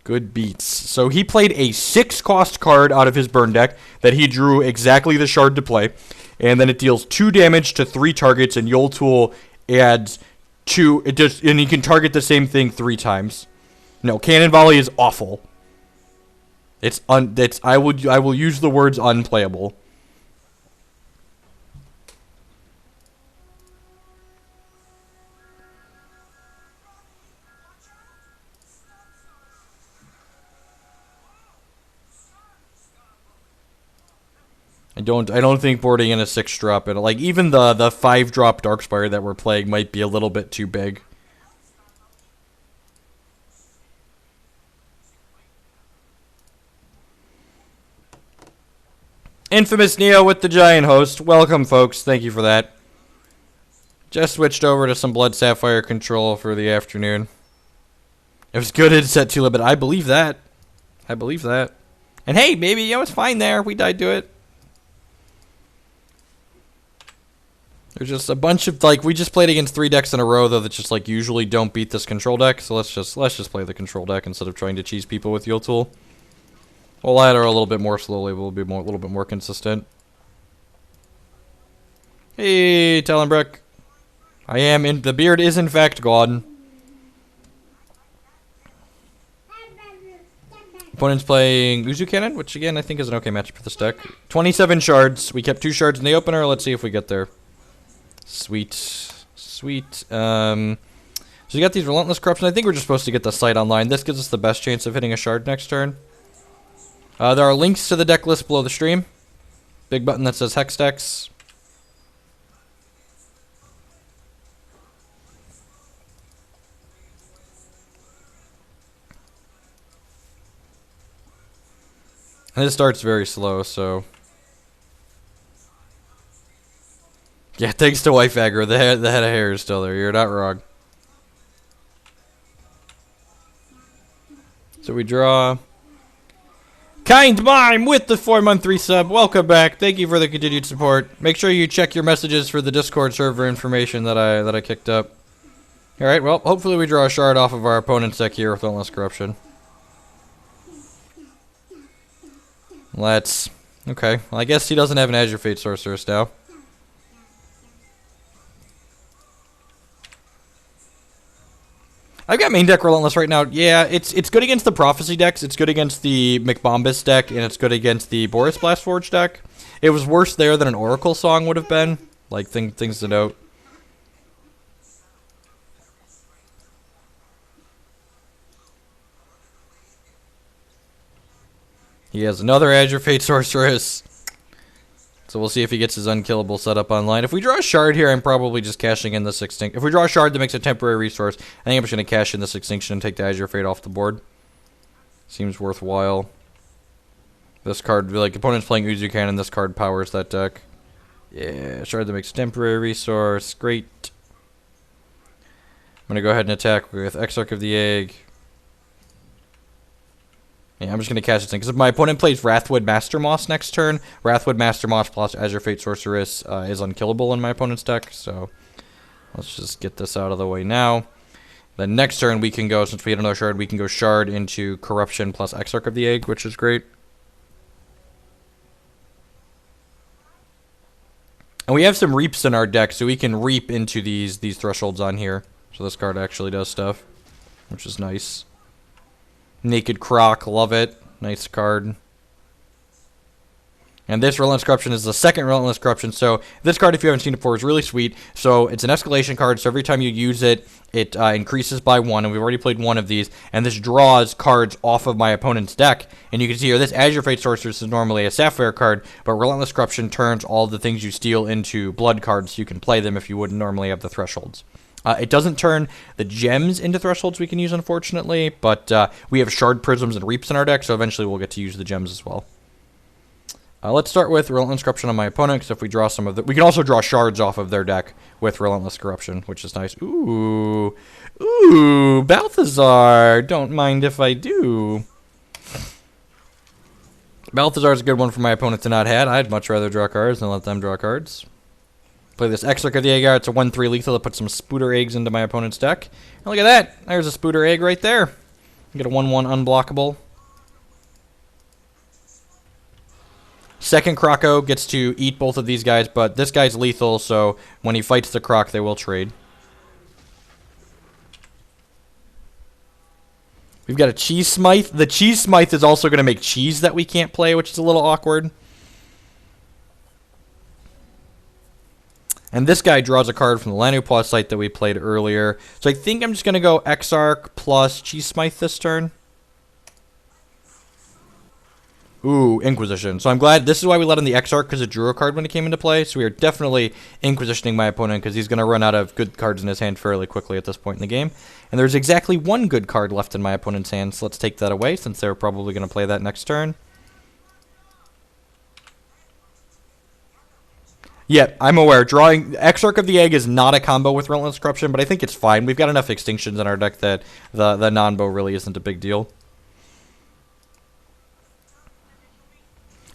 Good beats. So he played a 6-cost card out of his burn deck that he drew exactly the shard to play. And then it deals 2 damage to 3 targets, and Yol Tool adds 2. And he can target the same thing 3 times. No, Cannon Volley is awful. I will use the words unplayable. I don't think boarding in a 6-drop, and like even the 5-drop Darkspire that we're playing might be a little bit too big. Infamous Neo with the Giant Host. Welcome, folks. Thank you for that. Just switched over to some Blood Sapphire control for the afternoon. It was good in set 2 limit. I believe that. I believe that. And hey, maybe it was fine there. We died to it. There's just a bunch of, like, we just played against 3 decks in a row, though, that just, like, usually don't beat this control deck. So let's just play the control deck instead of trying to cheese people with Yol Tool. We'll ladder a little bit more slowly. We'll be a little bit more consistent. Hey, Talonbrook. I am in. The beard is, in fact, gone. Opponent's playing Uzu Cannon, which, again, I think is an okay matchup for this deck. 27 shards. We kept 2 shards in the opener. Let's see if we get there. Sweet. Sweet. So you got these Relentless Corruption. I think we're just supposed to get the site online. This gives us the best chance of hitting a shard next turn. There are links to the deck list below the stream. Big button that says Hex Decks. And this starts very slow, so... Yeah, thanks to Wife Aggro, the head of hair is still there. You're not wrong. So we draw... Kind Mime with the 4-month resub. Welcome back. Thank you for the continued support. Make sure you check your messages for the Discord server information that I kicked up. Alright, well, hopefully we draw a shard off of our opponent's deck here with Relentless Corruption. Let's... Okay, well, I guess he doesn't have an Azure Fate Sorceress now. I've got main deck Relentless right now. Yeah, it's good against the Prophecy decks. It's good against the McBombus deck, and it's good against the Boris Blastforge deck. It was worse there than an Oracle Song would have been. Like, things to note. He has another Azure Fate Sorceress. So we'll see if he gets his unkillable setup online. If we draw a shard here, I'm probably just cashing in this Extinction. If we draw a shard that makes a temporary resource, I think I'm just going to cash in this Extinction and take the Azure Fate off the board. Seems worthwhile. This card, like, opponent's playing Uzu Cannon, this card powers that deck. Yeah, shard that makes a temporary resource. Great. I'm going to go ahead and attack with Exarch of the Egg. Yeah, I'm just going to cash this in, because if my opponent plays Wrathwood Master Moss next turn, Wrathwood Master Moss plus Azure Fate Sorceress is unkillable in my opponent's deck, so let's just get this out of the way now. Then next turn we can go, since we hit another shard, we can go Shard into Corruption plus Exarch of the Egg, which is great. And we have some Reaps in our deck, so we can Reap into these thresholds on here. So this card actually does stuff, which is nice. Naked Croc, love it. Nice card. And this Relentless Corruption is the second Relentless Corruption. So this card, if you haven't seen it before, is really sweet. So it's an escalation card, so every time you use it, it increases by 1, and we've already played 1 of these. And this draws cards off of my opponent's deck. And you can see here, this Azure Fate Sorceress is normally a Sapphire card, but Relentless Corruption turns all the things you steal into blood cards, so you can play them if you wouldn't normally have the thresholds. It doesn't turn the gems into thresholds we can use, unfortunately, but we have Shard Prisms and Reaps in our deck, so eventually we'll get to use the gems as well. Let's start with Relentless Corruption on my opponent, because if we draw some of the... We can also draw shards off of their deck with Relentless Corruption, which is nice. Ooh. Ooh, Balthazar. Don't mind if I do. Balthazar is a good one for my opponent to not have. I'd much rather draw cards than let them draw cards. Play this Exarch of the Egg. It's a 1/3 lethal that puts some Spooter Eggs into my opponent's deck. And look at that. There's a Spooter Egg right there. Get a 1/1 unblockable. Second Croco gets to eat both of these guys, but this guy's lethal, so when he fights the Croc, they will trade. We've got a Cheese Smythe. The Cheese Smythe is also going to make cheese that we can't play, which is a little awkward. And this guy draws a card from the Lanupause site that we played earlier. So I think I'm just going to go Exarch plus Cheese Smythe this turn. Ooh, Inquisition. So I'm glad. This is why we let in the Exarch, because it drew a card when it came into play. So we are definitely Inquisitioning my opponent, because he's going to run out of good cards in his hand fairly quickly at this point in the game. And there's exactly one good card left in my opponent's hand, so let's take that away, since they're probably going to play that next turn. Yeah, I'm aware. Drawing Exarch of the Egg is not a combo with Relentless Corruption, but I think it's fine. We've got enough Extinctions in our deck that the non-bow really isn't a big deal.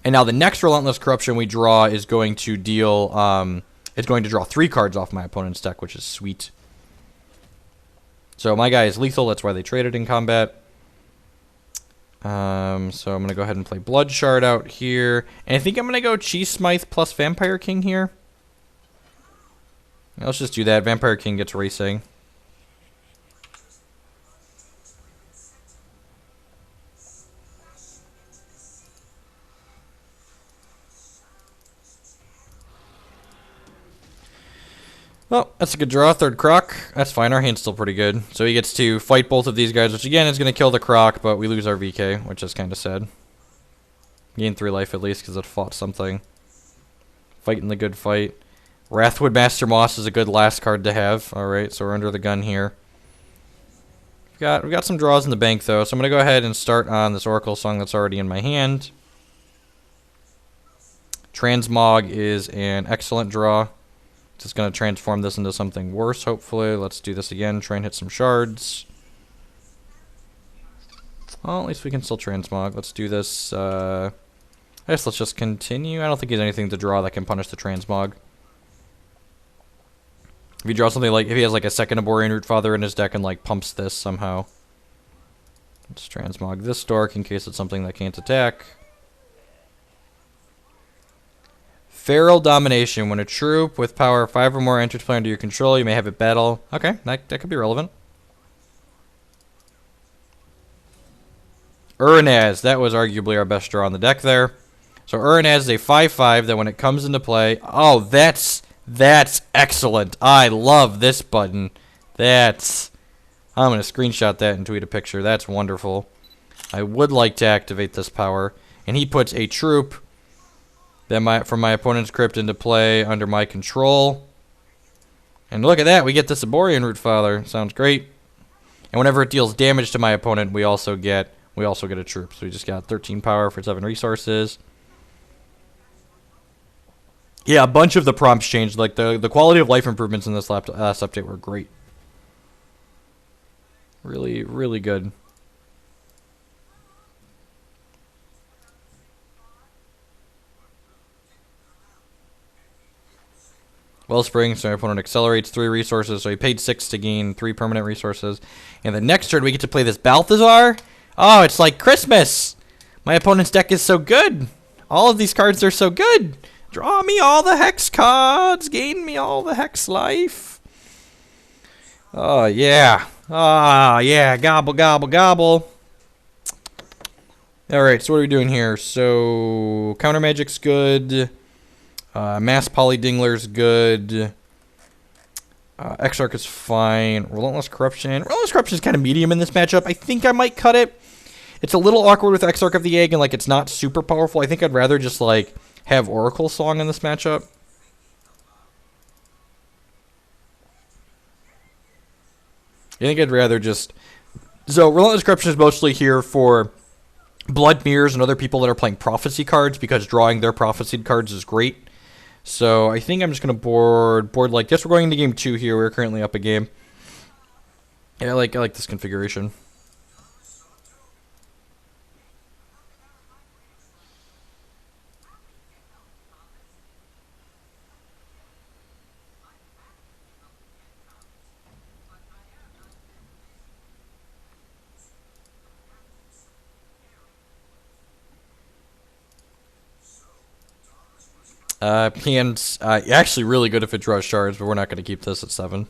And now the next Relentless Corruption we draw is going to deal, it's going to draw 3 cards off my opponent's deck, which is sweet. So my guy is lethal, that's why they traded in combat. So I'm going to go ahead and play Blood Shard out here. And I think I'm going to go Cheese Smythe plus Vampire King here. Let's just do that. Vampire King gets racing. Well, that's a good draw. Third Croc. That's fine. Our hand's still pretty good. So he gets to fight both of these guys, which again is going to kill the Croc, but we lose our VK, which is kind of sad. Gain 3 life at least because it fought something. Fighting the good fight. Wrathwood Master Moss is a good last card to have. Alright, so we're under the gun here. We've got some draws in the bank, though, so I'm going to go ahead and start on this Oracle Song that's already in my hand. Transmog is an excellent draw. Just going to transform this into something worse, hopefully. Let's do this again. Try and hit some shards. Well, at least we can still transmog. Let's do this. I guess let's just continue. I don't think he has anything to draw that can punish the transmog. If you draw something like, if he has like a second Aborian Rootfather in his deck and like pumps this somehow. Let's transmog this dork in case it's something that can't attack. Feral Domination. When a troop with power 5 or more enters play under your control, you may have it battle. Okay, that could be relevant. Uranaz. That was arguably our best draw on the deck there. So Uranaz is a 5/5 that when it comes into play... Oh, that's excellent. I love this button. I'm going to screenshot that and tweet a picture. That's wonderful. I would like to activate this power. And he puts a troop... from my opponent's crypt into play under my control. And look at that, we get this Aborian Rootfather. Sounds great. And whenever it deals damage to my opponent, we also get a troop. So we just got 13 power for 7 resources. Yeah, a bunch of the prompts changed. Like the quality of life improvements in this last update were great. Really, really good. Wellspring, so my opponent accelerates 3 resources, so he paid 6 to gain 3 permanent resources. And the next turn we get to play this Balthazar. Oh, it's like Christmas! My opponent's deck is so good! All of these cards are so good! Draw me all the Hex cards! Gain me all the Hex life! Oh, yeah. Ah, yeah. Gobble, gobble, gobble. Alright, so what are we doing here? So, Counter Magic's good. Mass Polydingler's good. Exarch is fine. Relentless Corruption. Relentless Corruption is kind of medium in this matchup. I think I might cut it. It's a little awkward with Exarch of the Egg, and like it's not super powerful. I think I'd rather just like have Oracle Song in this matchup. I think I'd rather just... So, Relentless Corruption is mostly here for Blood Mirrors and other people that are playing Prophecy cards, because drawing their Prophecy cards is great. So, I think I'm just going to board like this. We're going into game 2 here. We're currently up a game. Yeah, I like this configuration. Hand's actually really good if it draws shards, but we're not going to keep this at 7.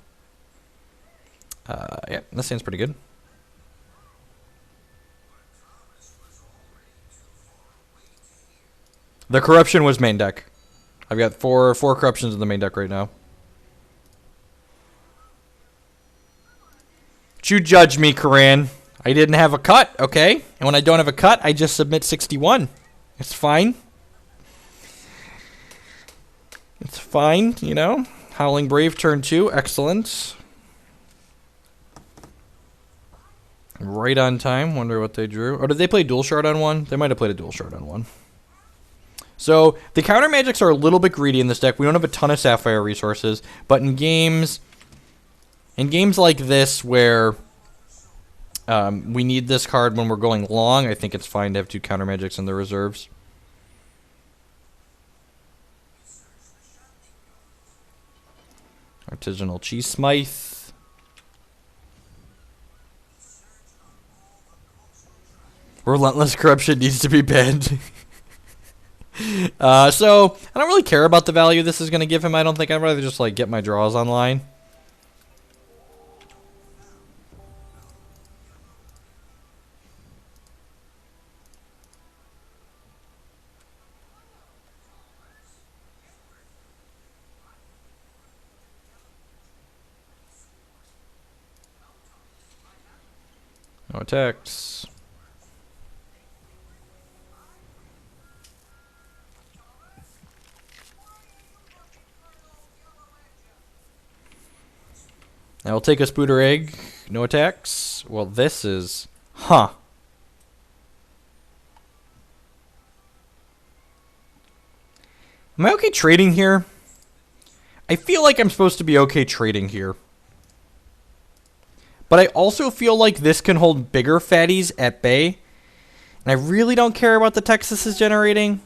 Yeah, this hand's pretty good. The corruption was main deck. I've got four corruptions in the main deck right now. Don't you judge me, Karan. I didn't have a cut, okay? And when I don't have a cut, I just submit 61. It's fine. It's fine, you know? Howling Brave turn 2, excellent. Right on time, wonder what they drew. Or did they play dual shard on 1? They might have played a dual shard on 1. So, the counter magics are a little bit greedy in this deck. We don't have a ton of Sapphire resources, but in games like this where we need this card when we're going long, I think it's fine to have 2 counter magics in the reserves. Artisanal Cheese Smythe. Relentless Corruption needs to be banned. So, I don't really care about the value this is going to give him. I don't think. I'd rather just, like, get my draws online. No attacks. I will take a Spooter Egg. No attacks. Well, this is... Huh. Am I okay trading here? I feel like I'm supposed to be okay trading here. But I also feel like this can hold bigger fatties at bay. And I really don't care about the text this is generating.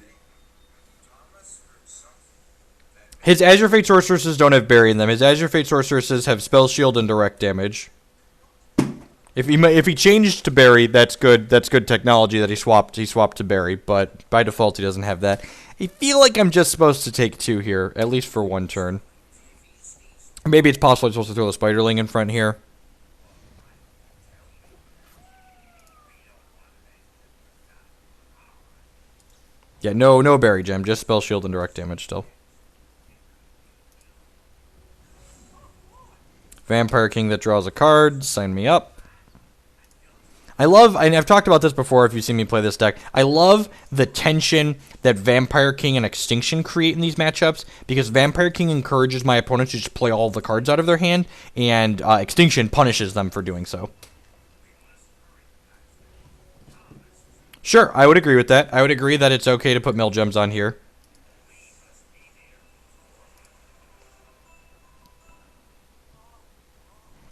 His Azure Fate Sorceresses don't have Bury in them. His Azure Fate Sorceresses have Spell Shield and Direct Damage. If he changed to Bury, that's good. That's good technology that he swapped to Bury. But by default, he doesn't have that. I feel like I'm just supposed to take 2 here, at least for 1 turn. Maybe it's possible I'm supposed to throw the Spiderling in front here. Yeah, no Bury Gem, just Spell Shield and Direct Damage still. Vampire King that draws a card. Sign me up. I love, and I've talked about this before if you've seen me play this deck, I love the tension that Vampire King and Extinction create in these matchups, because Vampire King encourages my opponents to just play all the cards out of their hand, and Extinction punishes them for doing so. Sure, I would agree with that. I would agree that it's okay to put Mill Gems on here.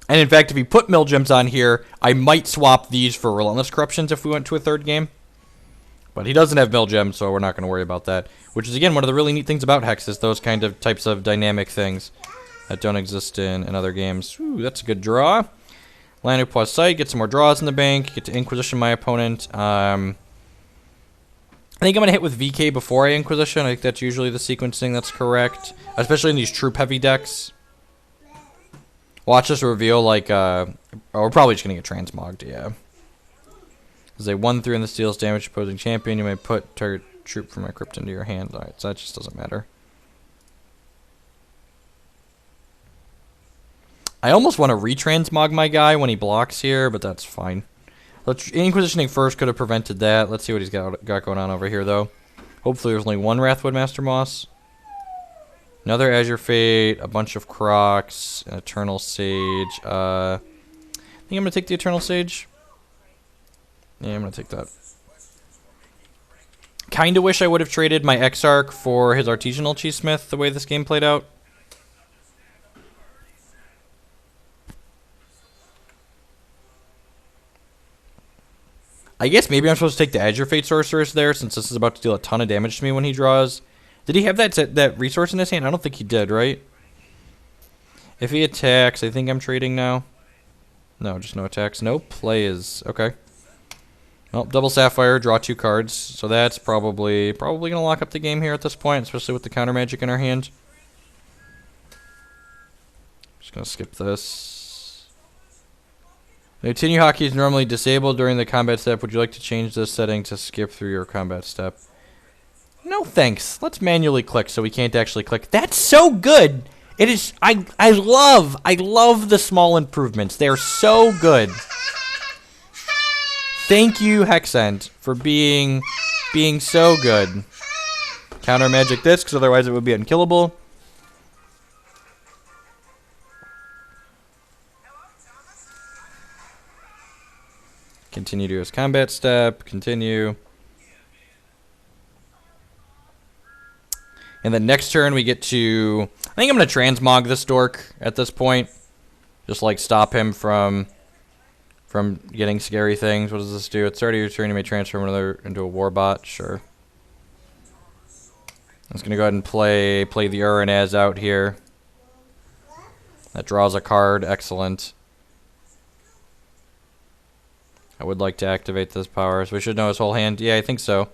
And in fact, if we put Mill Gems on here, I might swap these for Relentless Corruptions if we went to a 3rd game. But he doesn't have Mill Gems, so we're not going to worry about that. Which is, again, one of the really neat things about Hex, is those kind of types of dynamic things that don't exist in other games. Ooh, that's a good draw. Land of Poisson, get some more draws in the bank, get to Inquisition my opponent. I think I'm going to hit with VK before I Inquisition. I think that's usually the sequencing that's correct, especially in these troop-heavy decks. Watch this reveal like, oh, we're probably just going to get transmogged, yeah. As a 1/3 in the deals damage to opposing champion, you may put target troop from my crypt into your hand. Alright, so that just doesn't matter. I almost want to retransmog my guy when he blocks here, but that's fine. Let's Inquisitioning first could have prevented that. Let's see what he's got going on over here, though. Hopefully there's only 1 Wrathwood Master Moss. Another Azure Fate, a bunch of Crocs, an Eternal Sage. I think I'm going to take the Eternal Sage. Yeah, I'm going to take that. Kind of wish I would have traded my Exarch for his Artisanal Cheesesmith the way this game played out. I guess maybe I'm supposed to take the Azure Fate Sorceress there, since this is about to deal a ton of damage to me when he draws. Did he have that resource in his hand? I don't think he did, right? If he attacks, I think I'm trading now. No, just no attacks. No play is... Okay. Well, double Sapphire, draw 2 cards. So that's probably going to lock up the game here at this point, especially with the counter magic in our hand. Just going to skip this. The continue hockey is normally disabled during the combat step. Would you like to change this setting to skip through your combat step? No thanks. Let's manually click so we can't actually click. That's so good. It is. I love the small improvements. They're so good. Thank you, Hexent, for being so good. Counter magic this, because otherwise it would be unkillable. Continue to his combat step. Continue. And then next turn we get to... I think I'm going to transmog this dork at this point. Just like stop him from getting scary things. What does this do? It's already your turn. You may transform another into a warbot. Sure. I'm just going to go ahead and play the Uranaz out here. That draws a card. Excellent. I would like to activate this power, so we should know his whole hand. Yeah, I think so.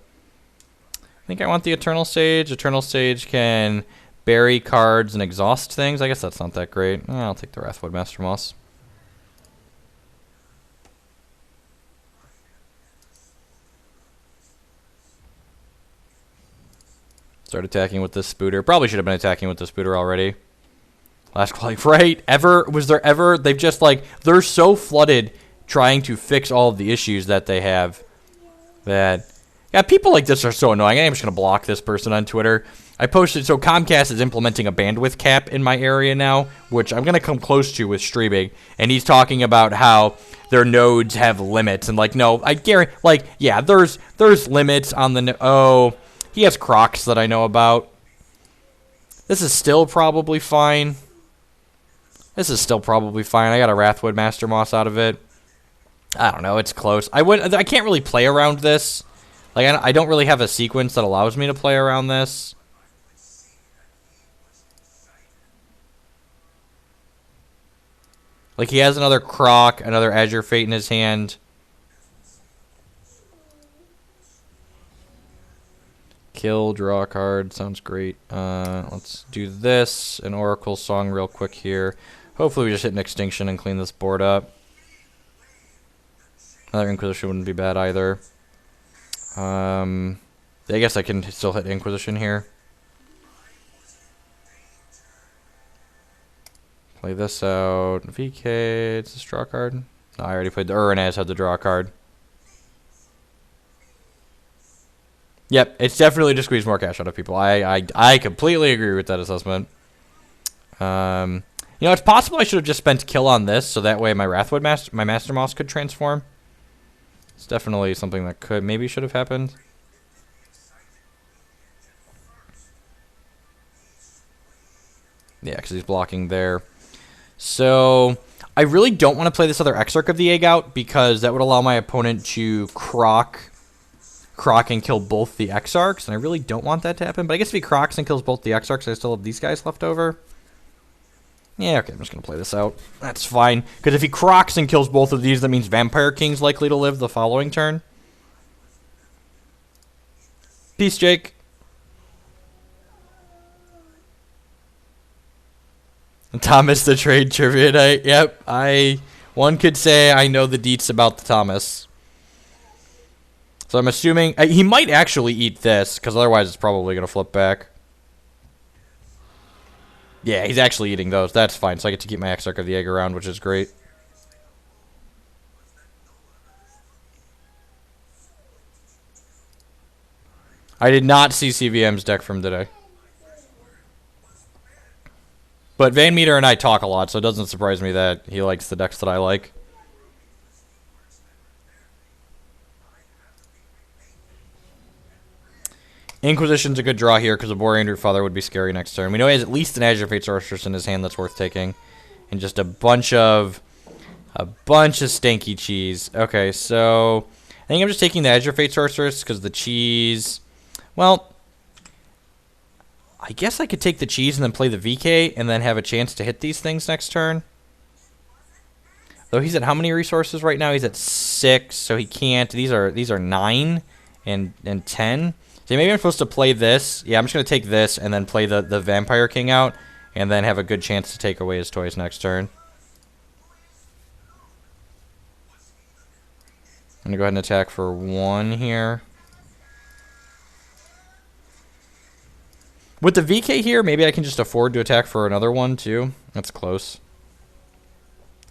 I think I want the Eternal Sage. Eternal Sage can bury cards and exhaust things. I guess that's not that great. I'll take the Wrathwood Master Moss. Start attacking with this Spooter. Probably should have been attacking with the Spooter already. Last call, right? Was there ever? They've just like, they're so flooded trying to fix all of the issues that they have that, yeah, people like this are so annoying. I'm just going to block this person on Twitter. I posted, so Comcast is implementing a bandwidth cap in my area now, which I'm going to come close to with streaming, and he's talking about how their nodes have limits, and like, no, I guarantee, like, yeah, there's limits on the, oh, he has Crocs that I know about. This is still probably fine. I got a Wrathwood Master Moss out of it. I don't know, it's close. I can't really play around this. Like, I don't really have a sequence that allows me to play around this. Like, he has another Croc, another Azure Fate in his hand. Kill, draw a card, sounds great. Let's do this, an Oracle Song real quick here. Hopefully we just hit an Extinction and clean this board up. Another Inquisition wouldn't be bad either. I guess I can still hit Inquisition here. Play this out. VK, it's a draw card. No, I already played the Uranaz, had the draw card. Yep, it's definitely to squeeze more cash out of people. I completely agree with that assessment. You know, it's possible I should have just spent kill on this, so that way my Wrathwood my Master Moss could transform. It's definitely something that maybe should have happened. Yeah, because he's blocking there. So I really don't want to play this other Exarch of the Egg out, because that would allow my opponent to croc and kill both the Exarchs, and I really don't want that to happen. But I guess if he crocs and kills both the Exarchs, I still have these guys left over. Yeah, okay, I'm just going to play this out. That's fine. Because if he crocs and kills both of these, that means Vampire King's likely to live the following turn. Peace, Jake. Thomas the Trade Trivia Night. Yep, one could say I know the deets about the Thomas. So I'm assuming he might actually eat this, because otherwise it's probably going to flip back. Yeah, he's actually eating those. That's fine. So I get to keep my Exarch of the Egg around, which is great. I did not see CVM's deck from today. But Van Meter and I talk a lot, so it doesn't surprise me that he likes the decks that I like. Inquisition's a good draw here because a Borean Root Father would be scary next turn. We know he has at least an Azure Fate Sorceress in his hand that's worth taking. And just a bunch of stanky cheese. Okay, so I think I'm just taking the Azure Fate Sorceress because the cheese... Well, I guess I could take the cheese and then play the VK and then have a chance to hit these things next turn. Though he's at how many resources right now? He's at 6, so he can't. These are 9 and 10. So maybe I'm supposed to play this. Yeah, I'm just going to take this and then play the Vampire King out, and then have a good chance to take away his toys next turn. I'm going to go ahead and attack for 1 here. With the VK here, maybe I can just afford to attack for another one, too. That's close.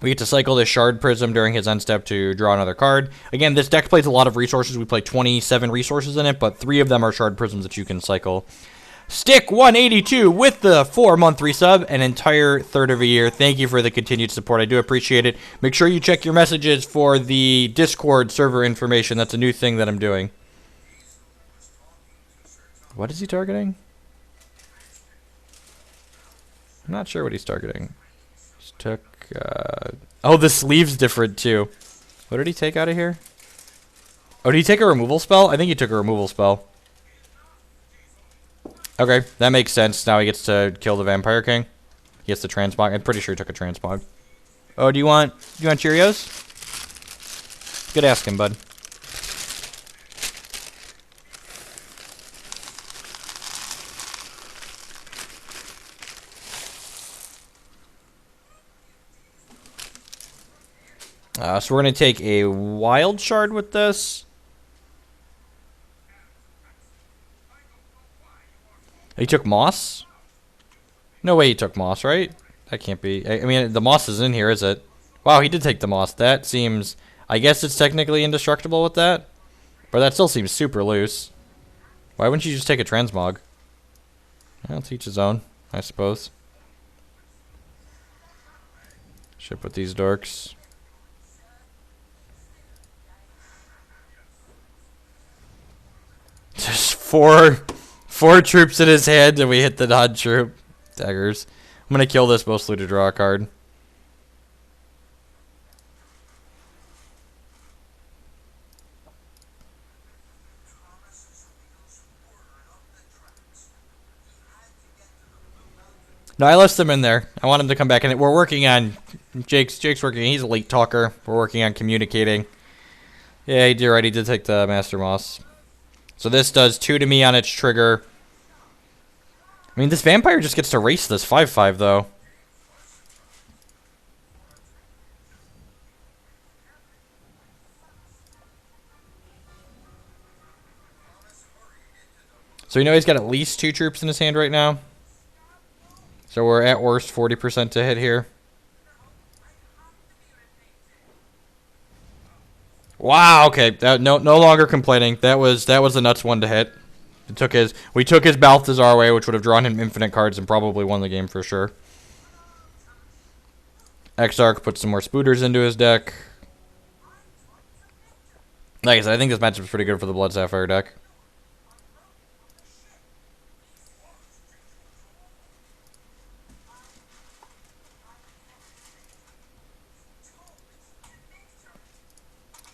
We get to cycle this Shard Prism during his end step to draw another card. Again, this deck plays a lot of resources. We play 27 resources in it, but 3 of them are Shard Prisms that you can cycle. Stick182 with the 4-month resub, an entire third of a year. Thank you for the continued support. I do appreciate it. Make sure you check your messages for the Discord server information. That's a new thing that I'm doing. What is he targeting? I'm not sure what he's targeting. Just took... oh, the sleeve's different, too. What did he take out of here? Oh, did he take a removal spell? I think he took a removal spell. Okay, that makes sense. Now he gets to kill the Vampire King. He gets the transmog. I'm pretty sure he took a transmog. Oh, do you want Cheerios? Good asking, bud. So we're going to take a Wild Shard with this. He took Moss? No way he took Moss, right? That can't be. I mean, the Moss is in here, is it? Wow, he did take the Moss. That seems... I guess it's technically indestructible with that. But that still seems super loose. Why wouldn't you just take a Transmog? Well, to each his own, I suppose. Ship with these dorks. Just four troops in his hand, and we hit the non-troop. Daggers. I'm going to kill this mostly to draw a card. No, I left them in there. I want him to come back, and we're working on... Jake's working. He's a late talker. We're working on communicating. Yeah, he did right. He did take the Master Moss. So this does 2 to me on its trigger. I mean, this vampire just gets to race this 5/5, though. So you know he's got at least 2 troops in his hand right now. So we're at worst 40% to hit here. Wow, okay. No longer complaining. That was a nuts one to hit. We took his Balthazar away, which would have drawn him infinite cards and probably won the game for sure. Exarch put some more Spooters into his deck. Like I said, I think this matchup is pretty good for the Blood Sapphire deck.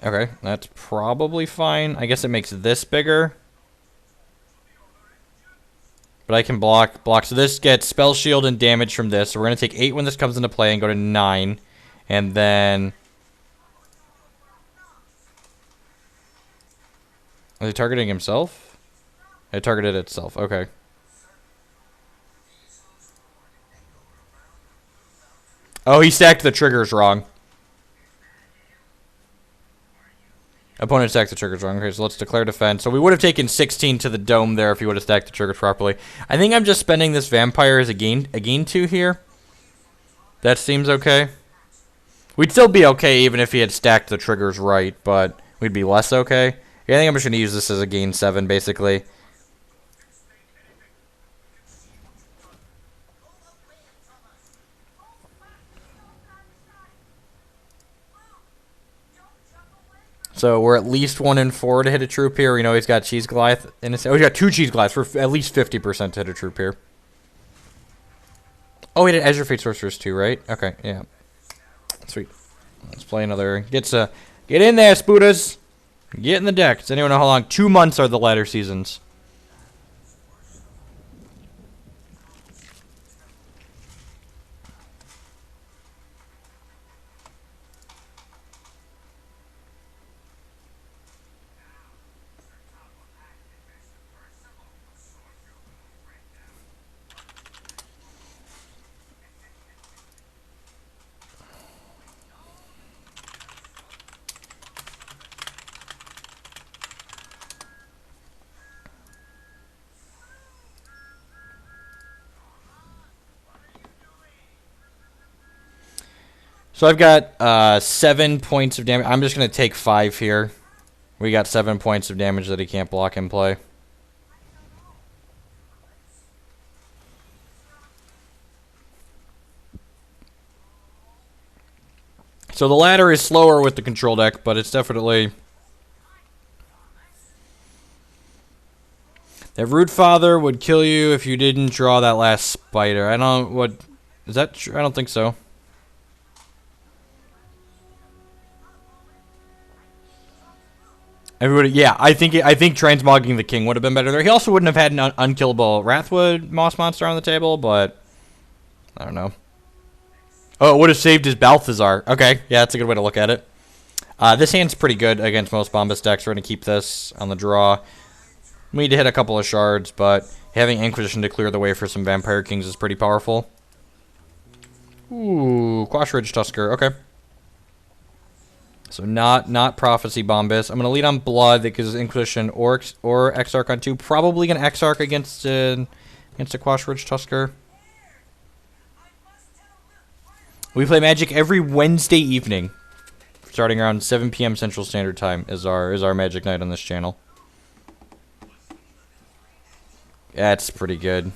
Okay, that's probably fine. I guess it makes this bigger. But I can block. So this gets Spell Shield and damage from this. So we're going to take 8 when this comes into play and go to 9. And then... Is he targeting himself? It targeted itself. Okay. Oh, he stacked the triggers wrong. Opponent stacked the triggers wrong. Okay, so let's declare defense. So we would have taken 16 to the dome there if he would have stacked the triggers properly. I think I'm just spending this vampire as a gain 2 here. That seems okay. We'd still be okay even if he had stacked the triggers right, but we'd be less okay. Yeah, I think I'm just going to use this as a gain 7, basically. So we're at least 1 in 4 to hit a troop here. We know he's got Cheese Goliath in his... Oh, he's got 2 Cheese Goliaths for at least 50% to hit a troop here. Oh, he did Azure Fate Sorcerers too, right? Okay, yeah. Sweet. Let's play another... Get in there, Spooters! Get in the deck. Does anyone know how long? 2 months are the ladder seasons. So I've got 7 points of damage. I'm just going to take 5 here. We got 7 points of damage that he can't block and play. So the ladder is slower with the control deck, but it's definitely... That Root Father would kill you if you didn't draw that last spider. I don't... What... Is that true? I don't think so. Everybody... Yeah, I think Transmogging the King would have been better there. He also wouldn't have had an unkillable Wrathwood Moss Monster on the table, but... I don't know. Oh, it would have saved his Balthazar. Okay, yeah, that's a good way to look at it. This hand's pretty good against most Bombus decks. We're going to keep this on the draw. We need to hit a couple of shards, but having Inquisition to clear the way for some Vampire Kings is pretty powerful. Ooh, Quash Ridge Tusker. Okay. So not Prophecy Bombus. I'm going to lead on Blood that gives Inquisition or Exarch on 2. Probably going to Exarch against a Quash Ridge Tusker. We play Magic every Wednesday evening, starting around 7 p.m. Central Standard Time is our Magic night on this channel. That's pretty good.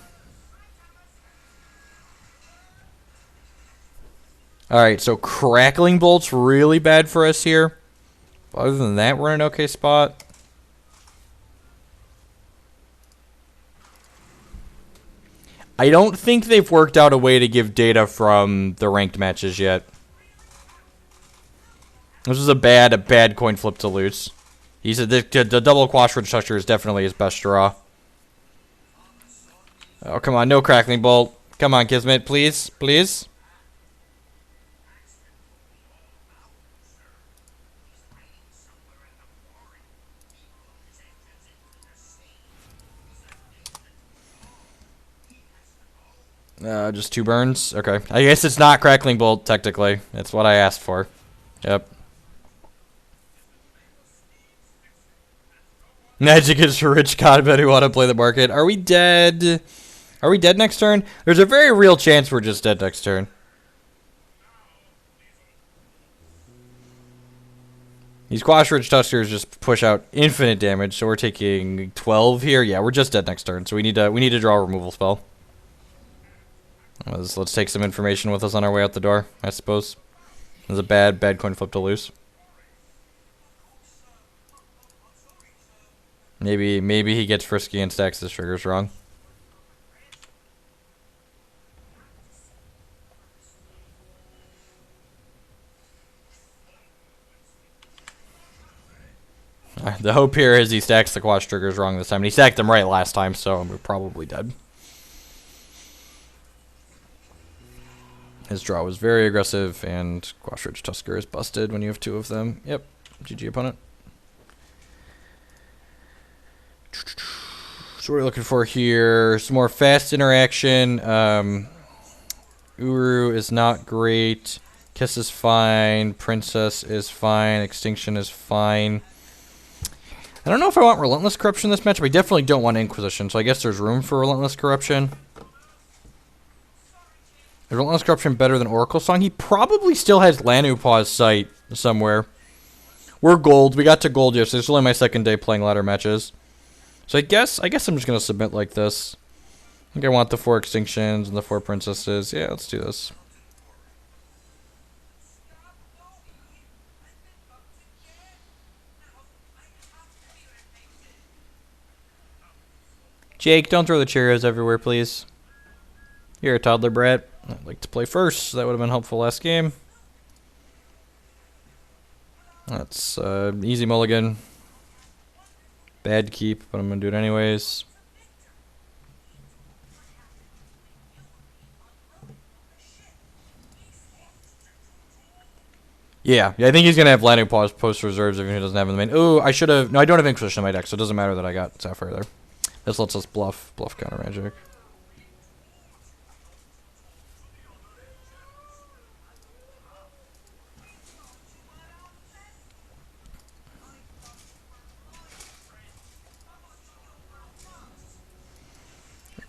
Alright, so Crackling Bolt's really bad for us here. Other than that, we're in an okay spot. I don't think they've worked out a way to give data from the ranked matches yet. This was a bad coin flip to lose. He said the double Quash Ridge Tusker is definitely his best draw. Oh, come on, no Crackling Bolt. Come on, Kismet, please, please. Just 2 burns? Okay. I guess it's not Crackling Bolt, technically. That's what I asked for. Yep. Magic is for rich convent who want to play the market. Are we dead? Are we dead next turn? There's a very real chance we're just dead next turn. These Quash Ridge Tuskers just push out infinite damage, so we're taking 12 here. Yeah, we're just dead next turn, so we need to draw a removal spell. Let's take some information with us on our way out the door, I suppose. It was a bad coin flip to lose. Maybe he gets frisky and stacks his triggers wrong. The hope here is he stacks the Quash triggers wrong this time. And he stacked them right last time, so we're probably dead. His draw was very aggressive, and Quash Ridge Tusker is busted when you have 2 of them. Yep. GG, opponent. So what are we looking for here? Some more fast interaction. Uru is not great. Kiss is fine. Princess is fine. Extinction is fine. I don't know if I want Relentless Corruption in this matchup. I definitely don't want Inquisition, so I guess there's room for Relentless Corruption. Is Relentless Corruption better than Oracle Song? He probably still has Lanupaw's Sight somewhere. We're gold. We got to gold yesterday. It's only my second day playing ladder matches. So I guess I'm just going to submit like this. I think I want the 4 Extinctions and the 4 Princesses. Yeah, let's do this. Jake, don't throw the Cheerios everywhere, please. You're a toddler brat. I'd like to play first, so that would have been helpful last game. That's easy mulligan. Bad keep, but I'm going to do it anyways. Yeah, I think he's going to have landing pause post reserves even if he doesn't have them in the main. Oh, I should have... No, I don't have Inquisition in my deck, so it doesn't matter that I got Sapphire there. This lets us bluff counter magic.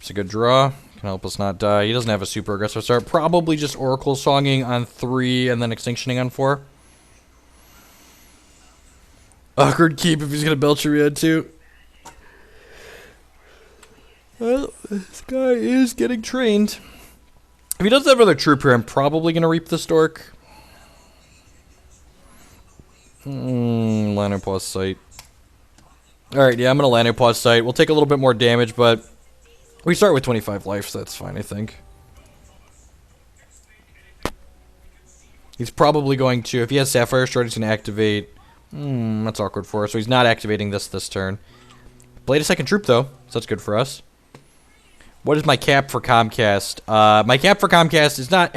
It's a good draw. Can help us not die. He doesn't have a super aggressive start. Probably just Oracle Songing on 3 and then Extinctioning on 4. Awkward keep if he's going to Belcheria too. Well, this guy is getting trained. If he doesn't have other troop here, I'm probably going to reap the Stork. Lanopause Sight. Alright, yeah, I'm going to Lanopause Sight. We'll take a little bit more damage, but we start with 25 life, so that's fine, I think. He's probably going to, if he has Sapphire Shard, he's going to activate. That's awkward for us, so he's not activating this turn. Played a second troop, though, so that's good for us. What is my cap for Comcast? My cap for Comcast is not,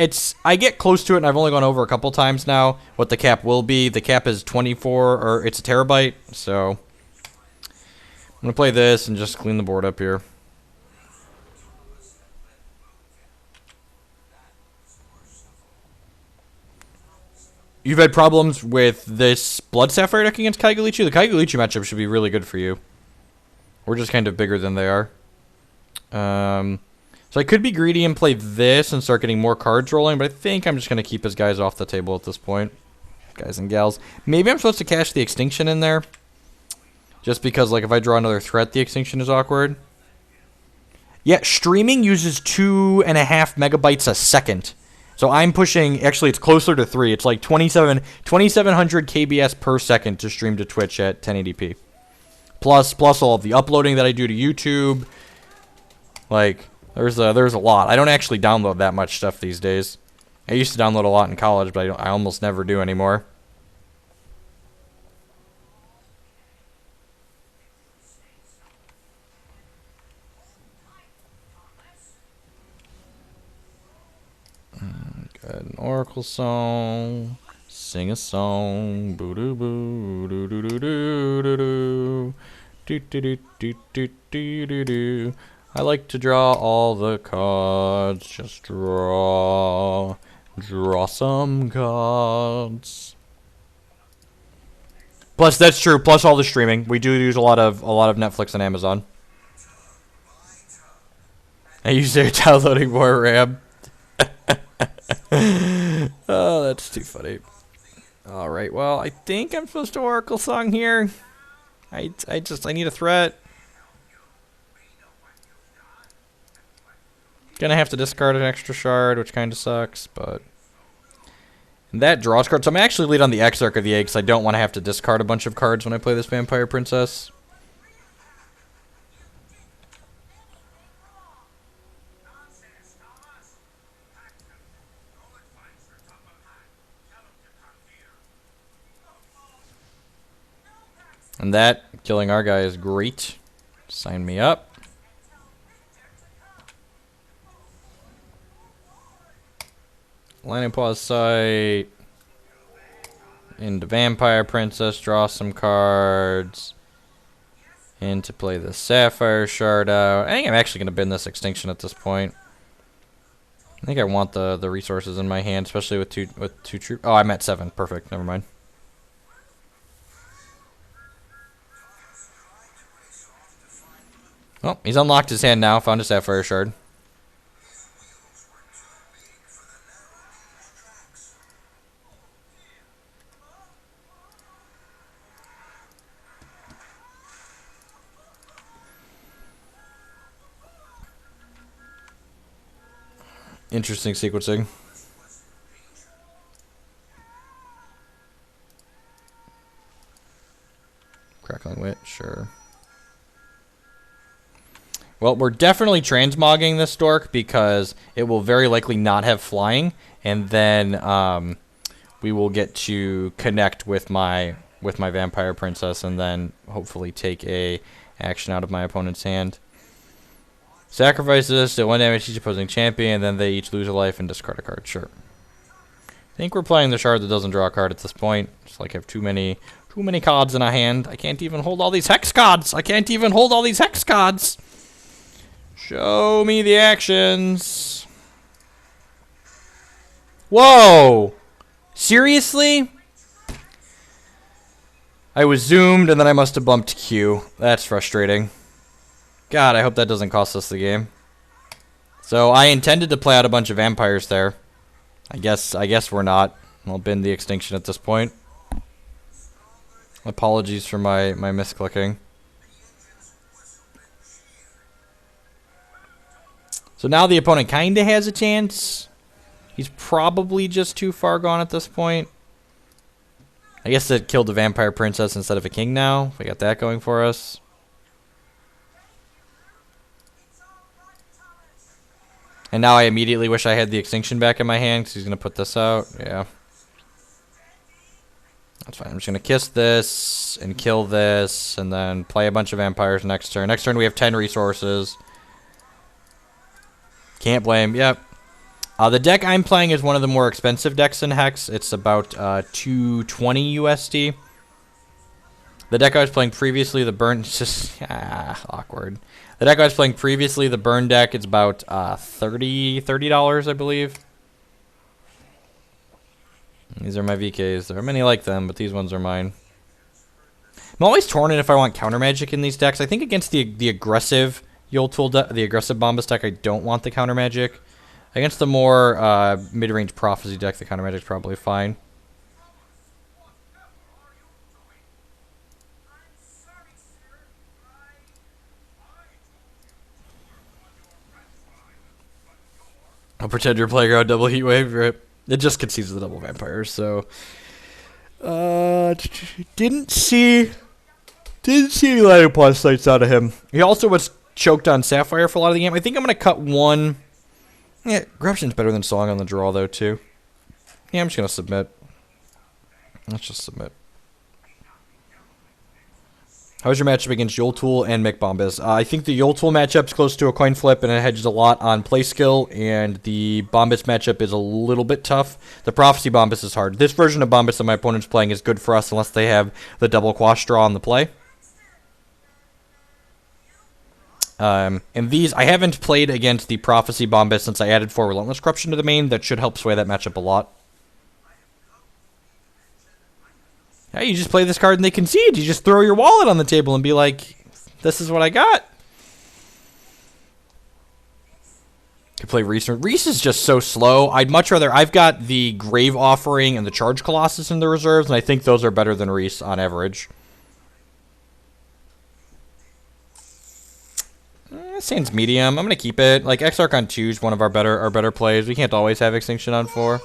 I get close to it, and I've only gone over a couple times now what the cap will be. The cap is 24, or it's a terabyte, so I'm going to play this and just clean the board up here. You've had problems with this Blood Sapphire deck against Kaigalichi? The Kaigalichi matchup should be really good for you. We're just kind of bigger than they are. So I could be greedy and play this and start getting more cards rolling, but I think I'm just going to keep his guys off the table at this point. Guys and gals. Maybe I'm supposed to cash the Extinction in there. Just because, like, if I draw another threat, the Extinction is awkward. Yeah, streaming uses 2.5 megabytes a second. So I'm pushing, actually it's closer to 3. It's like 2700 KBS per second to stream to Twitch at 1080p. Plus all of the uploading that I do to YouTube. Like, there's a lot. I don't actually download that much stuff these days. I used to download a lot in college, but I almost never do anymore. An Oracle song, sing a song, boo doo boo doo doo doo doo doo doo doo doo doo doo doo. I like to draw all the cards. Just draw some cards. Plus, that's true. Plus all the streaming, we do use a lot of Netflix and Amazon. I use their downloading more RAM. Oh, that's too funny. Alright, well, I think I'm supposed to Oracle Song here. I need a threat. Gonna have to discard an extra shard, which kind of sucks, but... And that draws cards. So I'm actually lead on the Exarch of the Egg, because I don't want to have to discard a bunch of cards when I play this Vampire Princess. And that, killing our guy is great. Sign me up. Lanopause Sight. Into Vampire Princess, draw some cards. And to play the Sapphire Shard out. I think I'm actually going to bin this Extinction at this point. I think I want the resources in my hand, especially with two troops. Oh, I'm at 7. Perfect. Never mind. Well, he's unlocked his hand now. Found a Sapphire Shard. Interesting sequencing. Crackling Wit, sure. Well, we're definitely transmogging this Stork because it will very likely not have flying, and then we will get to connect with my Vampire Princess, and then hopefully take a action out of my opponent's hand. Sacrifice this, do 1 damage to each opposing champion, and then they each lose a life and discard a card. Sure. I think we're playing the shard that doesn't draw a card at this point. It's like I have too many cards in a hand. I can't even hold all these hex cards. I can't even hold all these hex cards. Show me the actions. Whoa! Seriously? I was zoomed and then I must have bumped Q. That's frustrating. God, I hope that doesn't cost us the game. So I intended to play out a bunch of vampires there. I guess we're not. I'll bin the extinction at this point. Apologies for my misclicking. So now the opponent kind of has a chance. He's probably just too far gone at this point. I guess it killed the vampire princess instead of a king now. We got that going for us. And now I immediately wish I had the extinction back in my hand because he's going to put this out. Yeah. That's fine. I'm just going to kiss this and kill this and then play a bunch of vampires next turn. Next turn we have 10 resources. Can't blame. Yep. The deck I'm playing is one of the more expensive decks in Hex. It's about $220 USD. The deck I was playing previously, the burn, just awkward. The deck I was playing previously, the burn deck, it's about $30, I believe. These are my VKs. There are many like them, but these ones are mine. I'm always torn in if I want counter magic in these decks. I think against the aggressive Yoltool deck, the aggressive Bombus deck, I don't want the counter magic. Against the more mid-range Prophecy deck, the counter magic's probably fine. I'll pretend you're playing around double heat wave. Rip. It just concedes the double vampires, so didn't see any lighting plus sights out of him. He also was choked on Sapphire for a lot of the game. I think I'm gonna cut one. Yeah, Corruption's better than Song on the draw though too. Yeah, I'm just gonna submit. Let's just submit. How's your matchup against Yoltool and McBombus? I think the Yoltool matchup's close to a coin flip, and it hedges a lot on play skill, and the Bombus matchup is a little bit tough. The Prophecy Bombus is hard. This version of Bombus that my opponent's playing is good for us unless they have the double quash draw on the play. And these, I haven't played against the Prophecy Bombus since I added 4 Relentless Corruption to the main. That should help sway that matchup a lot. Yeah, you just play this card and they concede. You just throw your wallet on the table and be like, this is what I got. Could play Reese. Reese is just so slow. I'd much rather... I've got the Grave Offering and the Charge Colossus in the reserves, and I think those are better than Reese on average. Sane's medium. I'm going to keep it. Like, Exarch on 2 is one of our better plays. We can't always have Extinction on 4.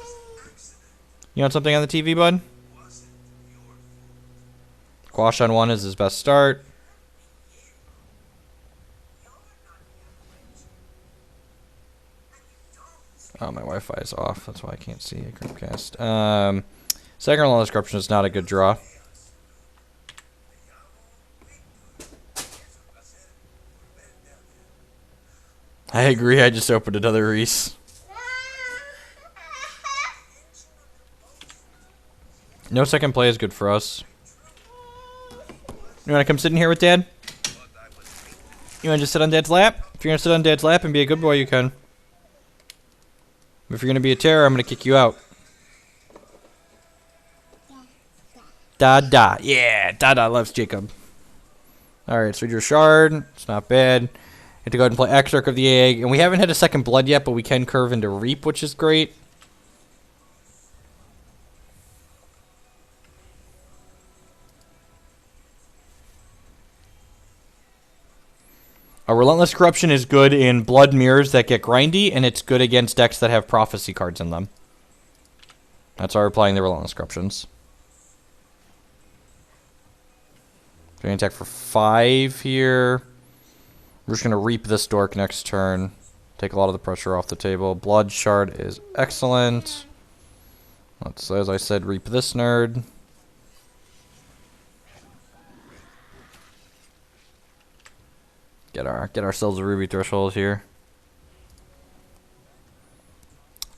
You want something on the TV, bud? Quash on 1 is his best start. Oh, my Wi-Fi is off. That's why I can't see a Chromecast. Second Relentless Corruption is not a good draw. I agree. I just opened another Reese. No second play is good for us. You want to come sit in here with Dad? You want to just sit on Dad's lap? If you're going to sit on Dad's lap and be a good boy, you can. If you're going to be a terror, I'm going to kick you out. Dada. Yeah, Dada loves Jacob. Alright, so your shard. It's not bad. You have to go ahead and play Exarch of the Egg. And we haven't had a second blood yet, but we can curve into Reap, which is great. A Relentless Corruption is good in Blood Mirrors that get grindy, and it's good against decks that have Prophecy cards in them. That's why we're playing the Relentless Corruptions. Going to attack for 5 here. We're just going to Reap this Dork next turn. Take a lot of the pressure off the table. Blood Shard is excellent. Let's, as I said, Reap this nerd. Get ourselves a Ruby Threshold here.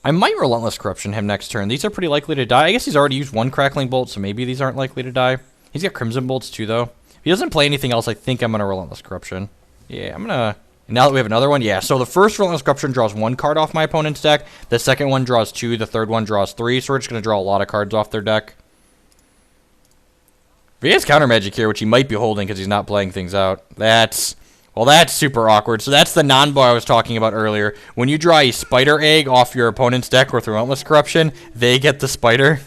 I might Relentless Corruption him next turn. These are pretty likely to die. I guess he's already used 1 Crackling Bolt, so maybe these aren't likely to die. He's got Crimson Bolts too, though. If he doesn't play anything else, I think I'm going to Relentless Corruption. Yeah, I'm going to... Now that we have another one, yeah. So the first Relentless Corruption draws 1 card off my opponent's deck. The second one draws 2. The third one draws 3. So we're just going to draw a lot of cards off their deck. If he has Counter Magic here, which he might be holding because he's not playing things out, that's... Well, that's super awkward. So that's the non-bow I was talking about earlier. When you draw a spider egg off your opponent's deck with Relentless Corruption, they get the spider.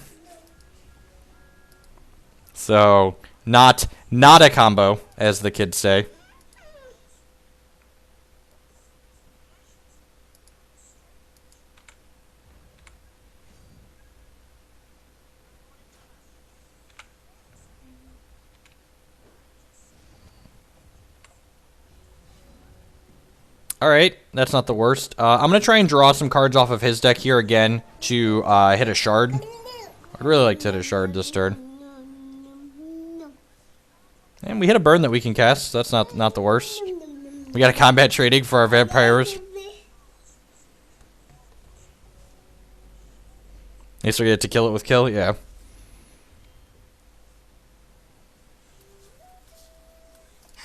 So, not a combo, as the kids say. Alright, that's not the worst. I'm going to try and draw some cards off of his deck here again to hit a shard. I'd really like to hit a shard this turn. And we hit a burn that we can cast, so that's not the worst. We got a combat trading for our vampires. So we get to kill it with kill? Yeah.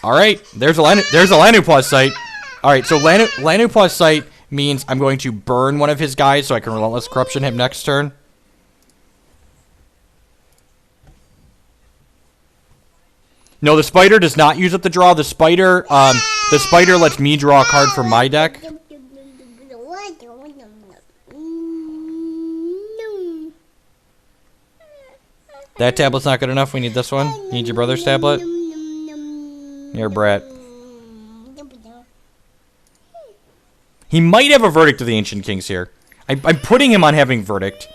Alright, there's a Lanu Pause Sight. Alright, so Lanu Pause Sight means I'm going to burn one of his guys so I can Relentless Corruption him next turn. No, the spider does not use up the draw. The spider lets me draw a card from my deck. That tablet's not good enough. We need this one. You need your brother's tablet? You're Brett. He might have a Verdict of the Ancient Kings here. I'm putting him on having Verdict.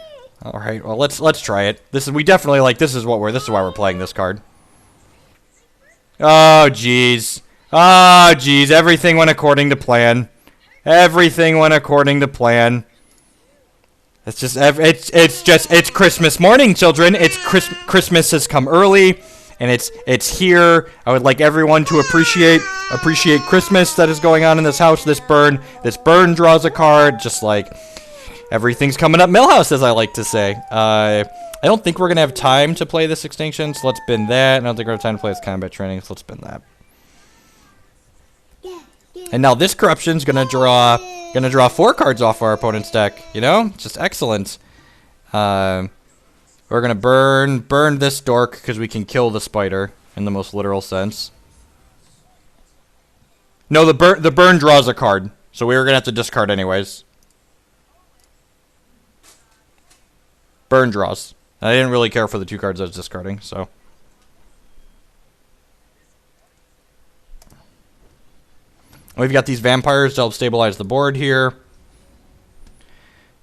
All right, well let's try it. This is this is why we're playing this card. Oh jeez. Oh jeez, everything went according to plan. Everything went according to plan. It's Christmas morning, children. Christmas has come early. And it's here. I would like everyone to appreciate Christmas that is going on in this house. This burn draws a card, just like everything's coming up Millhouse, as I like to say. I don't think we're gonna have time to play this Extinction, so let's bin that. I don't think we're gonna have time to play this Combat Training, so let's bin that. And now this Corruption's gonna draw 4 cards off our opponent's deck. You know, just excellent. We're gonna burn this dork because we can kill the spider in the most literal sense. No, the burn draws a card, so we were gonna have to discard anyways. Burn draws. I didn't really care for the 2 cards I was discarding, so. We've got these vampires to help stabilize the board here.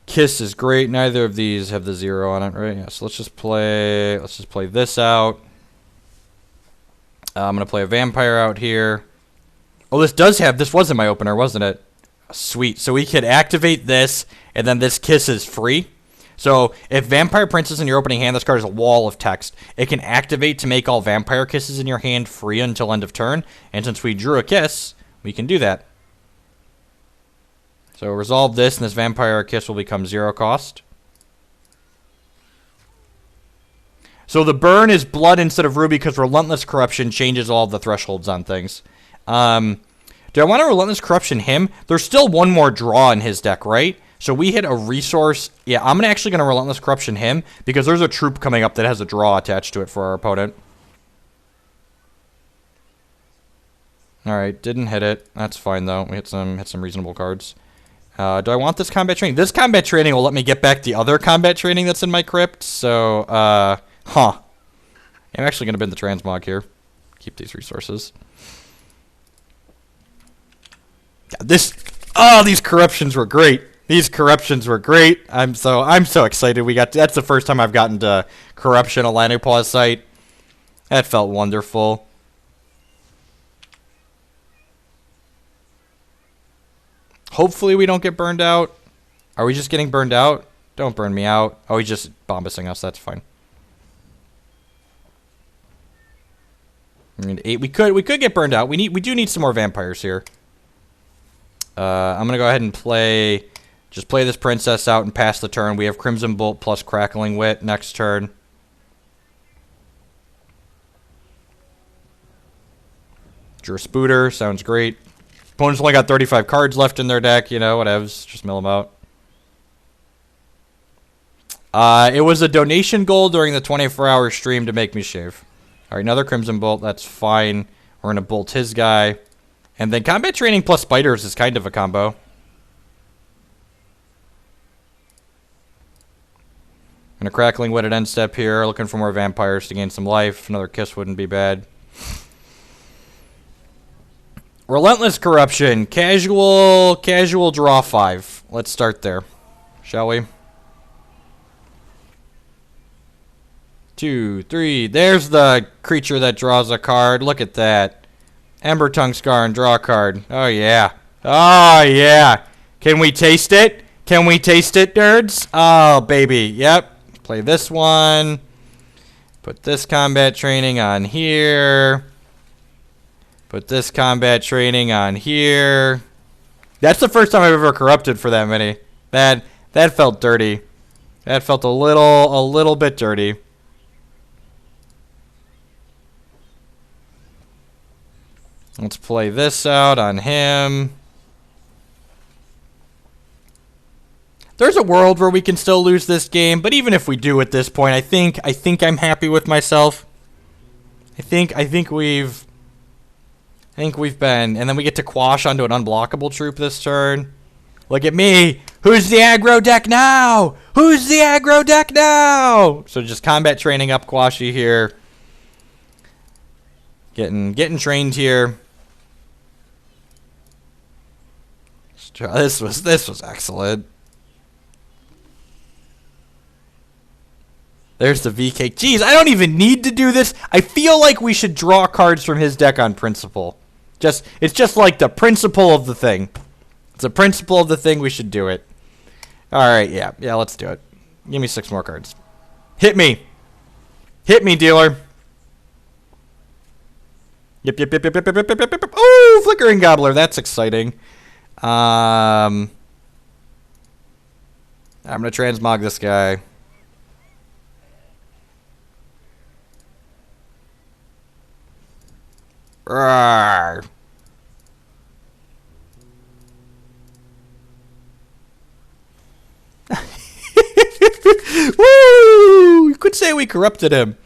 Kiss is great. Neither of these have the 0 on it, right? Yeah, so let's just play this out. I'm gonna play a vampire out here. Oh, this was in my opener, wasn't it? Sweet. So we could activate this, and then this kiss is free. So if Vampire Prince is in your opening hand, this card is a wall of text. It can activate to make all vampire kisses in your hand free until end of turn. And since we drew a kiss, we can do that. So resolve this, and this Vampire Kiss will become 0 cost. So the burn is blood instead of ruby because Relentless Corruption changes all the thresholds on things. Do I want to Relentless Corruption him? There's still one more draw in his deck, right? So we hit a resource. Yeah, I'm actually going to Relentless Corruption him because there's a troop coming up that has a draw attached to it for our opponent. Alright, didn't hit it. That's fine, though. We hit some reasonable cards. Do I want this Combat Training? This Combat Training will let me get back the other Combat Training that's in my crypt. So, I'm actually going to bin the transmog here. Keep these resources. These corruptions were great. These corruptions were great. I'm so excited. That's the first time I've gotten to corruption a Lanu Pause Sight. That felt wonderful. Hopefully we don't get burned out. Are we just getting burned out? Don't burn me out. Oh, he's just bombasing us. That's fine. I mean, 8. We could get burned out. We do need some more vampires here. I'm gonna go ahead and play this princess out and pass the turn. We have Crimson Bolt plus Crackling Wit next turn. Drew a Spooter. Sounds great. Opponents only got 35 cards left in their deck, you know, whatevs. Just mill them out. It was a donation goal during the 24-hour stream to make me shave. Alright, another Crimson Bolt. That's fine. We're going to bolt his guy. And then combat training plus spiders is kind of a combo. And a crackling witted end step here. Looking for more vampires to gain some life. Another kiss wouldn't be bad. Relentless corruption. Casual draw 5. Let's start there, shall we? 2, 3. There's the creature that draws a card. Look at that. Ember Tongue Scar and draw a card. Oh, yeah. Oh, yeah. Can we taste it? Can we taste it, nerds? Oh, baby. Yep. Play this one. Put this combat training on here. Put this combat training on here. That's the first time I've ever corrupted for that many. That felt dirty. That felt a little bit dirty. Let's play this out on him. There's a world where we can still lose this game, but even if we do at this point, I think I'm happy with myself. I think we've been, and then we get to quash onto an unblockable troop this turn. Look at me. Who's the aggro deck now? Who's the aggro deck now? So just combat training up Quashy here. Getting trained here. This was excellent. There's the VK. Jeez, I don't even need to do this. I feel like we should draw cards from his deck on principle. It's just like the principle of the thing. It's the principle of the thing. We should do it. All right, yeah, let's do it. Give me 6 more cards. Hit me. Hit me, dealer. Yep. Oh, Flickering Gobbler. That's exciting. I'm gonna transmog this guy. Rawr. Woo! You could say we corrupted him.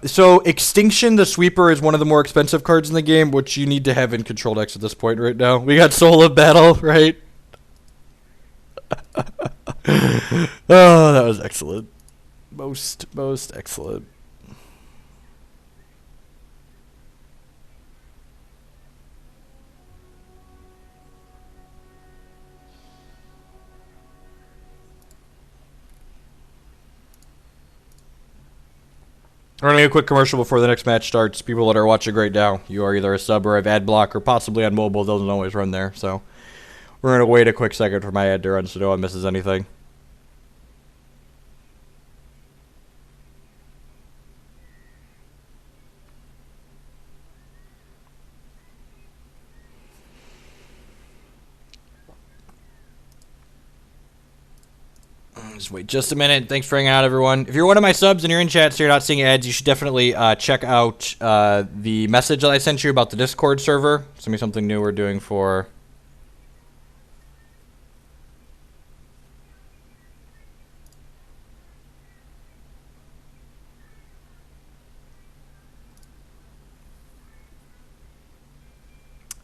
So Extinction, the Sweeper, is one of the more expensive cards in the game, which you need to have in control decks at this point right now. We got Soul of Battle, right? Oh, that was excellent. Most excellent. Running a quick commercial before the next match starts. People that are watching right now, you are either a sub or have ad block or possibly on mobile. Doesn't always run there. So we're going to wait a quick second for my ad to run so no one misses anything. Just wait just a minute. Thanks for hanging out, everyone. If you're one of my subs and you're in chat so you're not seeing ads, you should definitely check out the message that I sent you about the Discord server. It's going to be something new we're doing for...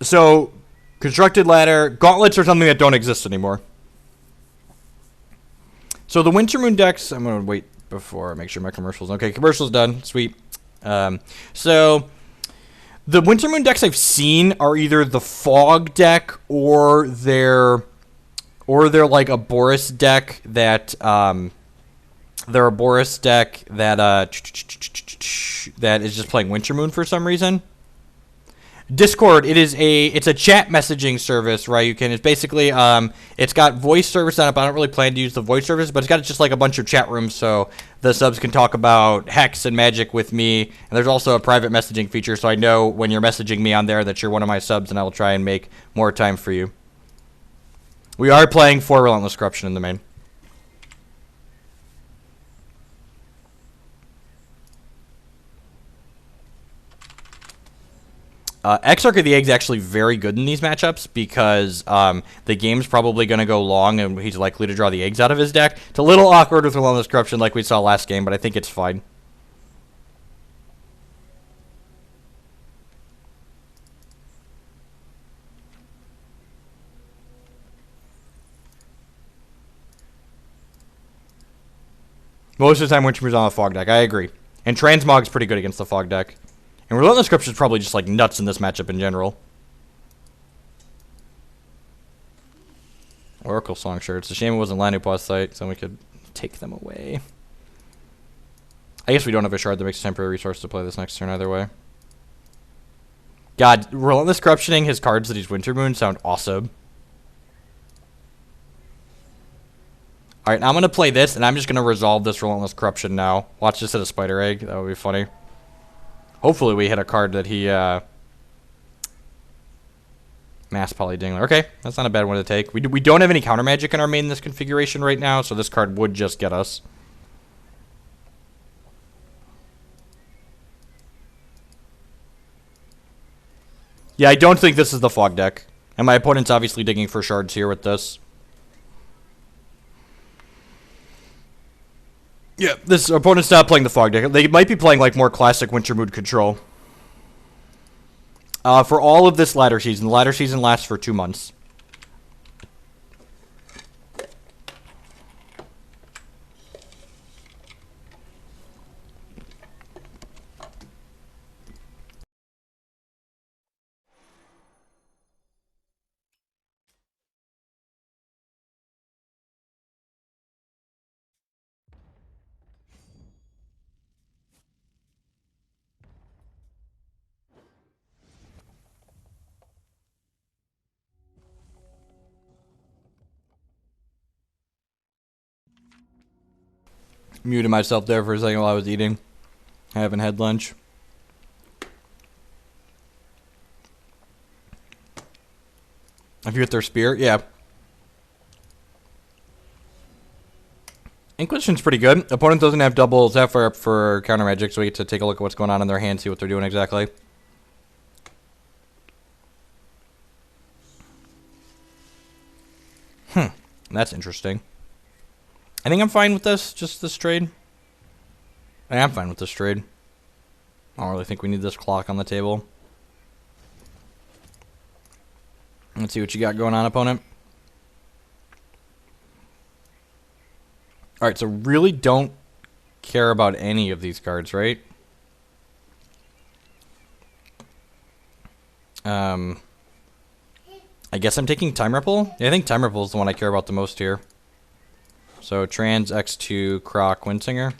So, constructed ladder, gauntlets are something that don't exist anymore. So the Winter Moon decks, I'm going to wait before I make sure my commercial's okay. Commercial's done. Sweet. So the Winter Moon decks I've seen are either the Fog deck or they're like a Boris deck that they're a Boris deck that that is just playing Winter Moon for some reason. Discord, it's a chat messaging service, right? It's basically it's got voice service on it, but I don't really plan to use the voice service, but it's got just like a bunch of chat rooms so the subs can talk about Hex and Magic with me. And there's also a private messaging feature, so I know when you're messaging me on there that you're one of my subs, and I will try and make more time for you. We are playing 4 Relentless Corruption in the main. Exarch of the Egg's actually very good in these matchups because the game's probably going to go long and he's likely to draw the eggs out of his deck. It's a little awkward with Relentless Corruption like we saw last game, but I think it's fine. Most of the time, Wintermood's on the fog deck. I agree. And Transmog's pretty good against the fog deck. And Relentless Corruption is probably just like nuts in this matchup in general. Oracle Song, sure. It's a shame it wasn't Lanupus site, so we could take them away. I guess we don't have a shard that makes a temporary resource to play this next turn either way. God, Relentless Corruptioning his cards that he's Wintermoon sound awesome. Alright, now I'm going to play this, and I'm just going to resolve this Relentless Corruption now. Watch this hit a Spider Egg. That would be funny. Hopefully we hit a card that he, Mass Poly Dingler. Okay, that's not a bad one to take. We don't have any counter magic in our main in this configuration right now, so this card would just get us. Yeah, I don't think this is the fog deck. And my opponent's obviously digging for shards here with this. Yeah, this opponent's not playing the fog deck. They might be playing like more classic Wintermood control. For all of this ladder season, the ladder season lasts for 2 months. Muted myself there for a second while I was eating. I haven't had lunch. Have you hit their spear? Yeah. Inquisition's pretty good. Opponent doesn't have double Sapphire up for counter magic, so we get to take a look at what's going on in their hand, see what they're doing exactly. That's interesting. I think I'm fine with this, just this trade. I am fine with this trade. I don't really think we need this clock on the table. Let's see what you got going on, opponent. Alright, so really don't care about any of these cards, right? I guess I'm taking Time Ripple? Yeah, I think Time Ripple is the one I care about the most here. So, Trans, X2, Croc, Windsinger.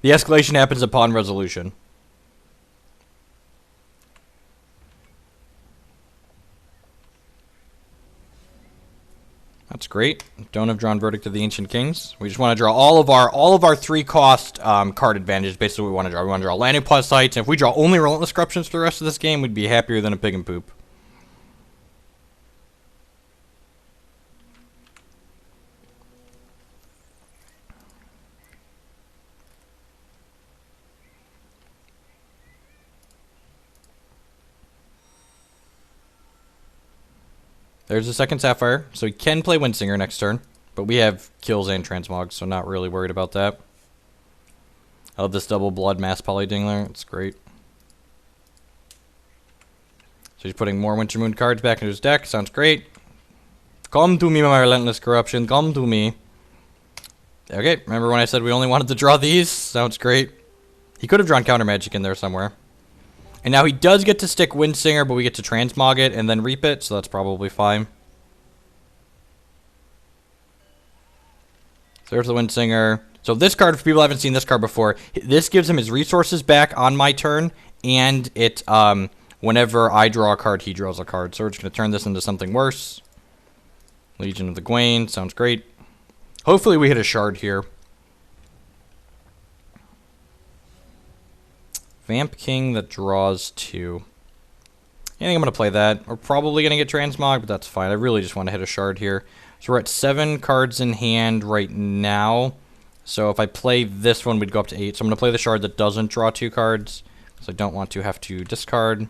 The escalation happens upon resolution. That's great. Don't have drawn Verdict of the Ancient Kings. We just want to draw all of our 3-cost card advantage. Basically, what we want to draw. We want to draw Landing Plus Sites. And if we draw only Relentless Corruptions for the rest of this game, we'd be happier than a pig and poop. There's a second Sapphire, so he can play Windsinger next turn. But we have kills and Transmog, so not really worried about that. I love this double blood Mass Poly Dingler. It's great. So he's putting more Wintermoon cards back into his deck. Sounds great. Come to me, my Relentless Corruption. Come to me. Okay, remember when I said we only wanted to draw these? Sounds great. He could have drawn Counter Magic in there somewhere. And now he does get to stick Windsinger, but we get to Transmog it and then Reap it, so that's probably fine. So there's the Windsinger. So this card, if people haven't seen this card before, this gives him his resources back on my turn, and it, whenever I draw a card, he draws a card. So we're just going to turn this into something worse. Legion of the Gwain, sounds great. Hopefully we hit a shard here. Vamp King that draws 2. I think I'm going to play that. We're probably going to get Transmog, but that's fine. I really just want to hit a shard here. So we're at 7 cards in hand right now. So if I play this one, we'd go up to 8. So I'm going to play the shard that doesn't draw 2 cards, because I don't want to have to discard.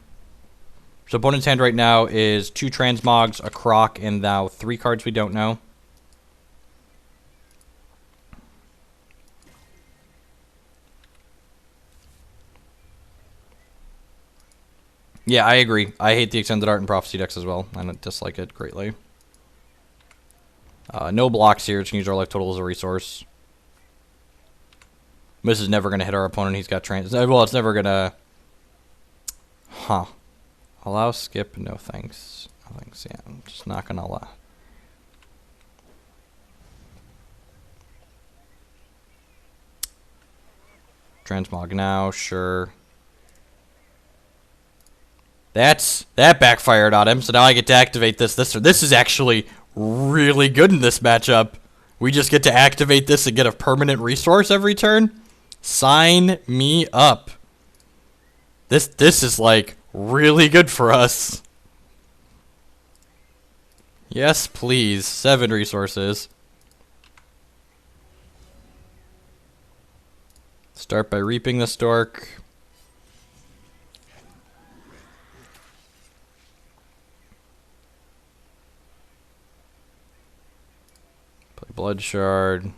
So opponent's hand right now is 2 Transmogs, a Croc, and now 3 cards we don't know. Yeah, I agree. I hate the Extended Art and Prophecy decks as well. I don't dislike it greatly. No blocks here. Just use our life total as a resource. This is never going to hit our opponent. He's got trans... Well, it's never going to... Huh. Allow skip? No thanks. No thanks. Yeah, I'm just not going to allow... Transmog now, sure. That backfired on him, so now I get to activate this. This is actually really good in this matchup. We just get to activate this and get a permanent resource every turn. Sign me up. This is like really good for us. Yes, please. 7 resources. Start by reaping the stork. Blood Shard.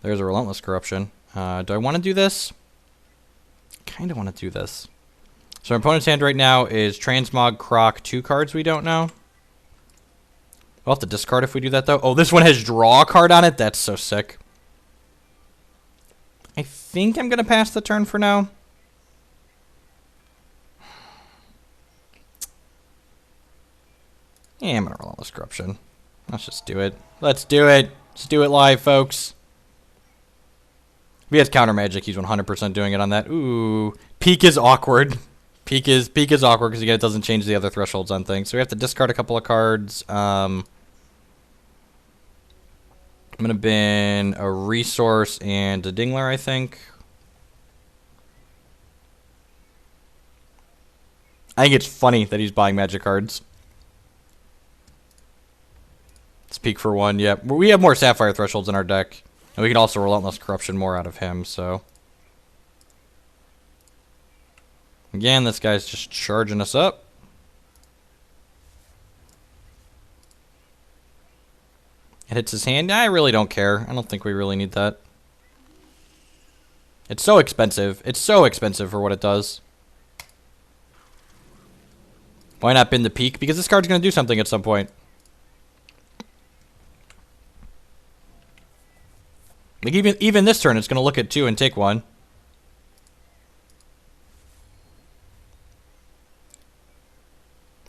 There's a Relentless Corruption. Do I want to do this? Kind of want to do this. So our opponent's hand right now is Transmog, Croc, 2 cards we don't know. We'll have to discard if we do that, though. Oh, this one has draw a card on it? That's so sick. I think I'm going to pass the turn for now. Yeah, I'm going to Relentless Corruption. Let's just do it. Let's do it. Let's do it live, folks. If he has counter magic, he's 100% doing it on that. Ooh. Peak is awkward. Peak is awkward because, again, it doesn't change the other thresholds on things. So we have to discard a couple of cards. I'm going to bin a resource and a Dingler, I think. I think it's funny that he's buying magic cards. Let's peek for 1. Yep. We have more Sapphire thresholds in our deck. And we can also Relentless Corruption more out of him, so. Again, this guy's just charging us up. It hits his hand. I really don't care. I don't think we really need that. It's so expensive. It's so expensive for what it does. Why not bin the peak? Because this card's going to do something at some point. Like, even this turn, it's going to look at 2 and take 1.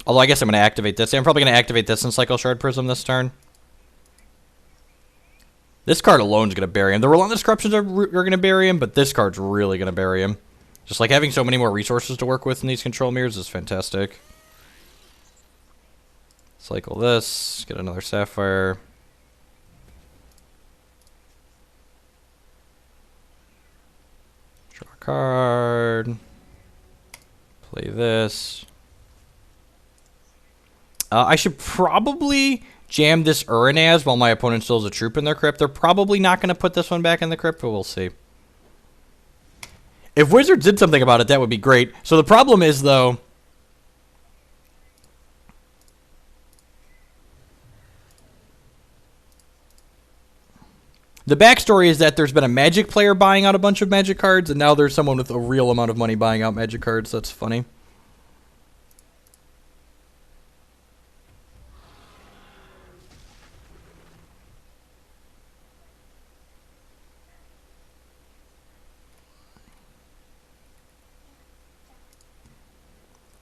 Although, I guess I'm going to activate this. I'm probably going to activate this and Cycle Shard Prism this turn. This card alone is going to bury him. The Relentless Corruptions are going to bury him, but this card's really going to bury him. Just like having so many more resources to work with in these control mirrors is fantastic. Cycle this. Get another Sapphire. Draw a card. Play this. I should probably jam this Uranaz while my opponent still has a troop in their crypt. They're probably not going to put this one back in the crypt, but we'll see. If Wizards did something about it, that would be great. So the problem is, though, the backstory is that there's been a Magic player buying out a bunch of Magic cards, and now there's someone with a real amount of money buying out Magic cards. That's funny.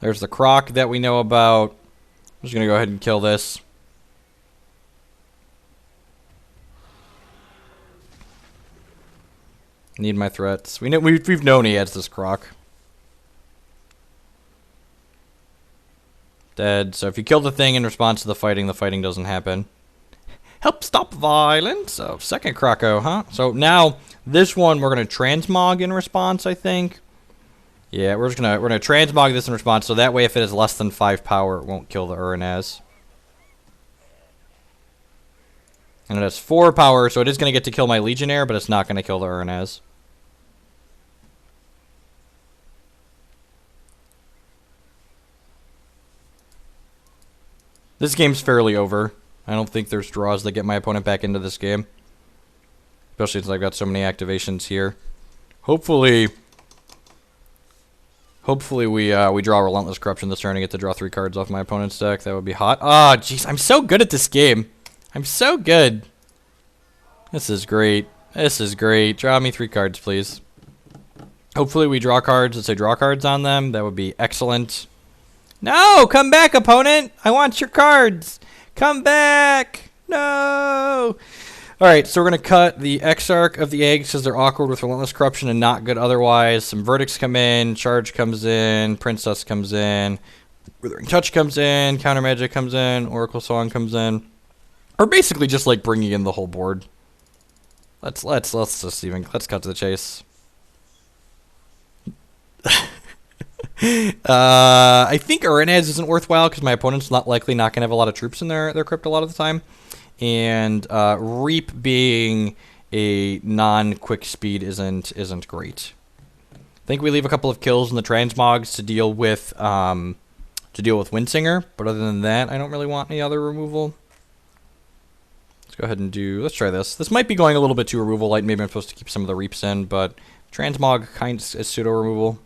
There's the Croc that we know about. I'm just going to go ahead and kill this. Need my threats. We've known he has this Croc. Dead. So if you kill the thing in response to the fighting doesn't happen. Help stop violence. So second Croco, huh? So now this one we're gonna transmog in response, I think. Yeah, we're gonna transmog this in response, so that way if it is less than 5 power, it won't kill the Uranaz. And it has 4 power, so it is gonna get to kill my Legionnaire, but it's not gonna kill the Uranaz. This game's fairly over. I don't think there's draws that get my opponent back into this game. Especially since I've got so many activations here. Hopefully Hopefully we draw Relentless Corruption this turn and get to draw 3 cards off my opponent's deck. That would be hot. Ah, jeez, I'm so good at this game. I'm so good. This is great. This is great. Draw me 3 cards, please. Hopefully we draw cards that say draw cards on them. That would be excellent. No! Come back, opponent! I want your cards! Come back! No! Alright, so we're going to cut the Exarch of the Eggs because they're awkward with Relentless Corruption and not good otherwise. Some Verdicts come in, Charge comes in, Princess comes in, Withering Touch comes in, Counter Magic comes in, Oracle Song comes in. Or basically just like bringing in the whole board. Let's cut to the chase. I think Arenaz isn't worthwhile because my opponent's not going to have a lot of troops in their crypt a lot of the time. And Reap being a non-quick speed isn't great. I think we leave a couple of kills in the transmogs to deal with Windsinger, but other than that, I don't really want any other removal. Let's go ahead and let's try this. This might be going a little bit too removal light. Maybe I'm supposed to keep some of the Reaps in, but transmog kind of is pseudo removal.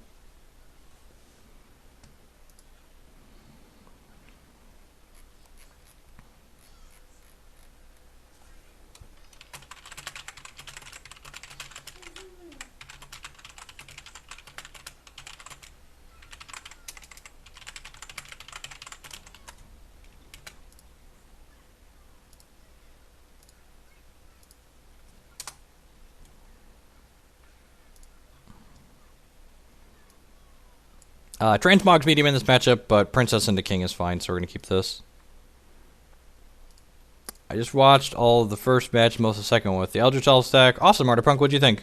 Transmog's medium in this matchup, but Princess into King is fine, so we're going to keep this. I just watched all of the first match, most of the second one with the Eldritch Elf stack. Awesome, Artipunk, what'd you think?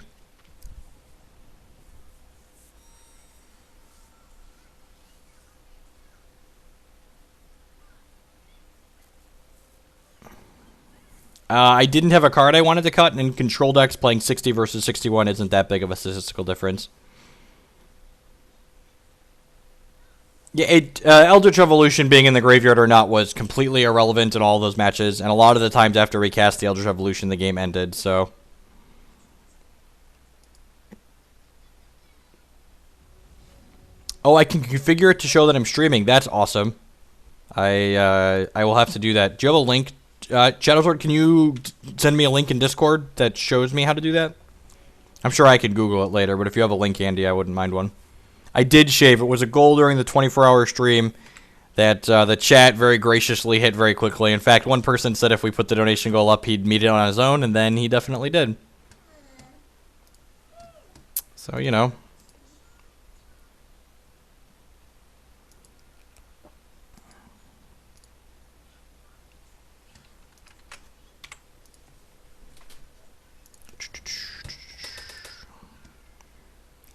I didn't have a card I wanted to cut, and in control decks, playing 60 versus 61 isn't that big of a statistical difference. Yeah, Eldritch Evolution being in the graveyard or not was completely irrelevant in all those matches, and a lot of the times after we cast the Eldritch Evolution, the game ended, so... Oh, I can configure it to show that I'm streaming. That's awesome. I will have to do that. Do you have a link? Shadowsword, can you send me a link in Discord that shows me how to do that? I'm sure I could Google it later, but if you have a link handy, I wouldn't mind one. I did shave. It was a goal during the 24-hour stream that the chat very graciously hit very quickly. In fact, one person said if we put the donation goal up, he'd meet it on his own, and then he definitely did. So, you know.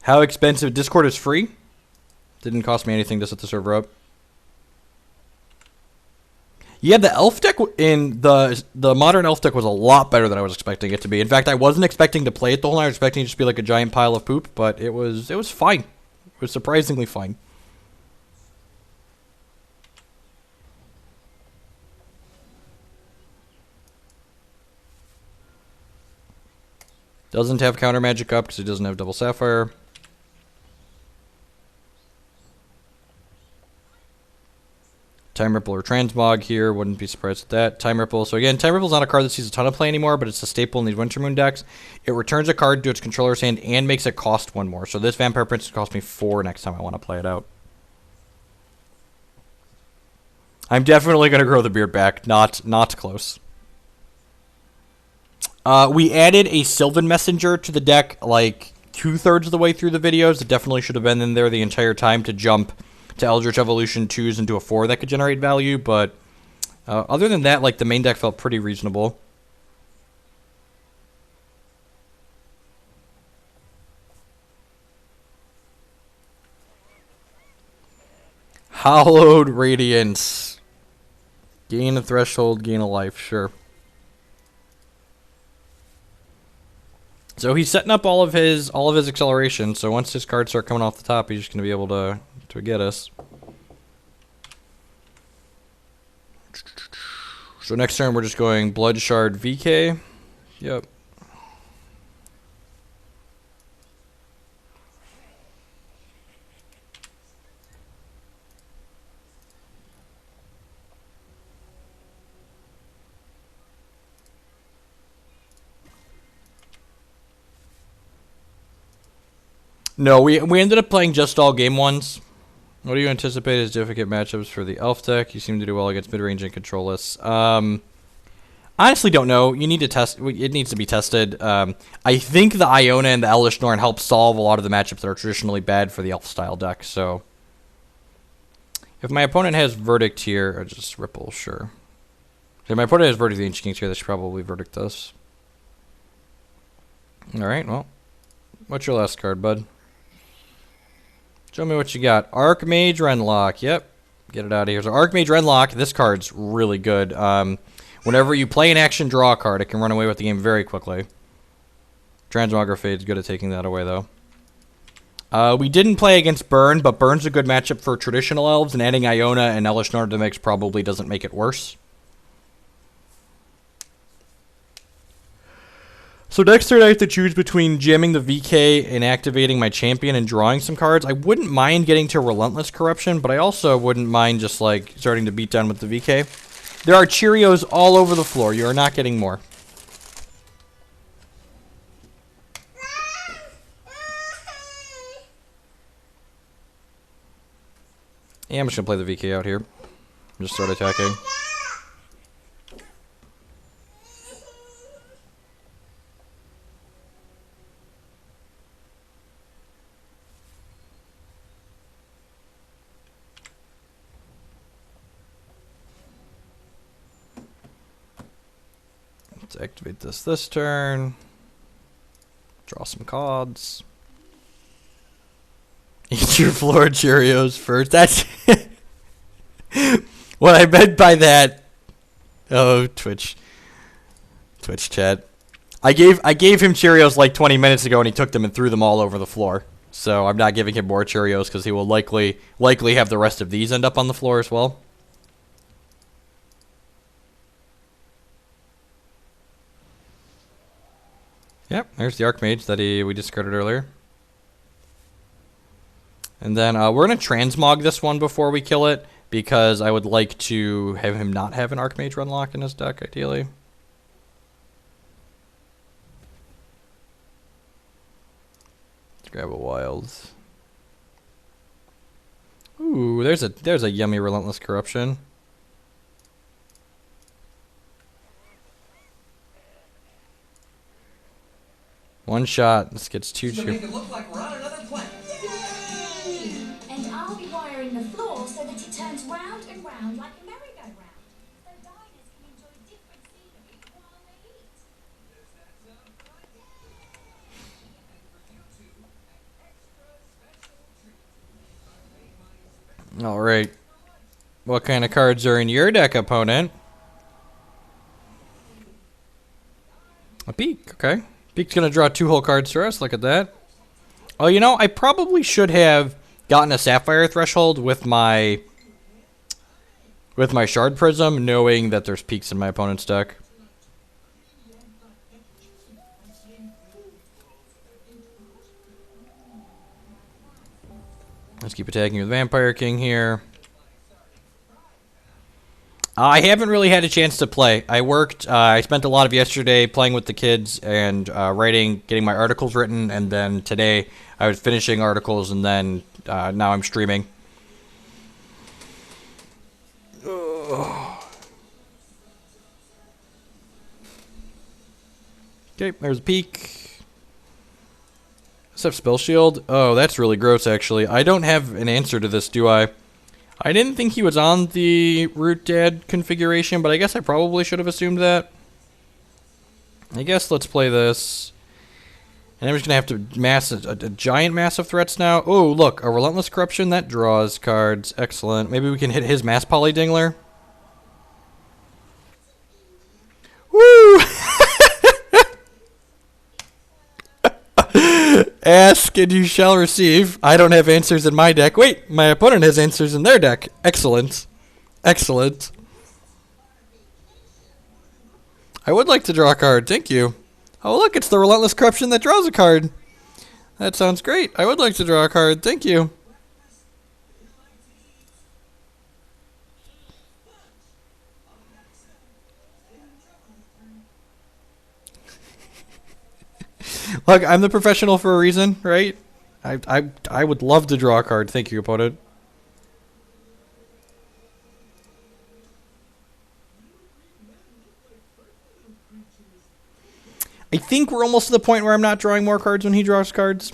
How expensive? Discord is free. Didn't cost me anything to set the server up. Yeah, the elf deck in the modern elf deck was a lot better than I was expecting it to be. In fact, I wasn't expecting to play it the whole night. I was expecting it to just be like a giant pile of poop, but it was fine. It was surprisingly fine. Doesn't have counter magic up because it doesn't have double Sapphire. Time Ripple or Transmog here, wouldn't be surprised at that. Time Ripple, so again, Time Ripple's not a card that sees a ton of play anymore, but it's a staple in these Wintermoon decks. It returns a card to its controller's hand and makes it cost 1 more. So this Vampire Prince cost me 4 next time I want to play it out. I'm definitely going to grow the beard back, not close. We added a Sylvan Messenger to the deck like 2/3 of the way through the videos. It definitely should have been in there the entire time to jump to Eldritch Evolution 2s into a 4 that could generate value, but other than that, like, the main deck felt pretty reasonable. Hallowed Radiance. Gain a threshold, gain a life, sure. So he's setting up all of his acceleration, so once his cards start coming off the top, he's just going to be able to get us. So next turn we're just going Blood Shard VK. Yep. No, we ended up playing just all game ones. What do you anticipate as difficult matchups for the elf deck? You seem to do well against mid-range and control-less. Honestly, don't know. You need to test. It needs to be tested. I think the Iona and the Elish Norn help solve a lot of the matchups that are traditionally bad for the elf-style deck. So, if my opponent has Verdict here, or just Ripple, sure. If my opponent has Verdict the Ancient Kings here, they should probably Verdict this. Alright, well. What's your last card, bud? Show me what you got. Archmage Renlock. Yep. Get it out of here. So Archmage Renlock, this card's really good. Whenever you play an action draw card, it can run away with the game very quickly. Transmogrifade's good at taking that away, though. We didn't play against Burn, but Burn's a good matchup for traditional elves, and adding Iona and Elish Norn to the mix probably doesn't make it worse. So next turn I have to choose between jamming the VK and activating my champion and drawing some cards. I wouldn't mind getting to Relentless Corruption, but I also wouldn't mind just like starting to beat down with the VK. There are Cheerios all over the floor. You are not getting more. Yeah, I'm just going to play the VK out here. Just start attacking. Let's activate this turn. Draw some cards. Eat your floor Cheerios first. That's what I meant by that. Oh, Twitch chat. I gave him Cheerios like 20 minutes ago, and he took them and threw them all over the floor. So I'm not giving him more Cheerios because he will likely have the rest of these end up on the floor as well. Yep, there's the Archmage that we discarded earlier. And then we're going to transmog this one before we kill it, because I would like to have him not have an Archmage Renlock in his deck, ideally. Let's grab a wild. Ooh, there's a yummy Relentless Corruption. One shot. This gets two. Make it look like we're on another planet. Yay! And I'll be wiring the floor so that it turns round and round like a merry-go-round. So diners can enjoy different scenery while they eat. Does that sound right? And for you two, an extra special treat. I made my special. All right. What kind of cards are in your deck, opponent? A Peak. Okay. Peak's going to draw 2 whole cards for us. Look at that. Oh, you know, I probably should have gotten a Sapphire Threshold with my Shard Prism, knowing that there's Peaks in my opponent's deck. Let's keep attacking with Vampire King here. I haven't really had a chance to play. I worked, I spent a lot of yesterday playing with the kids and writing, getting my articles written, and then today I was finishing articles, and then now I'm streaming. Okay, there's a Peak. Let's have Spell Shield. Oh, that's really gross, actually. I don't have an answer to this, do I? I didn't think he was on the Root Dad configuration, but I guess I probably should have assumed that. I guess let's play this. And I'm just going to have to mass a giant mass of threats now. Oh, look, a Relentless Corruption. That draws cards. Excellent. Maybe we can hit his Mass Poly Dingler. Woo! Ask and you shall receive. I don't have answers in my deck. Wait, my opponent has answers in their deck. Excellent. Excellent. I would like to draw a card. Thank you. Oh, look, it's the Relentless Corruption that draws a card. That sounds great. I would like to draw a card. Thank you. Look, I'm the professional for a reason, right? I would love to draw a card. Thank you, opponent. I think we're almost to the point where I'm not drawing more cards when he draws cards.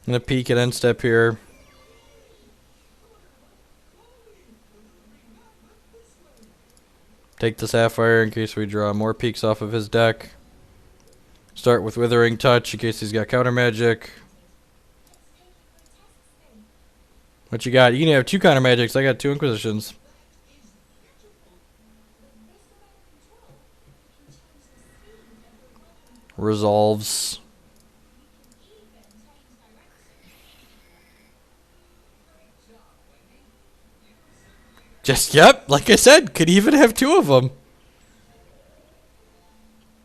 I'm going to peek at end step here. Take the Sapphire in case we draw more peeks off of his deck. Start with Withering Touch in case he's got counter magic. What you got? You can have 2 counter magics. I got 2 Inquisitions. Resolves. Just, yep, like I said, could even have 2 of them.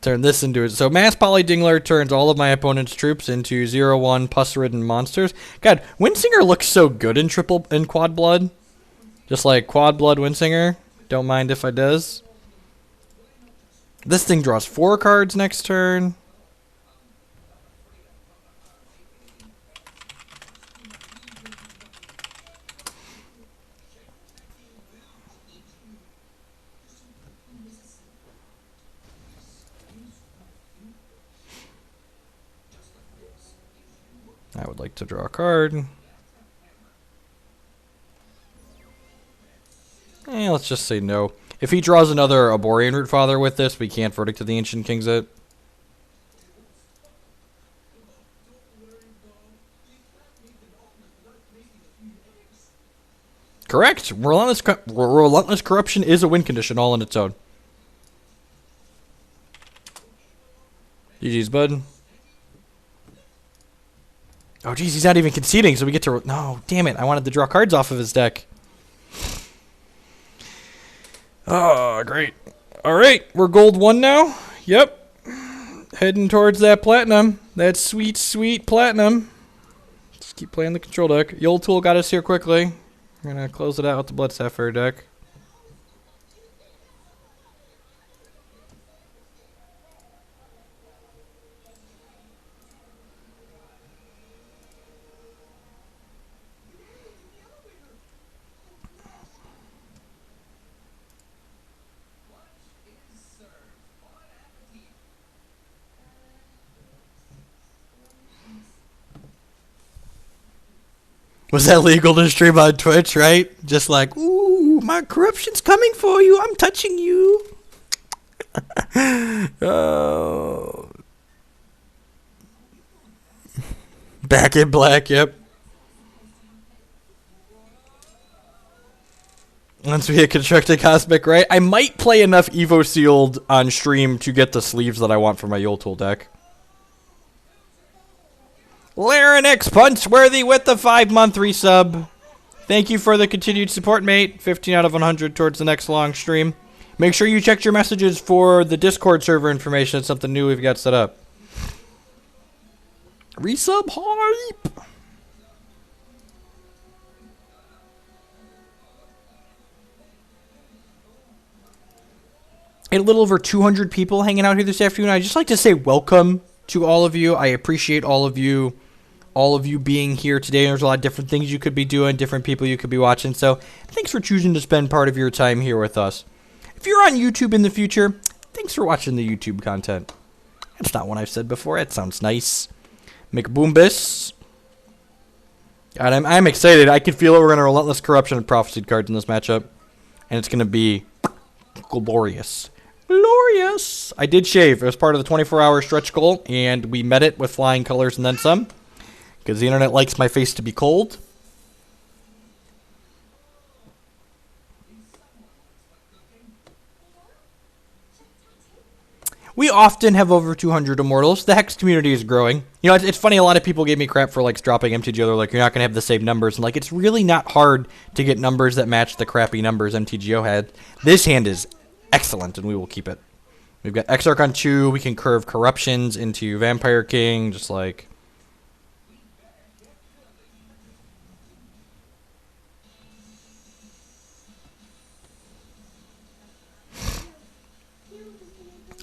Turn this into it. So Mass Poly Dingler turns all of my opponent's troops into 0/1 pus-ridden monsters. God, Windsinger looks so good in quad blood. Just like quad blood Windsinger. Don't mind if I does. This thing draws 4 cards next turn. I would like to draw a card. Let's just say no. If he draws another Aborian Root Father with this, we can't Verdict of the Ancient Kings it. Correct. Relentless Corruption is a win condition all on its own. GG's, bud. Oh, geez, he's not even conceding, so we get to... No, damn it. I wanted to draw cards off of his deck. Oh, great. All right, we're gold 1 now. Yep. Heading towards that platinum. That sweet, sweet platinum. Just keep playing the control deck. Yol Tool got us here quickly. We're going to close it out with the Blood Sapphire deck. Was that legal to stream on Twitch, right? Just like, ooh, my corruption's coming for you. I'm touching you. Oh. Back in black, yep. Once we hit Constructed Cosmic, right? I might play enough Evo Sealed on stream to get the sleeves that I want for my Yol Tool deck. Larynx Punchworthy with the 5-month resub. Thank you for the continued support, mate. 15 out of 100 towards the next long stream. Make sure you check your messages for the Discord server information. It's something new we've got set up. Resub hype. A little over 200 people hanging out here this afternoon. I'd just like to say welcome to all of you. I appreciate all of you being here today. There's a lot of different things you could be doing, different people you could be watching. So thanks for choosing to spend part of your time here with us. If you're on YouTube in the future, thanks for watching the YouTube content. That's not one I've said before. That sounds nice. McBoombus. God, I'm excited. I can feel it. We're going to Relentless Corruption and Prophesied cards in this matchup. And it's going to be glorious. Glorious. I did shave. It was part of the 24-hour stretch goal, and we met it with flying colors and then some. Because the internet likes my face to be cold. We often have over 200 Immortals. The Hex community is growing. You know, it's funny, a lot of people gave me crap for, like, dropping MTGO. They're like, you're not going to have the same numbers. And, like, it's really not hard to get numbers that match the crappy numbers MTGO had. This hand is excellent, and we will keep it. We've got Exarch on 2. We can curve Corruptions into Vampire King, just like...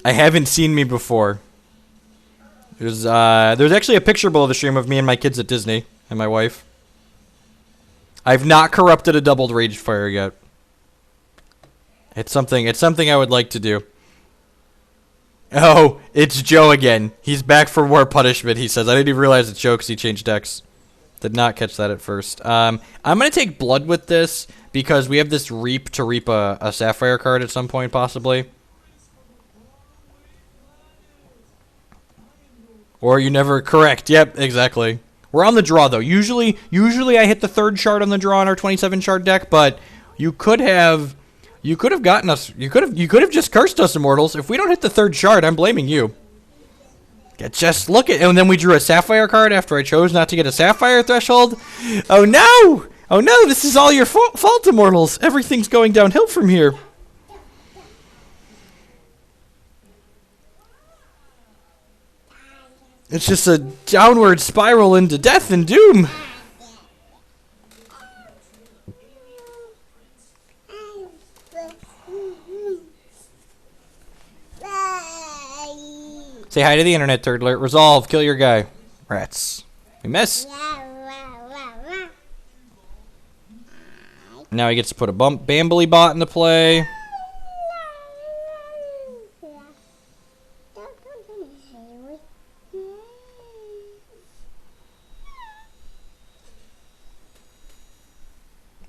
I haven't seen me before. There's actually a picture below the stream of me and my kids at Disney and my wife. I've not corrupted a doubled rage fire yet. It's something I would like to do. Oh, it's Joe again. He's back for more punishment, he says. I didn't even realize it's Joe because he changed decks. Did not catch that at first. I'm going to take Blood with this because we have this Reap to reap a Sapphire card at some point, possibly. Or you never... Correct. Yep, exactly. We're on the draw, though. Usually I hit the 3rd shard on the draw on our 27 shard deck, but you could have gotten us... You could have just cursed us, Immortals. If we don't hit the 3rd shard, I'm blaming you. Just look at... And then we drew a Sapphire card after I chose not to get a Sapphire threshold. Oh, no! Oh, no! This is all your fault, Immortals. Everything's going downhill from here. It's just a downward spiral into death and doom. Say hi to the internet, Turtler. Resolve. Kill your guy. Rats. We miss. Now he gets to put a Bambly bot into play.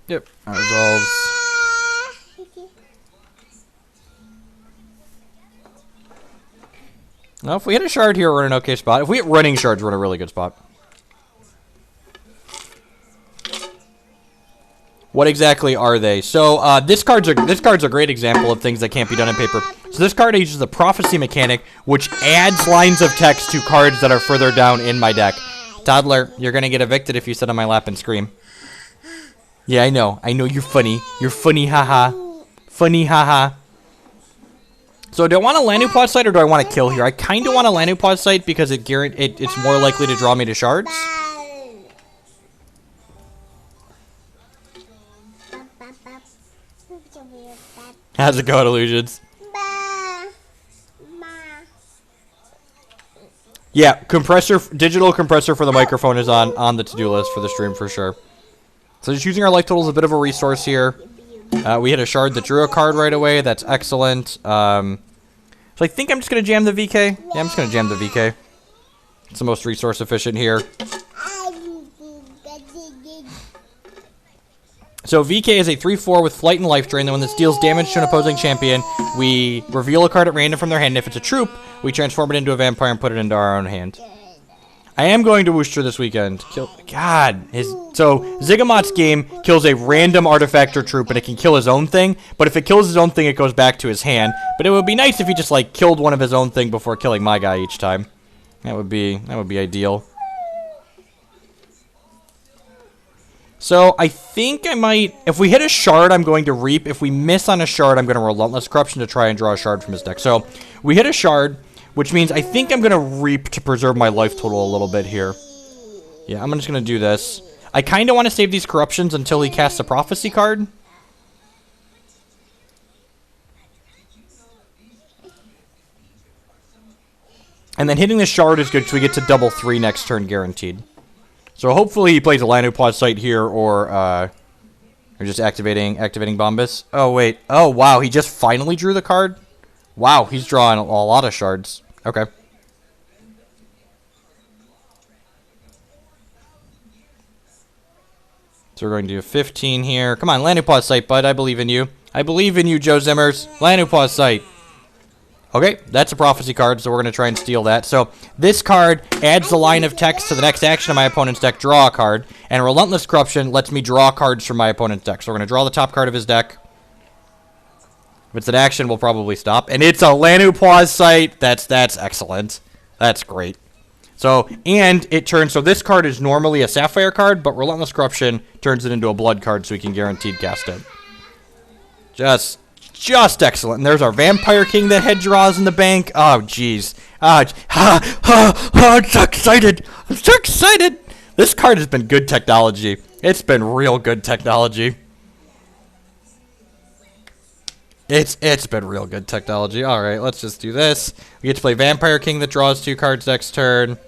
Yep, that resolves. Well, if we hit a shard here, we're in an okay spot. If we hit running shards, we're in a really good spot. What exactly are they? So, this card's a great example of things that can't be done in paper. So this card uses the Prophecy mechanic, which adds lines of text to cards that are further down in my deck. Toddler, you're gonna get evicted if you sit on my lap and scream. Yeah, I know. I know you're funny. You're funny, haha. Funny, haha. So do I want a Lanupod site or do I want to kill here? I kind of want a Lanupod site because it's more likely to draw me to shards. How's it going, Illusions? Yeah, digital compressor for the microphone is on the to-do list for the stream for sure. So just using our life total is a bit of a resource here. We hit a shard that drew a card right away. That's excellent. So I think I'm just going to jam the VK. Yeah, I'm just going to jam the VK. It's the most resource efficient here. So VK is a 3/4 with Flight and Life Drain. Then when this deals damage to an opposing champion, we reveal a card at random from their hand. And if it's a troop, we transform it into a vampire and put it into our own hand. I am going to Wooster this weekend. So Zygamot's game kills a random artifact or troop, and it can kill his own thing. But if it kills his own thing, it goes back to his hand. But it would be nice if he just like killed one of his own thing before killing my guy each time. That would be ideal. So I think I might. If we hit a shard, I'm going to Reap. If we miss on a shard, I'm going to Relentless Corruption to try and draw a shard from his deck. So we hit a shard, which means I think I'm going to Reap to preserve my life total a little bit here. Yeah, I'm just going to do this. I kind of want to save these corruptions until he casts a Prophecy card. And then hitting the shard is good because we get to double 3 next turn guaranteed. So hopefully he plays a Lanupod site here or just activating Bombus. Oh, wait. Oh, wow. He just finally drew the card? Wow, he's drawing a lot of shards. Okay. So we're going to do 15 here. Come on, Lanupod site, bud. I believe in you. I believe in you, Joe Zimmers. Lanupod site. Okay, that's a Prophecy card, so we're going to try and steal that. So this card adds the line of text to the next action of my opponent's deck, draw a card. And Relentless Corruption lets me draw cards from my opponent's deck. So we're going to draw the top card of his deck. If it's an action, we'll probably stop. And it's a Lanupod site. That's excellent. That's great. So, and it turns, so this card is normally a Sapphire card, but Relentless Corruption turns it into a Blood card so we can guaranteed cast it. Just excellent. And there's our Vampire King that head draws in the bank. Oh, jeez. I'm so excited. I'm so excited. This card has been good technology. It's been real good technology. It's been real good technology. All right, let's just do this. We get to play Vampire King that draws 2 cards next turn.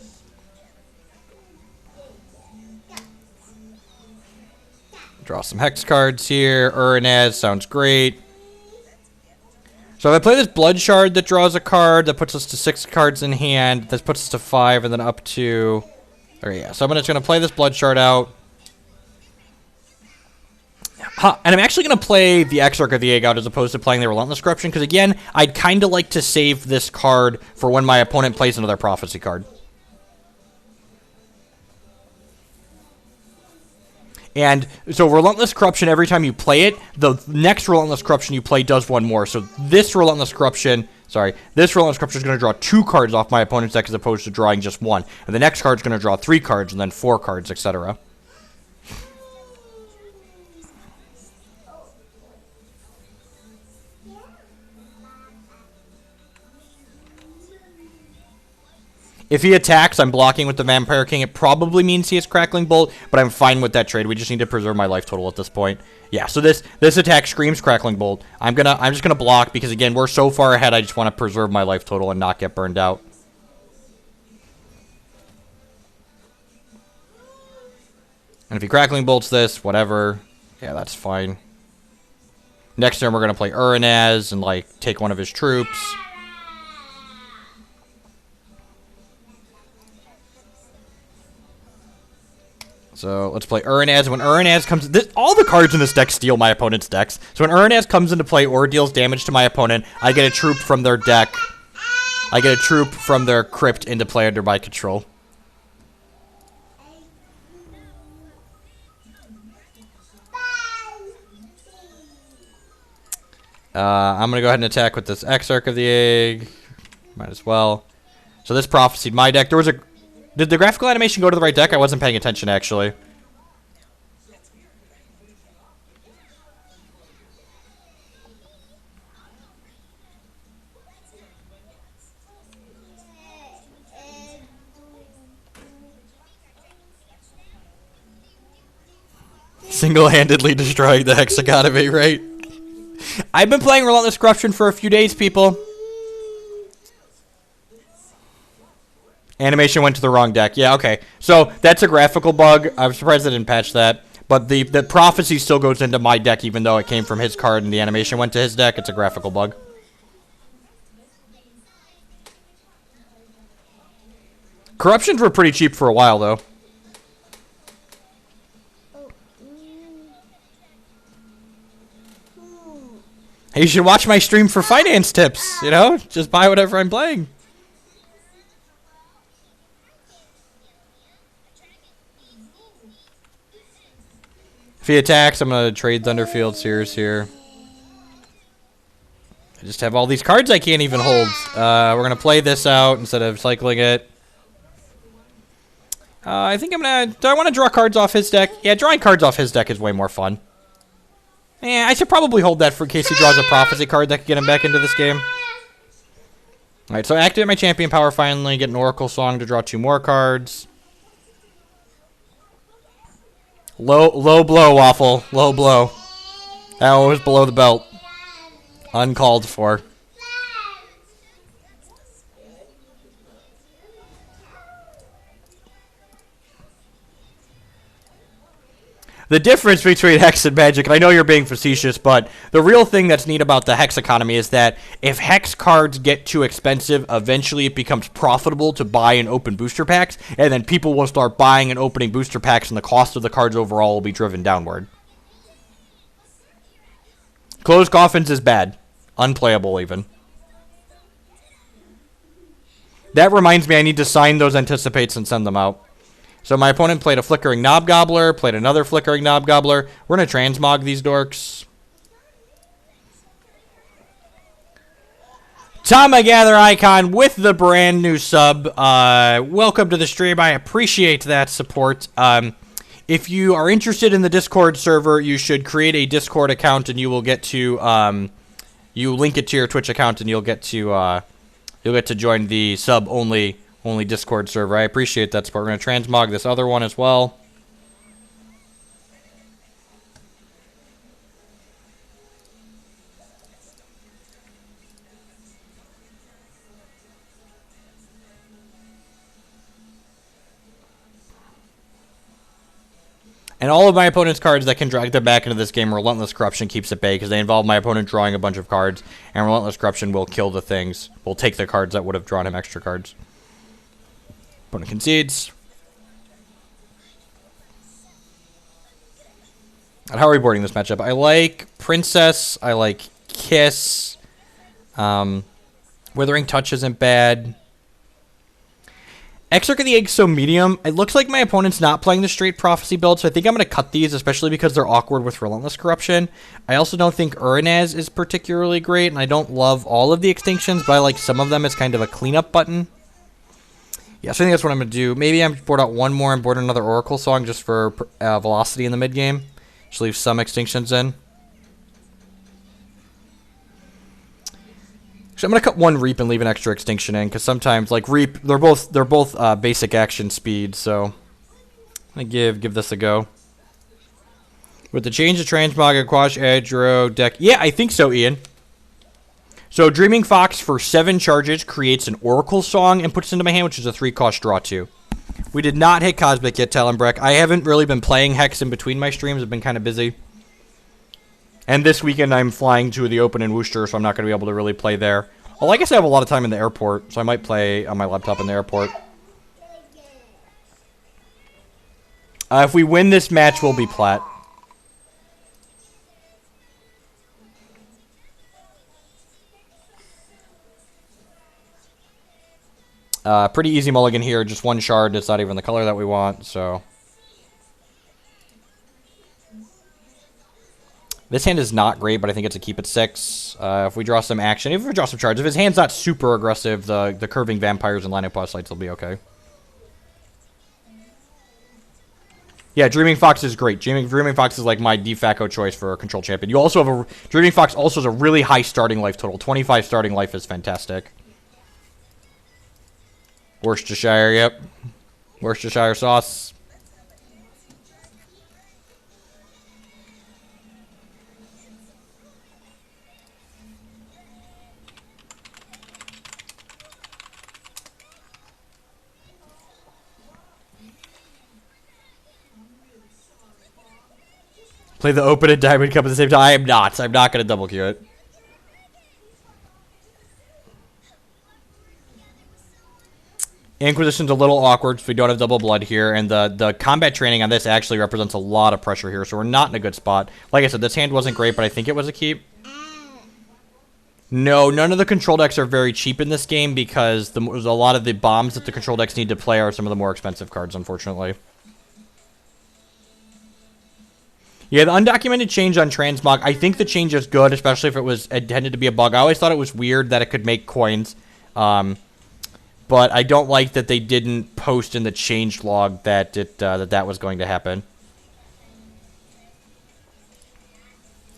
Draw some Hex cards here. Uranaz sounds great. So if I play this Blood Shard that draws a card, that puts us to 6 cards in hand. This puts us to 5 and then up to... Okay, yeah. So I'm just going to play this Blood Shard out. And I'm actually going to play the Exarch of the Egg out as opposed to playing the Relentless Corruption, because again, I'd kind of like to save this card for when my opponent plays another Prophecy card. And so Relentless Corruption, every time you play it, the next Relentless Corruption you play does one more. So this Relentless Corruption is going to draw 2 cards off my opponent's deck as opposed to drawing just 1. And the next card's going to draw 3 cards and then 4 cards, etc. If he attacks, I'm blocking with the Vampire King. It probably means he has Crackling Bolt, but I'm fine with that trade. We just need to preserve my life total at this point. Yeah, so this attack screams Crackling Bolt. I'm just gonna block because again, we're so far ahead. I just want to preserve my life total and not get burned out. And if he Crackling Bolts this, whatever. Yeah, that's fine. Next turn, we're gonna play Uranaz and like take one of his troops. So let's play Uranaz. When Uranaz comes... all the cards in this deck steal my opponent's decks. So when Uranaz comes into play or deals damage to my opponent, I get a troop from their deck. I get a troop from their crypt into play under my control. I'm going to go ahead and attack with this Exarch of the Egg. Might as well. So this prophesied my deck. There was a... Did the graphical animation go to the right deck? I wasn't paying attention, actually. Single-handedly destroying the Hexagonomy, right? I've been playing Relentless Corruption for a few days, people. Animation went to the wrong deck. Yeah, okay. So that's a graphical bug. I'm surprised they didn't patch that. But the prophecy still goes into my deck even though it came from his card and the animation went to his deck. It's a graphical bug. Corruptions were pretty cheap for a while, though. Hey, you should watch my stream for finance tips, you know? Just buy whatever I'm playing. If he attacks, I'm going to trade Thunderfield Sears here. I just have all these cards I can't even hold. We're going to play this out instead of cycling it. I think I'm going to... Do I want to draw cards off his deck? Yeah, drawing cards off his deck is way more fun. Yeah, I should probably hold that for in case he draws a Prophecy card that can get him back into this game. Alright, so activate my Champion Power finally. Get an Oracle Song to draw 2 more cards. Low blow, Waffle. Low blow. That one was below the belt. Uncalled for. The difference between Hex and Magic, and I know you're being facetious, but the real thing that's neat about the Hex economy is that if Hex cards get too expensive, eventually it becomes profitable to buy and open booster packs, and then people will start buying and opening booster packs, and the cost of the cards overall will be driven downward. Closed Coffins is bad. Unplayable, even. That reminds me I need to sign those Anticipates and send them out. So my opponent played a Flickering Knob Gobbler, played another Flickering Knob Gobbler. We're going to transmog these dorks. Tom I Gather Icon with the brand new sub. Welcome to the stream. I appreciate that support. If you are interested in the Discord server, you should create a Discord account and you will get to you link it to your Twitch account and you'll get to join the sub only Discord server. I appreciate that support. We're going to transmog this other one as well. And all of my opponent's cards that can drag them back into this game, Relentless Corruption keeps at bay because they involve my opponent drawing a bunch of cards, and Relentless Corruption will kill the things. Will take the cards that would have drawn him extra cards. Opponent concedes. And how are we boarding this matchup? I like Princess. I like Kiss. Withering Touch isn't bad. Exarch of the Egg so medium. It looks like my opponent's not playing the straight Prophecy build, so I think I'm going to cut these, especially because they're awkward with Relentless Corruption. I also don't think Uranaz is particularly great, and I don't love all of the extinctions, but I like some of them as kind of a cleanup button. Yeah, so I think that's what I'm going to do. Maybe I'm board out one more and board another Oracle Song just for velocity in the mid-game. Just leave some extinctions in. So I'm gonna cut one Reap and leave an extra extinction in, because sometimes, like Reap, they're both basic action speed. So I'm gonna give this a go. With the change of Transmog, Quash, Edge, Row, Deck. Yeah, I think so, Ian. So Dreaming Fox for 7 charges creates an Oracle Song and puts it into my hand, which is a 3-cost draw 2. We did not hit Cosmic yet, Talonbreck. I haven't really been playing Hex in between my streams. I've been kind of busy. And this weekend I'm flying to the Open in Worcester, so I'm not going to be able to really play there. Well, I guess I have a lot of time in the airport, so I might play on my laptop in the airport. If we win this match, we'll be plat. Pretty easy mulligan here, just 1 shard. It's not even the color that we want, so... This hand is not great, but I think it's a keep at 6. If we draw some action, if we draw some charge, if his hand's not super aggressive, the curving vampires and lining postlights will be okay. Yeah, Dreaming Fox is great. Dreaming Fox is like my de facto choice for a control champion. You also have a Dreaming Fox also has a really high starting life total. 25 starting life is fantastic. Worcestershire, yep. Worcestershire sauce. Play the Open and Diamond Cup at the same time. I am not. I'm not going to double queue it. Inquisition's a little awkward because we don't have double blood here, and the combat training on this actually represents a lot of pressure here, so we're not in a good spot. Like I said, this hand wasn't great, but I think it was a keep. No, none of the control decks are very cheap in this game because a lot of the bombs that the control decks need to play are some of the more expensive cards, unfortunately. Yeah, the undocumented change on Transmog, I think the change is good, especially if it was intended to be a bug. I always thought it was weird that it could make coins, but I don't like that they didn't post in the change log that that was going to happen.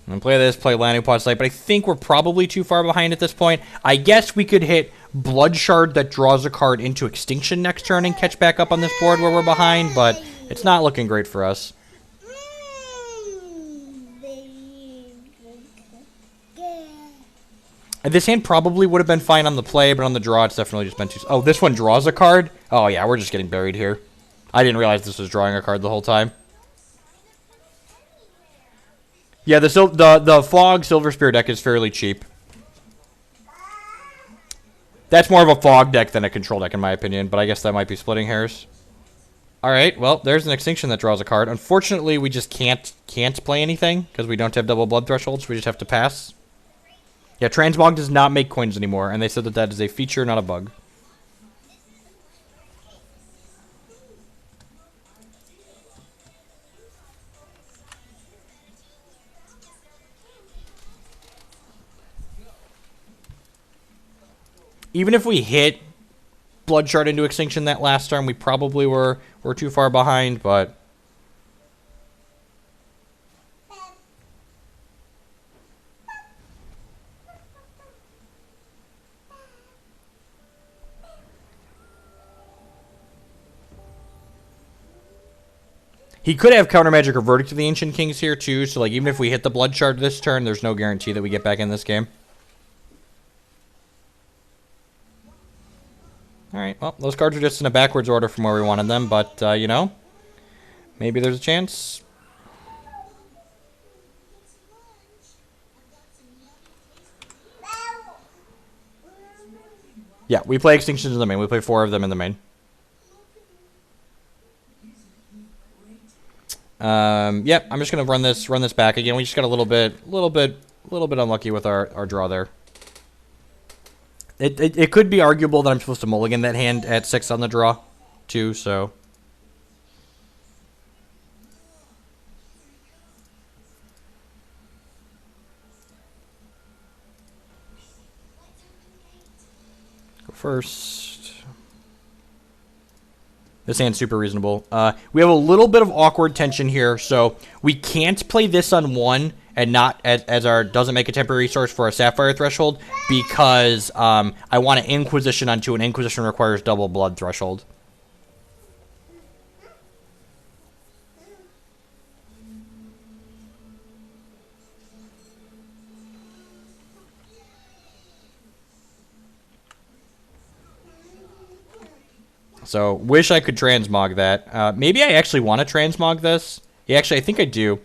I'm gonna play this, play Landing Pod Slight, but I think we're probably too far behind at this point. I guess we could hit Blood Shard that draws a card into Extinction next turn and catch back up on this board where we're behind, but it's not looking great for us. This hand probably would have been fine on the play, but on the draw, it's definitely just been too... Oh, this one draws a card? Oh, yeah, we're just getting buried here. I didn't realize this was drawing a card the whole time. Yeah, the Fog Silver Spear deck is fairly cheap. That's more of a Fog deck than a Control deck, in my opinion, but I guess that might be splitting hairs. Alright, well, there's an Extinction that draws a card. Unfortunately, we just can't play anything, because we don't have double blood thresholds. We just have to pass. Yeah, Transmog does not make coins anymore, and they said that that is a feature, not a bug. Even if we hit Blood Shard into Extinction that last turn, we probably were too far behind, but... He could have Counter Magic or Verdict of the Ancient Kings here, too. So, like, even if we hit the Blood Shard this turn, there's no guarantee that we get back in this game. Alright, well, those cards are just in a backwards order from where we wanted them. But, you know, maybe there's a chance. Yeah, we play Extinctions in the main. We play 4 of them in the main. Yep, I'm just gonna run this back again. We just got a little bit unlucky with our draw there. It could be arguable that I'm supposed to mulligan that hand at 6 on the draw, too. So. Go first. This hand's super reasonable. We have a little bit of awkward tension here, so we can't play this on 1 and not as our doesn't make a temporary resource for a Sapphire threshold because I want an Inquisition on 2, and Inquisition requires double blood threshold. So, wish I could transmog that. Maybe I actually want to transmog this. Yeah, actually, I think I do.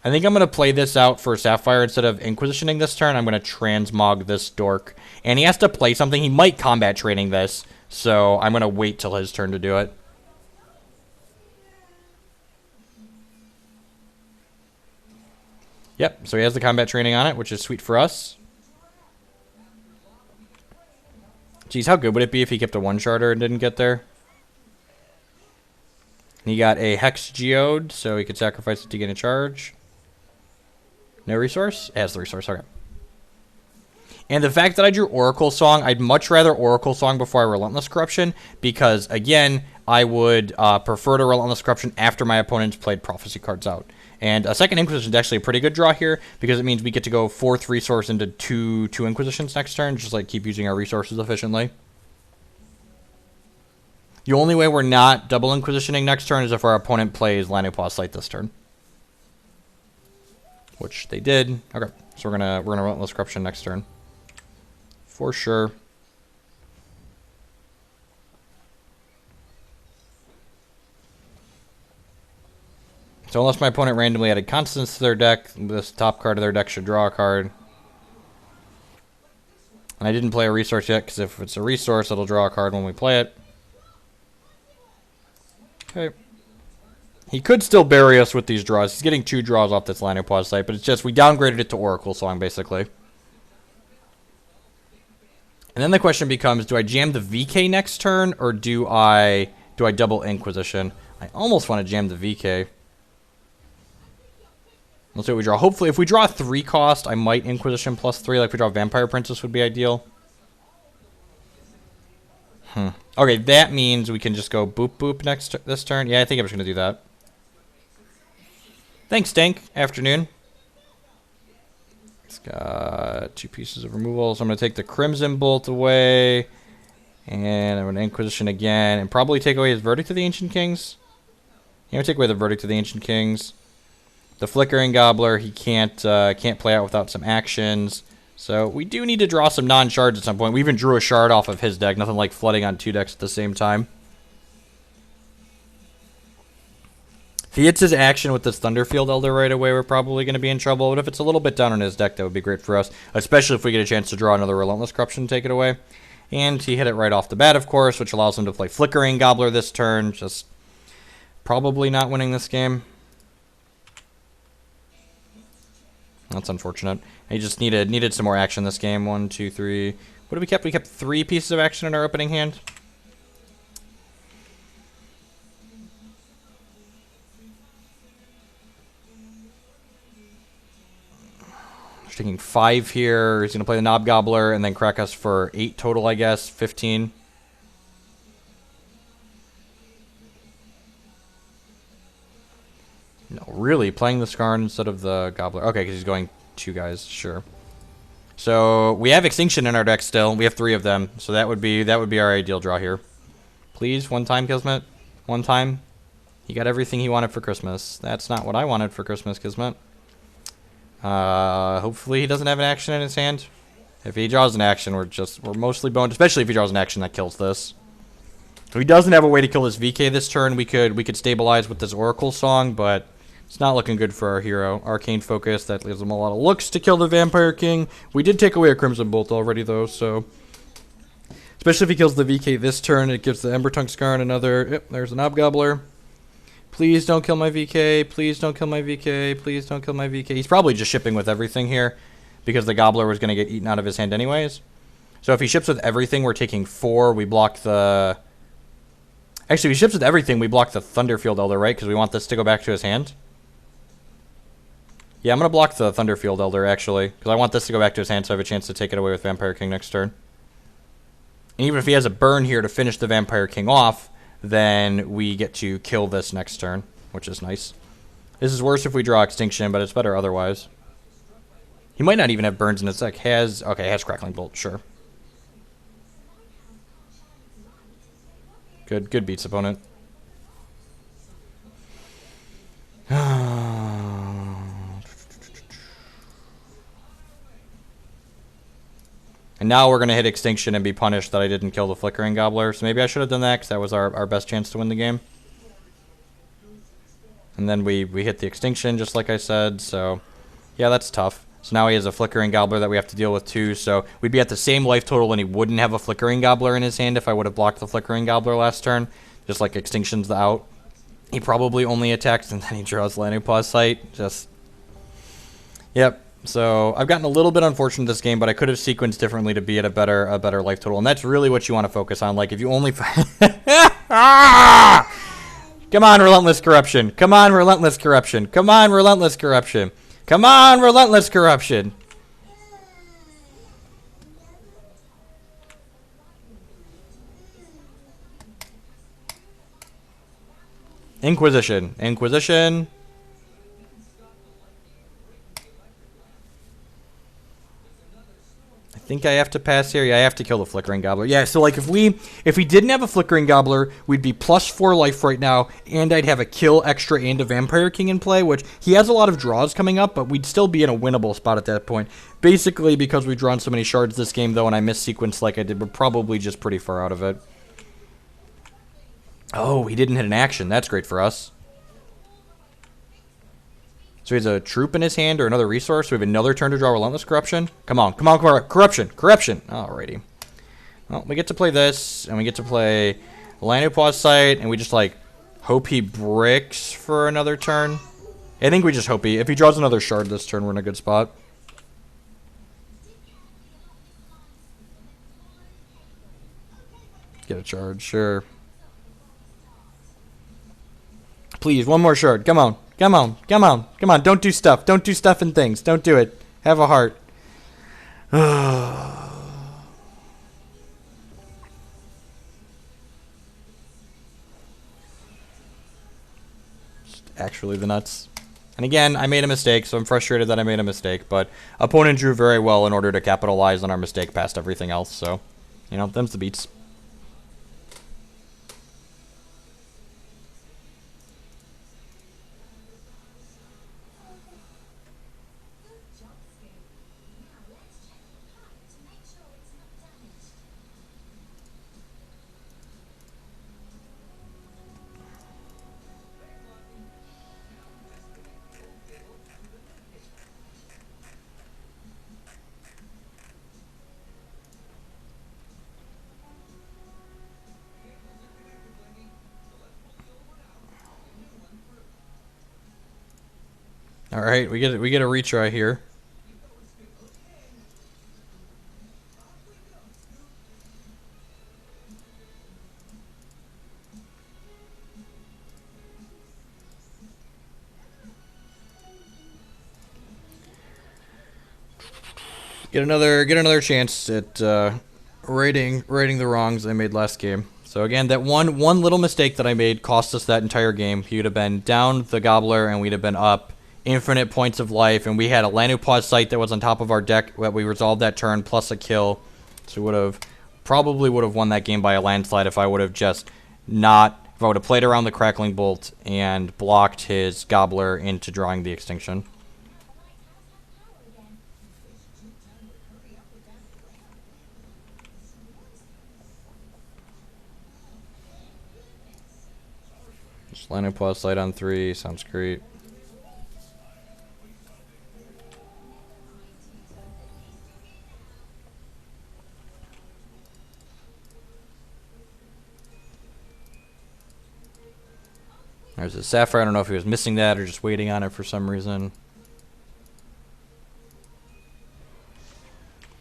I think I'm going to play this out for Sapphire instead of Inquisitioning this turn. I'm going to transmog this dork. And he has to play something. He might combat training this. So, I'm going to wait till his turn to do it. Yep, so he has the combat training on it, which is sweet for us. Geez, how good would it be if he kept a 1-sharder and didn't get there? He got a Hex Geode, so he could sacrifice it to gain a charge. No resource? It has the resource, okay. And the fact that I drew Oracle Song, I'd much rather Oracle Song before I Relentless Corruption, because, again, I would prefer to Relentless Corruption after my opponent's played Prophecy cards out. And a second Inquisition is actually a pretty good draw here, because it means we get to go 4th resource into two Inquisitions next turn, just like keep using our resources efficiently. The only way we're not double Inquisitioning next turn is if our opponent plays Lanupause Sight this turn. Which they did. Okay, so we're gonna Relentless Corruption next turn. For sure. So unless my opponent randomly added Constants to their deck, this top card of their deck should draw a card. And I didn't play a resource yet, because if it's a resource, it'll draw a card when we play it. Okay. He could still bury us with these draws. He's getting 2 draws off this Lanupause Sight, but it's just we downgraded it to Oracle Song, basically. And then the question becomes, do I jam the VK next turn, or do I double Inquisition? I almost want to jam the VK. Let's see what we draw. Hopefully, if we draw 3 cost, I might Inquisition +3. Like if we draw Vampire Princess would be ideal. Okay, that means we can just go boop boop this turn. Yeah, I think I'm just going to do that. Thanks, Stank. Afternoon. It's got 2 pieces of removal, so I'm going to take the Crimson Bolt away. And I'm going to Inquisition again. And probably take away his Verdict of the Ancient Kings. Yeah, I'm going to take away the Verdict of the Ancient Kings. The Flickering Gobbler, he can't play out without some actions. So we do need to draw some non-shards at some point. We even drew a shard off of his deck. Nothing like flooding on 2 decks at the same time. If he hits his action with this Thunderfield Elder right away, we're probably going to be in trouble. But if it's a little bit down on his deck, that would be great for us. Especially if we get a chance to draw another Relentless Corruption and take it away. And he hit it right off the bat, of course, which allows him to play Flickering Gobbler this turn. Just probably not winning this game. That's unfortunate. He just needed some more action this game. 1, 2, 3. What did we kept? We kept 3 pieces of action in our opening hand. He's taking 5 here. He's going to play the Knob Gobbler and then crack us for 8 total, I guess. 15. No, really? Playing the Skarn instead of the Gobbler. Okay, because he's going 2 guys. Sure. So, we have Extinction in our deck still. We have 3 of them. So that would be our ideal draw here. Please, 1 time, Kismet. 1 time. He got everything he wanted for Christmas. That's not what I wanted for Christmas, Kismet. Hopefully he doesn't have an action in his hand. If he draws an action, we're mostly boned. Especially if he draws an action that kills this. If he doesn't have a way to kill his VK this turn, we could stabilize with this Oracle Song, but it's not looking good for our hero. Arcane Focus, that gives him a lot of looks to kill the Vampire King. We did take away a Crimson Bolt already, though, so it's Especially if he kills the VK this turn, it gives the Ember Tongue Scar another. Yep, there's an Obgobbler. Please don't kill my VK. Please don't kill my VK. Please don't kill my VK. He's probably just shipping with everything here because the Gobbler was going to get eaten out of his hand anyways. So if he ships with everything, we're taking 4. We block the... Actually, if he ships with everything, we block the Thunderfield Elder, right? Because we want this to go back to his hand. Yeah, I'm going to block the Thunderfield Elder, actually. Because I want this to go back to his hand so I have a chance to take it away with Vampire King next turn. And even if he has a burn here to finish the Vampire King off, then we get to kill this next turn, which is nice. This is worse if we draw Extinction, but it's better otherwise. He might not even have burns in his deck. Okay, has Crackling Bolt, sure. Good beats, opponent. And now we're going to hit Extinction and be punished that I didn't kill the Flickering Gobbler. So maybe I should have done that because that was our best chance to win the game. And then we hit the Extinction just like I said. So yeah, that's tough. So now he has a Flickering Gobbler that we have to deal with too. So we'd be at the same life total and he wouldn't have a Flickering Gobbler in his hand if I would have blocked the Flickering Gobbler last turn. Just like Extinction's the out. He probably only attacks and then he draws Lanupause Sight. Just... Yep. So I've gotten a little bit unfortunate this game, but I could have sequenced differently to be at a better life total, and that's really what you want to focus on. Like if you only, come on, Relentless Corruption! Come on, Relentless Corruption! Come on, Relentless Corruption! Come on, Relentless Corruption! Inquisition, Inquisition. I think I have to pass here. Yeah, I have to kill the Flickering Gobbler. Yeah, so like if we didn't have a Flickering Gobbler, we'd be +4 life right now, and I'd have a kill extra and a Vampire King in play, which he has a lot of draws coming up, but we'd still be in a winnable spot at that point. Basically, because we've drawn so many shards this game, though, and I missequenced like I did, we're probably just pretty far out of it. Oh, he didn't hit an action. That's great for us. So he has a troop in his hand or another resource. We have another turn to draw Relentless Corruption. Come on, come on, come on. Corruption, Corruption. Alrighty. Well, we get to play this, and we get to play Lanupause Sight, and we just, like, hope he bricks for another turn. I think we just hope if he draws another shard this turn, we're in a good spot. Get a charge, sure. Please, one more shard. Come on. Come on, come on, come on. Don't do stuff. Don't do stuff and things. Don't do it. Have a heart. Actually the nuts. And again, I made a mistake, so I'm frustrated that I made a mistake, but opponent drew very well in order to capitalize on our mistake past everything else, so, you know, them's the beats. All right, we get a retry here. Get another chance at righting the wrongs I made last game. So again, that one little mistake that I made cost us that entire game. He would have been down the Gobbler, and we'd have been up infinite points of life, and we had a Lanupause Sight that was on top of our deck that we resolved that turn, plus a kill. So we probably would have won that game by a landslide if I would have just not, if I would have played around the Crackling Bolt and blocked his Gobbler into drawing the Extinction. Just Lanupause Sight on 3, sounds great. There's a Sapphire. I don't know if he was missing that or just waiting on it for some reason.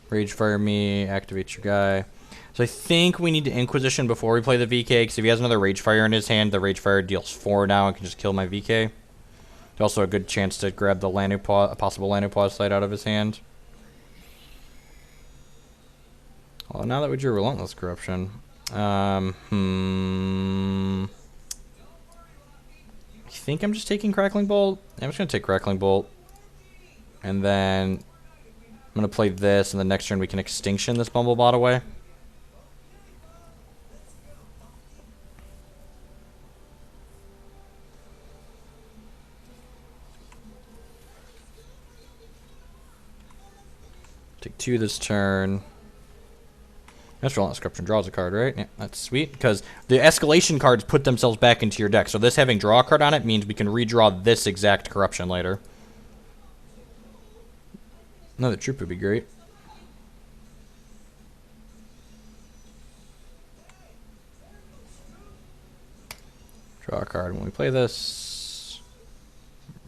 Rage Fire me, activate your guy. So I think we need to Inquisition before we play the VK, because if he has another Rage Fire in his hand, the Rage Fire deals 4 now and can just kill my VK. There's also a good chance to grab the a possible Lanupause sight out of his hand. Well, now that we drew Relentless Corruption, I think I'm just taking Crackling Bolt. I'm just going to take Crackling Bolt. And then I'm going to play this, and the next turn we can Extinction this Bumblebot away. Take 2 this turn. That's Relentless Corruption draws a card, right? Yeah, that's sweet, because the escalation cards put themselves back into your deck. So this having draw a card on it means we can redraw this exact Corruption later. Another Troop would be great. Draw a card when we play this.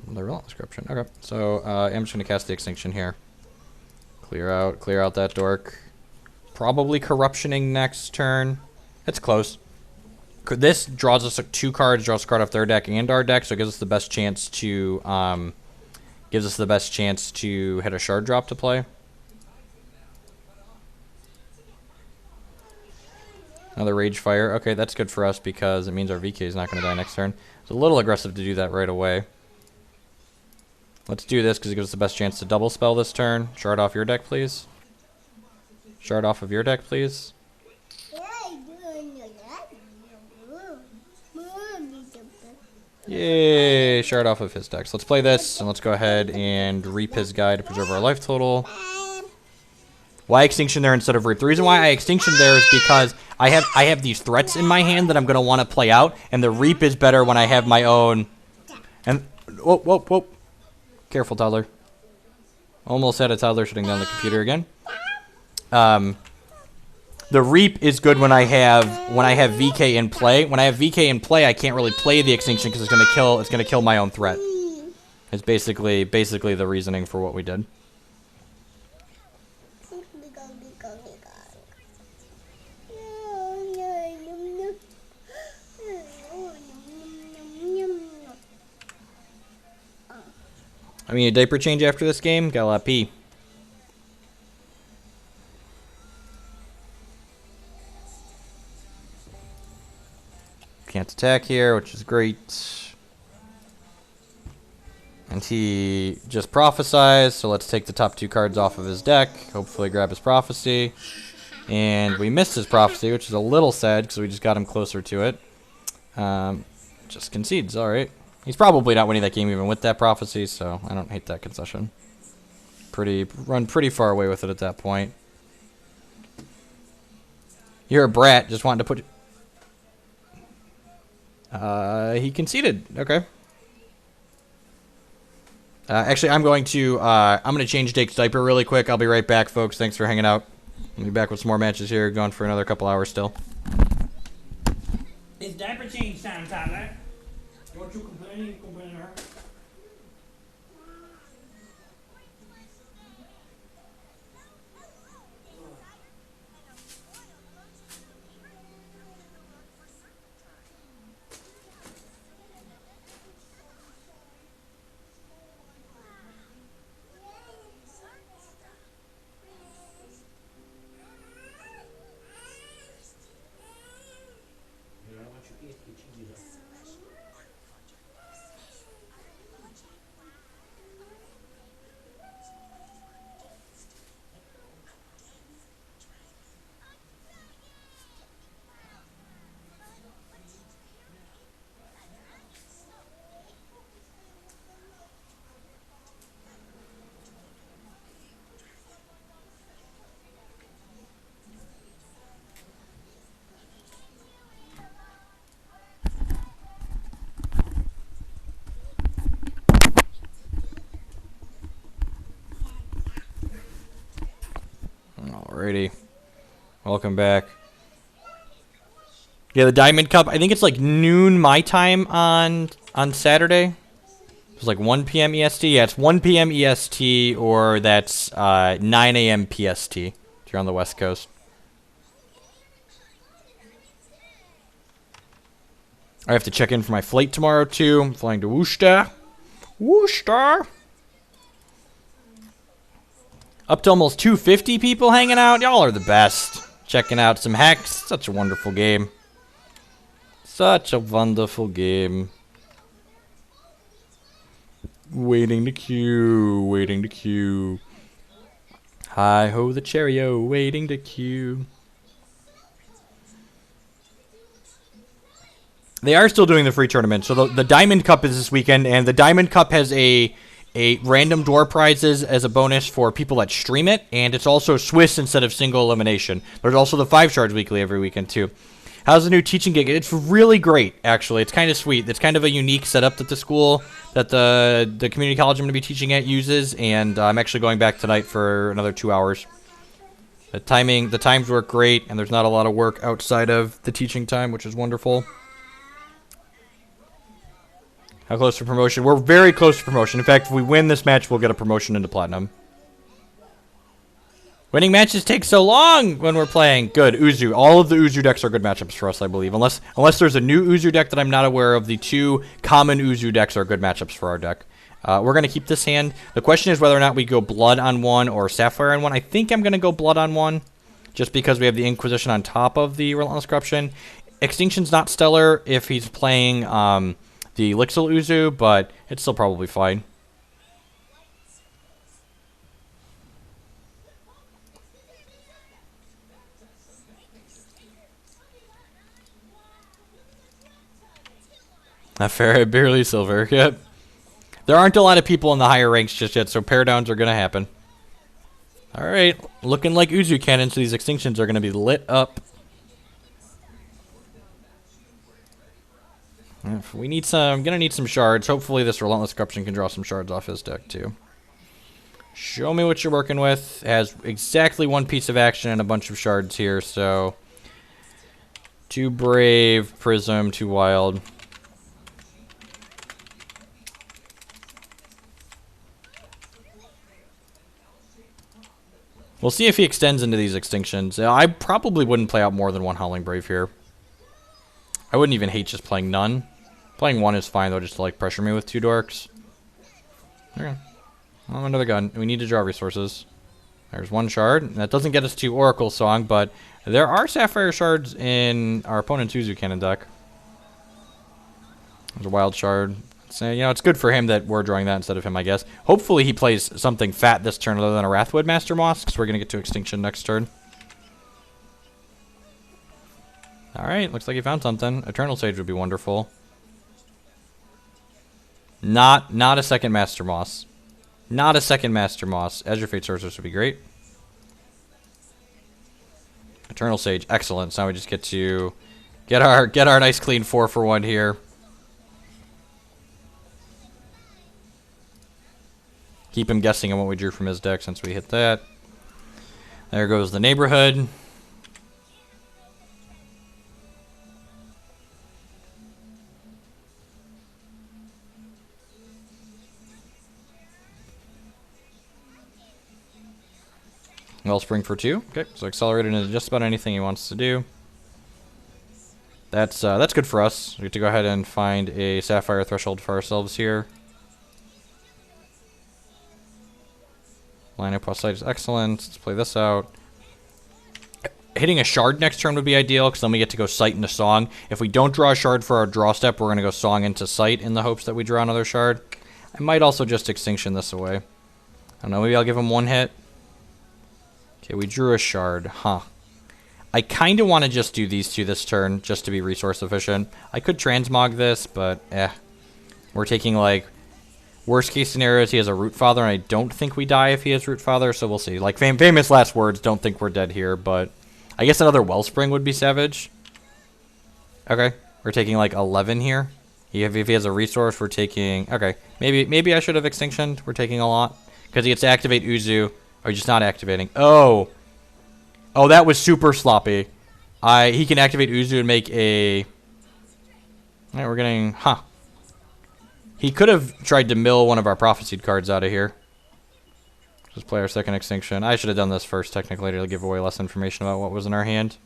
The Relentless Corruption. Okay, so I'm just going to cast the Extinction here. Clear out that dork. Probably Corruptioning next turn. It's close. This draws us 2 cards, draws a card off their deck and our deck, so it gives us the best chance to hit a shard drop to play. Another Rage Fire. Okay, that's good for us because it means our VK is not going to die next turn. It's a little aggressive to do that right away. Let's do this because it gives us the best chance to double spell this turn. Shard off your deck, please. Shard off of your deck, please. Yay! Shard off of his deck. So let's play this, and let's go ahead and reap his guy to preserve our life total. Why Extinction there instead of Reap? The reason why I Extinction there is because I have these threats in my hand that I'm going to want to play out, and the Reap is better when I have my own. And whoa, whoa, whoa! Careful, toddler. Almost had a toddler shutting down the computer again. The Reap is good when I have VK in play. When I have VK in play, I can't really play the Extinction because it's gonna kill my own threat. It's basically the reasoning for what we did. I mean, a diaper change after this game? Got a lot of pee. Can't attack here, which is great. And he just prophesies, so let's take the top 2 cards off of his deck. Hopefully grab his prophecy. And we missed his prophecy, which is a little sad because we just got him closer to it. Just concedes, alright. He's probably not winning that game even with that prophecy, so I don't hate that concession. Run pretty far away with it at that point. You're a brat, just wanted to put... he conceded. Okay. Actually, I'm going to change Dake's diaper really quick. I'll be right back, folks. Thanks for hanging out. I'll be back with some more matches here, going for another couple hours still. It's diaper change time, Tyler. Don't you complain? You complain to her. Alrighty. Welcome back. Yeah, the Diamond Cup. I think it's like noon my time on on Saturday. It was like 1 p.m. EST. Yeah, it's 1 p.m. EST, or that's 9 a.m. PST if you're on the West Coast. I have to check in for my flight tomorrow, too. I'm flying to Worcester. Worcester! Up to almost 250 people hanging out. Y'all are the best. Checking out some Hex. Such a wonderful game. Such a wonderful game. Waiting to queue. Waiting to queue. Hi-ho the Cheerio. Waiting to queue. They are still doing the free tournament. So the Diamond Cup is this weekend, and the Diamond Cup has a random door prizes as a bonus for people that stream it, and it's also Swiss instead of single elimination. There's also the 5 shards weekly every weekend too. How's the new teaching gig? It's really great, actually. It's kind of sweet. It's kind of a unique setup that the school, that the community college I'm going to be teaching at uses, and I'm actually going back tonight for another 2 hours. The times work great, and there's not a lot of work outside of the teaching time, which is wonderful. How close to promotion? We're very close to promotion. In fact, if we win this match, we'll get a promotion into Platinum. Winning matches take so long when we're playing. Good. Uzu. All of the Uzu decks are good matchups for us, I believe. Unless there's a new Uzu deck that I'm not aware of, the 2 common Uzu decks are good matchups for our deck. We're going to keep this hand. The question is whether or not we go Blood on 1 or Sapphire on 1. I think I'm going to go Blood on 1, just because we have the Inquisition on top of the Relentless Corruption. Extinction's not stellar if he's playing... the Elixir Uzu, but it's still probably fine. Not fair, barely silver. Yep. There aren't a lot of people in the higher ranks just yet, so pair downs are going to happen. Alright, looking like Uzu cannons, so these extinctions are going to be lit up. We need some. I'm gonna need some shards. Hopefully, this Relentless Corruption can draw some shards off his deck too. Show me what you're working with. It has exactly 1 piece of action and a bunch of shards here. So, 2 Brave, Prism, 2 Wild. We'll see if he extends into these extinctions. I probably wouldn't play out more than 1 Howling Brave here. I wouldn't even hate just playing none. Playing 1 is fine, though, just to, like, pressure me with 2 dorks. Okay. Well, another gun. We need to draw resources. There's 1 shard. That doesn't get us to Oracle Song, but there are Sapphire shards in our opponent's Uzu Cannon deck. There's a Wild Shard. So, you know, it's good for him that we're drawing that instead of him, I guess. Hopefully he plays something fat this turn other than a Wrathwood Master Moss, because we're going to get to Extinction next turn. Alright, looks like he found something. Eternal Sage would be wonderful. Not a second Master Moss. Not a second Master Moss. Azure Fate Sorceress would be great. Eternal Sage, excellent. So now we just get to get our nice clean 4 for 1 here. Keep him guessing on what we drew from his deck since we hit that. There goes the Neighborhood. Wellspring for 2. Okay, so accelerated into just about anything he wants to do. That's good for us. We get to go ahead and find a Sapphire Threshold for ourselves here. Line of Sight is excellent. Let's play this out. Hitting a shard next turn would be ideal, because then we get to go Sight into Song. If we don't draw a shard for our draw step, we're going to go Song into Sight in the hopes that we draw another shard. I might also just Extinction this away. I don't know, maybe I'll give him 1 hit. Okay, we drew a shard. Huh. I kind of want to just do these 2 this turn, just to be resource efficient. I could transmog this, but we're taking, like, worst case scenarios, he has a Root Father, and I don't think we die if he has Root Father, so we'll see. Like, famous last words, don't think we're dead here, but I guess another Wellspring would be savage. Okay, we're taking, like, 11 here. If he has a resource, we're taking... Okay, maybe I should have Extinctioned. We're taking a lot. Because he gets to activate Uzu. Or just not activating. Oh, that was super sloppy. He can activate Uzu and make a... Alright, we're getting... Huh. He could have tried to mill one of our prophesied cards out of here. Just play our second extinction. I should have done this first, technically, to give away less information about what was in our hand.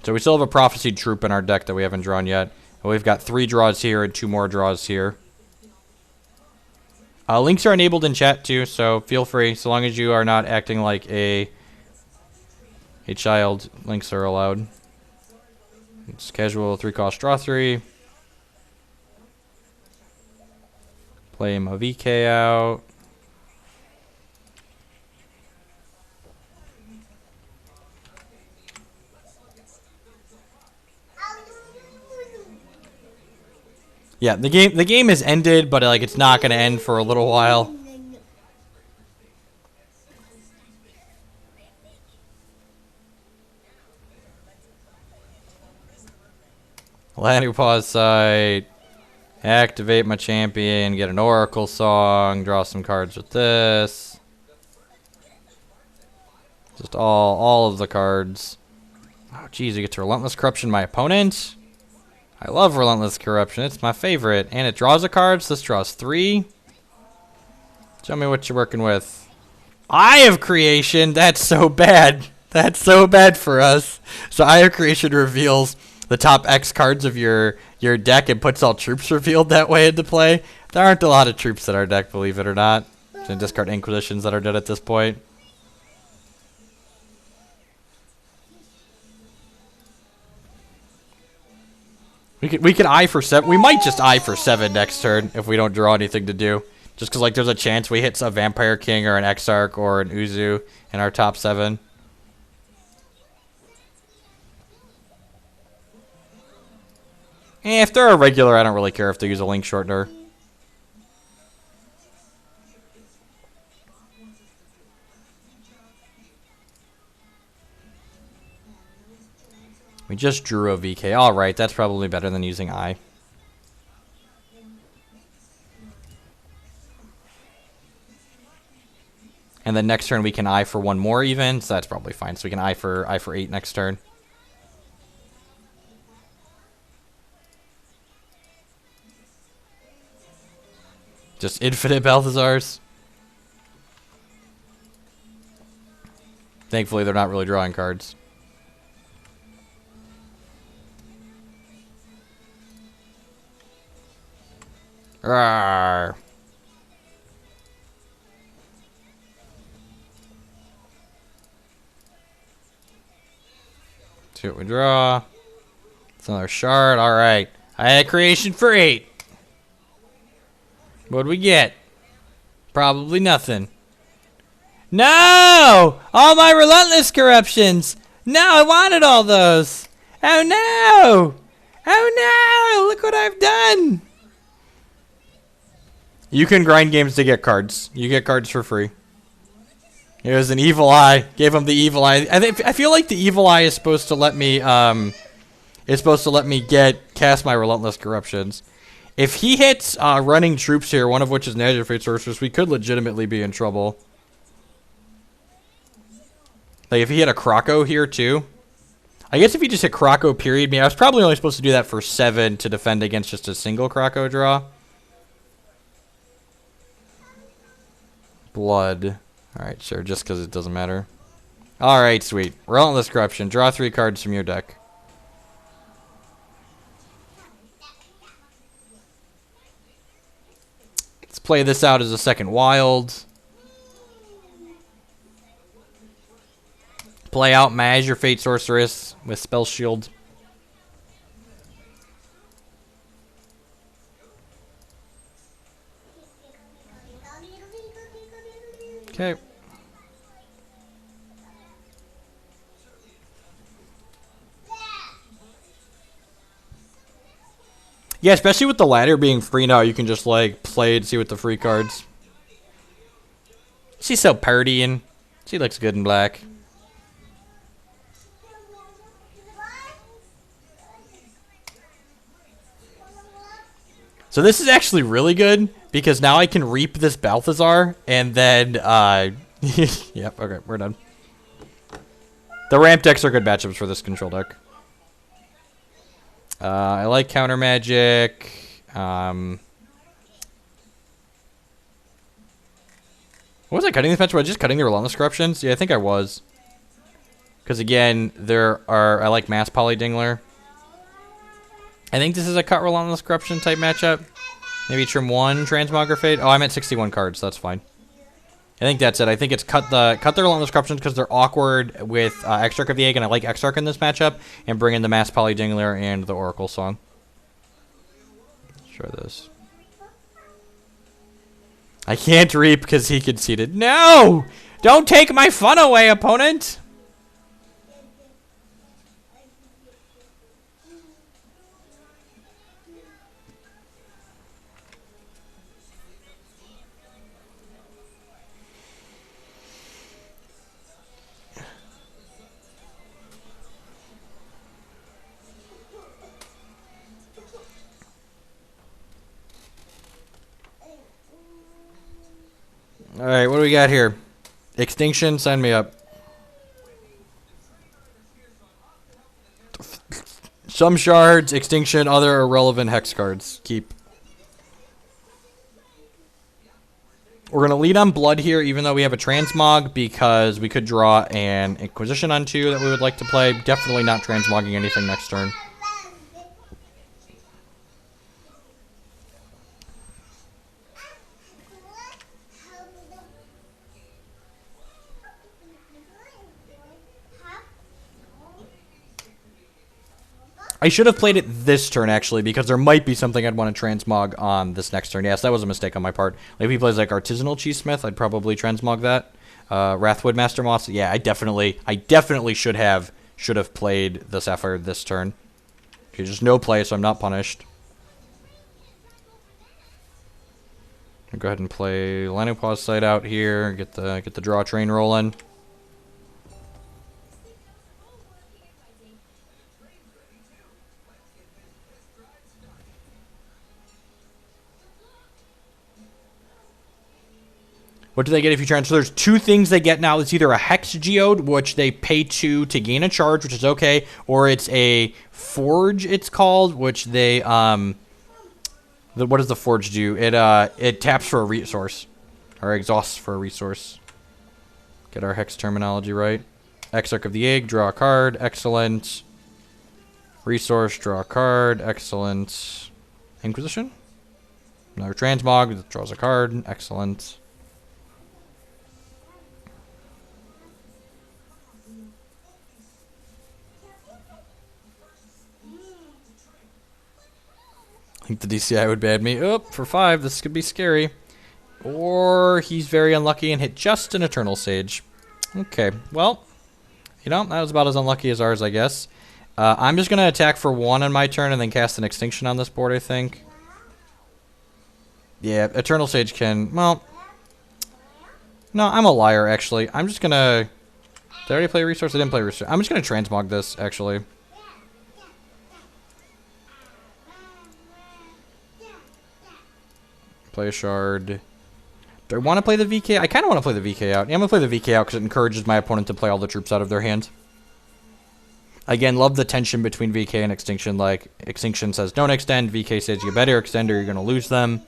So we still have a prophesied troop in our deck that we haven't drawn yet. And we've got 3 draws here and 2 more draws here. Links are enabled in chat too, so feel free. So long as you are not acting like a child, links are allowed. It's casual, 3 cost, draw 3. Play him a VK out. Yeah, the game is ended, but like it's not gonna end for a little while. Landing pause site. Activate my champion. Get an oracle song. Draw some cards with this. Just all of the cards. Oh, geez, you get to Relentless Corruption my opponent. I love Relentless Corruption. It's my favorite. And it draws a card, so this draws 3. Show me what you're working with. Eye of Creation! That's so bad. That's so bad for us. So Eye of Creation reveals the top X cards of your deck and puts all troops revealed that way into play. There aren't a lot of troops in our deck, believe it or not. So discard Inquisitions that are dead at this point. We could eye for 7. We might just eye for 7 next turn if we don't draw anything to do. Just because like there's a chance we hit a Vampire King or an Exarch or an Uzu in our top 7. If they're a regular, I don't really care if they use a link shortener. We just drew a VK. Alright, that's probably better than using Eye. And then next turn we can Eye for 1 more even, so that's probably fine. So we can Eye for 8 next turn. Just infinite Balthazars. Thankfully, they're not really drawing cards. Rawr. See what we draw. It's another shard. Alright. I had creation for 8. What'd we get? Probably nothing. No! All my Relentless Corruptions! No, I wanted all those! Oh no! Oh no! Look what I've done! You can grind games to get cards. You get cards for free. It was an evil eye. Gave him the evil eye. I feel like the evil eye is supposed to let me cast my Relentless Corruptions. If he hits running troops here, one of which is Nazir Fate Sorceress, we could legitimately be in trouble. Like if he hit a Croco here too. I guess if he just hit Croco period me, I was probably only supposed to do that for 7 to defend against just a single Croco draw. Blood. Alright, sure, just because it doesn't matter. Alright, sweet. Relentless Corruption. Draw 3 cards from your deck. Let's play this out as a second wild. Play out my Azure Fate Sorceress with Spell Shield. Okay. Yeah, especially with the ladder being free now, you can just like play and see with the free cards. She's so pretty and she looks good in black. So this is actually really good because now I can reap this Balthazar and then yep, okay, we're done. The ramp decks are good matchups for this control deck. I like counter magic. What was I cutting this match? Was I just cutting the Relentless Corruptions? Yeah, I think I was. Because again, I like Mass Poly Dingler. I think this is a cut Relentless Corruption type matchup. Maybe trim 1 Transmogger Fade. Oh, I'm at 61 cards, so that's fine. I think that's it. I think it's cut the Relentless Corruptions because they're awkward with Exarch of the Egg, and I like Exarch in this matchup, and bring in the Mass Poly Dingler and the Oracle Song. Let's try this. I can't reap because he conceded. No! Don't take my fun away, opponent! Alright, what do we got here? Extinction, sign me up. Some shards, extinction, other irrelevant hex cards. Keep. We're going to lead on blood here, even though we have a transmog, because we could draw an Inquisition on 2 that we would like to play. Definitely not transmogging anything next turn. I should have played it this turn, actually, because there might be something I'd want to transmog on this next turn. Yes, that was a mistake on my part. Like, if he plays, like, Artisanal Cheesesmith, I'd probably transmog that. Wrathwood Master Moss, yeah, I definitely should have played the Sapphire this turn. Okay, just no play, so I'm not punished. I'll go ahead and play Lanopause Sight out here, get the draw train rolling. What do they get if you transfer? So there's 2 things they get now. It's either a Hex Geode, which they pay 2 to gain a charge, which is okay, or it's a Forge, it's called, which they, what does the Forge do? It taps for a resource, or exhausts for a resource. Get our Hex terminology right. Exarch of the Egg, draw a card, excellent. Resource, draw a card, excellent. Inquisition? Another transmog, draws a card, excellent. I think the DCI would bad me. Oh, for 5, this could be scary. Or he's very unlucky and hit just an Eternal Sage. Okay, well, you know, that was about as unlucky as ours, I guess. I'm just going to attack for 1 on my turn and then cast an Extinction on this board, I think. Yeah, Eternal Sage can, well, no, I'm a liar, actually. I'm just going to, did I already play Resource? I didn't play Resource. I'm just going to transmog this, actually. Play a shard. Do I want to play the VK? I kind of want to play the VK out. Yeah, I'm going to play the VK out because it encourages my opponent to play all the troops out of their hand. Again, love the tension between VK and Extinction. Like, Extinction says don't extend. VK says you better extend or you're going to lose them.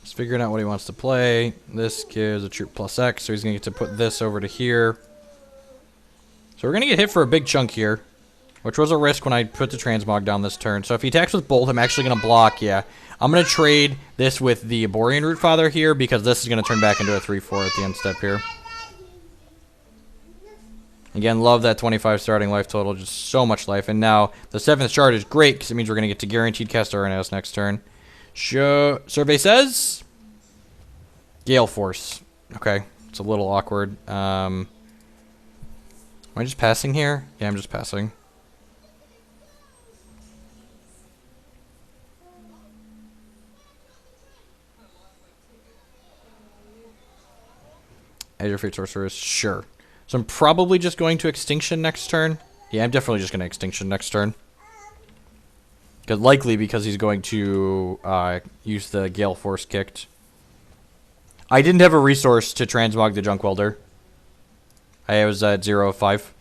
Just figuring out what he wants to play. This gives a troop plus X, so he's going to get to put this over to here. So we're going to get hit for a big chunk here, which was a risk when I put the transmog down this turn. So if he attacks with Bolt, I'm actually going to block, yeah. I'm going to trade this with the Borean Rootfather here, because this is going to turn back into a 3-4 at the end step here. Again, love that 25 starting life total, just so much life. And now the 7th shard is great, because it means we're going to get to guaranteed cast Uranus next turn. Survey says... Gale Force. Okay, it's a little awkward. Am I just passing here? Yeah, I'm just passing. Azure Fate Sorceress, sure. So I'm probably just going to Extinction next turn. Yeah, I'm definitely just going to Extinction next turn. Likely because he's going to use the Gale Force kicked. I didn't have a resource to transmog the Junk Welder. I was at 0 of 5.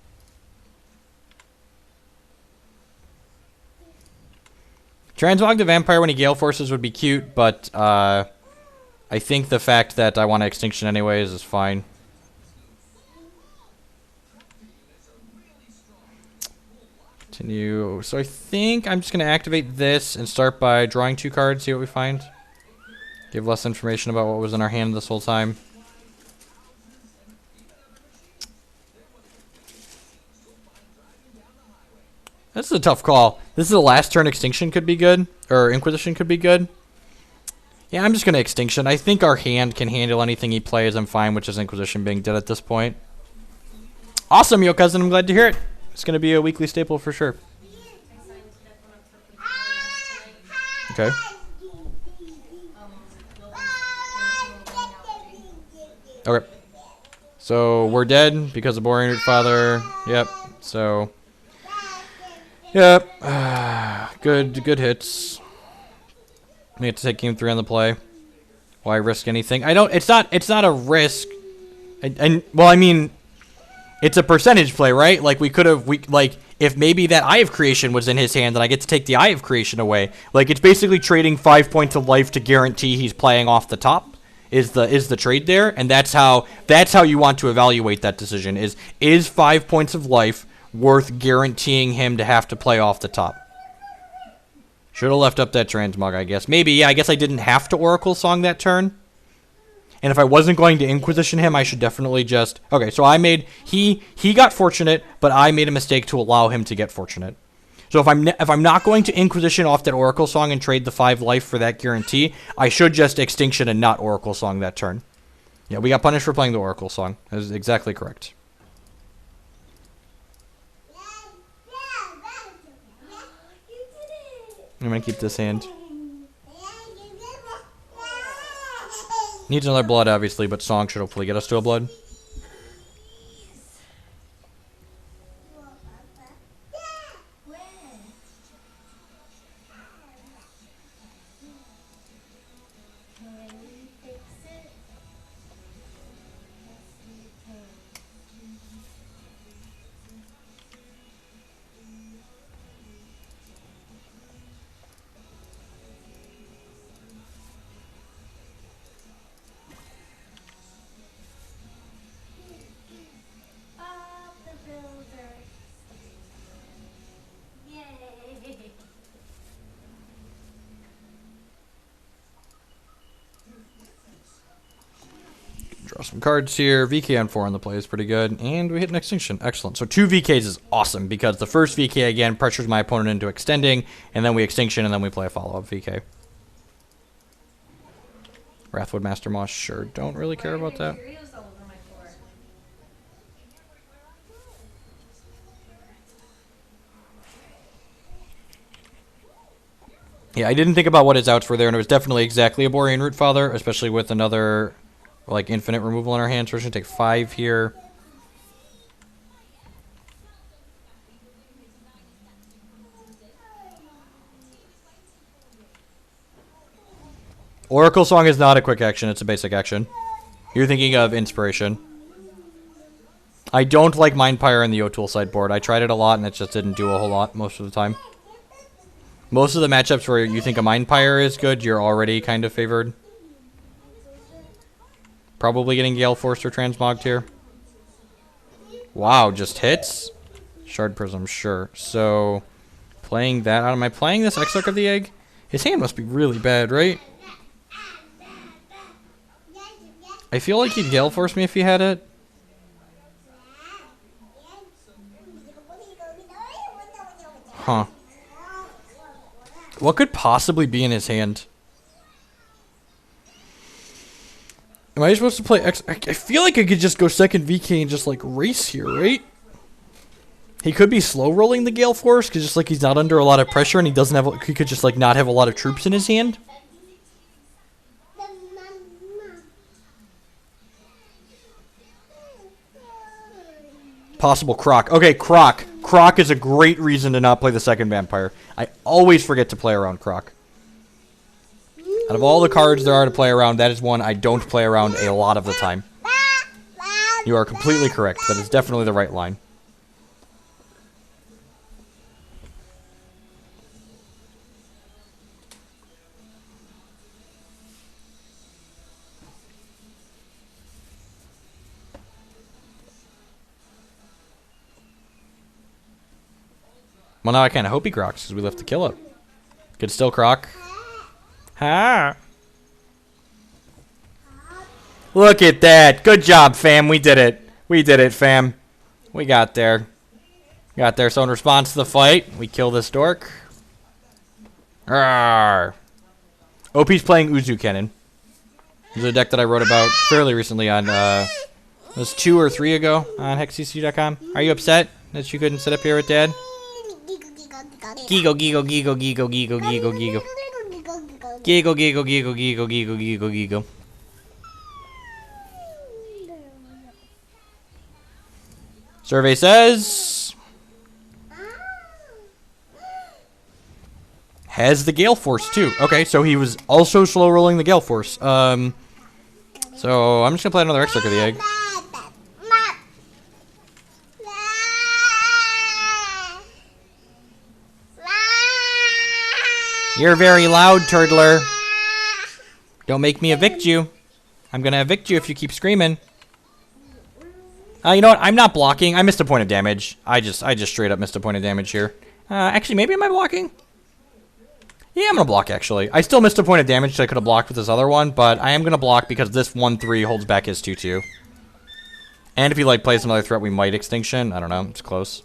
Transmog the Vampire when he Gale Forces would be cute, but I think the fact that I want to Extinction anyways is fine. Continue. So I think I'm just going to activate this and start by drawing 2 cards, see what we find. Give less information about what was in our hand this whole time. This is a tough call. This is the last turn Extinction could be good, or Inquisition could be good. Yeah, I'm just going to Extinction. I think our hand can handle anything he plays. I'm fine with just Inquisition being dead at this point. Awesome, Yo Cousin. I'm glad to hear it. It's going to be a weekly staple for sure. Okay. Okay. So we're dead because of Boring Root Father. Yep. So. Yep. Good hits. We have to take game 3 on the play. Why risk anything? I don't. It's not a risk. And well, I mean, it's a percentage play, right? Like we could have. Like if maybe that Eye of Creation was in his hand, then I get to take the Eye of Creation away. Like it's basically trading 5 points of life to guarantee he's playing off the top. Is the trade there? And that's how you want to evaluate that decision. Is 5 points of life worth guaranteeing him to have to play off the top? Should have left up that transmog, I guess. Maybe, yeah, I guess I didn't have to Oracle Song that turn. And if I wasn't going to Inquisition him, I should definitely just... Okay, so I made... He got fortunate, but I made a mistake to allow him to get fortunate. So if I'm not going to Inquisition off that Oracle Song and trade the 5 life for that guarantee, I should just Extinction and not Oracle Song that turn. Yeah, we got punished for playing the Oracle Song. That is exactly correct. I'm going to keep this hand. Needs another blood, obviously, but Song should hopefully get us to a blood. Draw some cards here. VK on 4 on the play is pretty good. And we hit an Extinction. Excellent. So 2 VKs is awesome because the first VK, again, pressures my opponent into extending, and then we Extinction, and then we play a follow-up VK. Wrathwood Master Moss, sure. Don't really care about that. Yeah, I didn't think about what his outs were there, and it was definitely exactly a Borean Root Father, especially with another... like infinite removal in our hands. So we're going to take 5 here. Oracle Song is not a quick action. It's a basic action. You're thinking of Inspiration. I don't like Mindpire in the O'Toole sideboard. I tried it a lot and it just didn't do a whole lot most of the time. Most of the matchups where you think a Mindpire is good, you're already kind of favored. Probably getting Gale Force or Transmogged here. Wow, just hits? Shard Prism, sure. So, playing that out. Am I playing this Exarch of the Egg? His hand must be really bad, right? I feel like he'd Gale Force me if he had it. Huh. What could possibly be in his hand? Am I supposed to play X? I feel like I could just go second VK and just like race here, right? He could be slow rolling the Gale Force because just like he's not under a lot of pressure and he doesn't have. He could just like not have a lot of troops in his hand. Possible Croc. Okay, Croc. Croc is a great reason to not play the second Vampire. I always forget to play around Croc. Out of all the cards there are to play around, that is one I don't play around a lot of the time. You are completely correct. That is definitely the right line. Well, now I kind of hope he crocs because we left the kill up. Could still croc. Ha! Look at that. Good job, fam. We did it. We did it, fam. We got there. Got there. So in response to the fight, we kill this dork. Arrgh. OP's playing Uzu Cannon. This is a deck that I wrote about fairly recently on, it was 2 or 3 ago on hexcc.com. Are you upset that you couldn't sit up here with Dad? Gigo, gigo, gigo, gigo, gigo, gigo, gigo. Gigo, gigo, gigo, gigo, gigo, gigo, gigo. Survey says... has the Gale Force, too. Okay, so he was also slow rolling the Gale Force. So I'm just going to play another Exarch of the Egg. You're very loud, Turtler. Don't make me evict you. I'm gonna evict you if you keep screaming. You know what? I'm not blocking. I missed a point of damage. I just straight up missed a point of damage here. Actually, maybe am I blocking? Yeah, I'm gonna block, actually. I still missed a point of damage that I could have blocked with this other one, but I am gonna block because this 1-3 holds back his 2-2. And if he, like, plays another threat, we might Extinction. I don't know. It's close.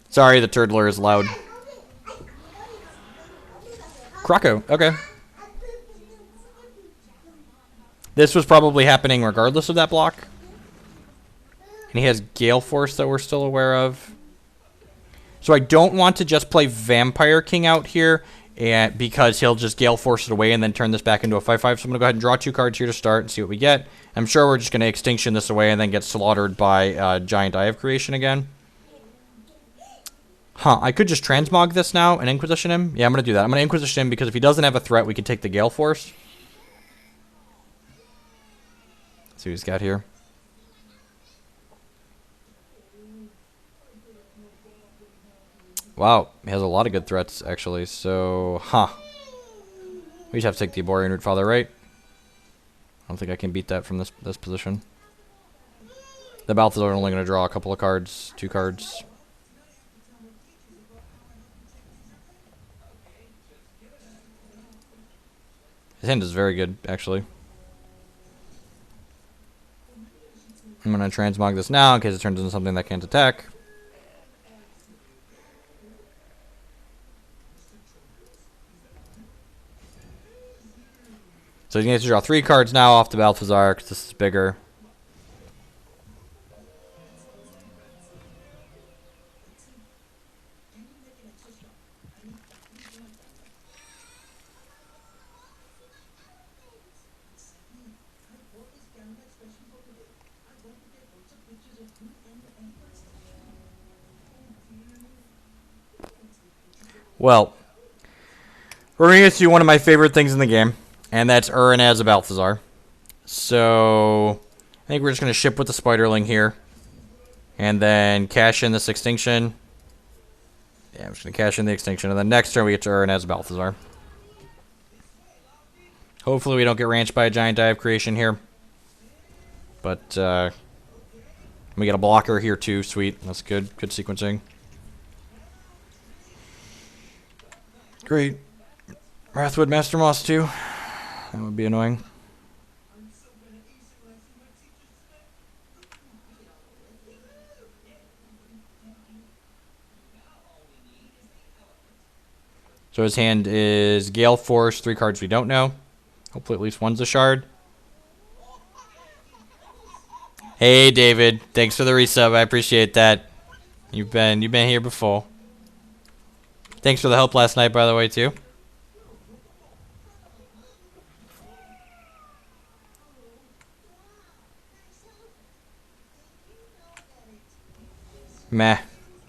Sorry, the Turtler is loud. Croco, okay. This was probably happening regardless of that block. And he has Gale Force that we're still aware of. So I don't want to just play Vampire King out here and because he'll just Gale Force it away and then turn this back into a 5-5. So I'm going to go ahead and draw 2 cards here to start and see what we get. I'm sure we're just going to Extinction this away and then get slaughtered by Giant Eye of Creation again. Huh, I could just Transmog this now and Inquisition him. Yeah, I'm going to do that. I'm going to Inquisition him because if he doesn't have a threat, we can take the Gale Force. Let's see what he's got here. Wow, he has a lot of good threats, actually. So, huh. We just have to take the Arborean Root Father, right? I don't think I can beat that from this position. The Balthazar are only going to draw a couple of cards, 2 cards. His hand is very good, actually. I'm going to Transmog this now in case it turns into something that can't attack. So he needs to draw 3 cards now off the Balthazar because this is bigger. Well, we're going to get to one of my favorite things in the game, and that's Urin as a Balthazar. So, I think we're just going to ship with the Spiderling here, and then cash in this Extinction. Yeah, I'm just going to cash in the Extinction, and then next turn we get to Urin as a Balthazar. Hopefully we don't get ranched by a Giant Eye of Creation here. But, we get a blocker here too, sweet. That's good, good sequencing. Great. Wrathwood Master Moss too. That would be annoying. So his hand is Gale Force, 3 cards we don't know. Hopefully at least one's a shard. Hey, David. Thanks for the resub. I appreciate that. You've been here before. Thanks for the help last night, by the way, too. Meh.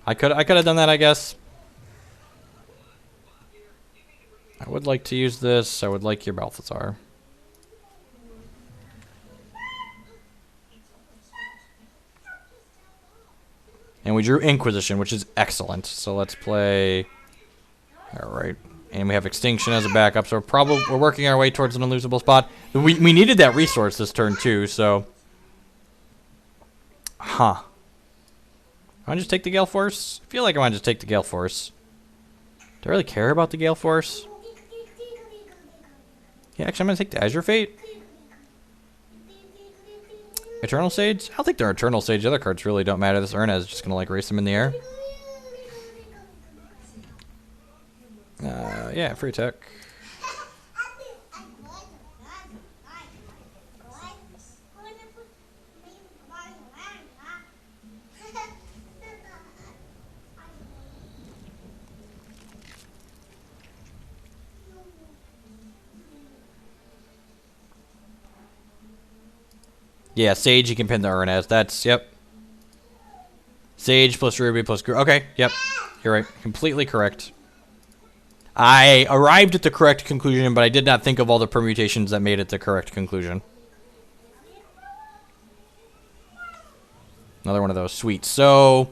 I could have done that, I guess. I would like to use this. I would like your Balthazar. And we drew Inquisition, which is excellent. So let's play. All right, and we have Extinction as a backup. So we're working our way towards an unlosable spot. We needed that resource this turn too. So, huh? I want to just take the Gale Force. I feel like I want to just take the Gale Force. Do I really care about the Gale Force? Yeah, actually, I'm gonna take the Azure Fate. Eternal Sage? I'll take their Eternal Sage. The other cards really don't matter. This Urna is just gonna like race them in the air. Yeah, free attack. Yeah, Sage, you can pin the Urnaz. That's, yep. Sage plus Ruby plus... Okay, yep. You're right. Completely correct. I arrived at the correct conclusion, but I did not think of all the permutations that made it the correct conclusion. Another one of those. Sweet. So,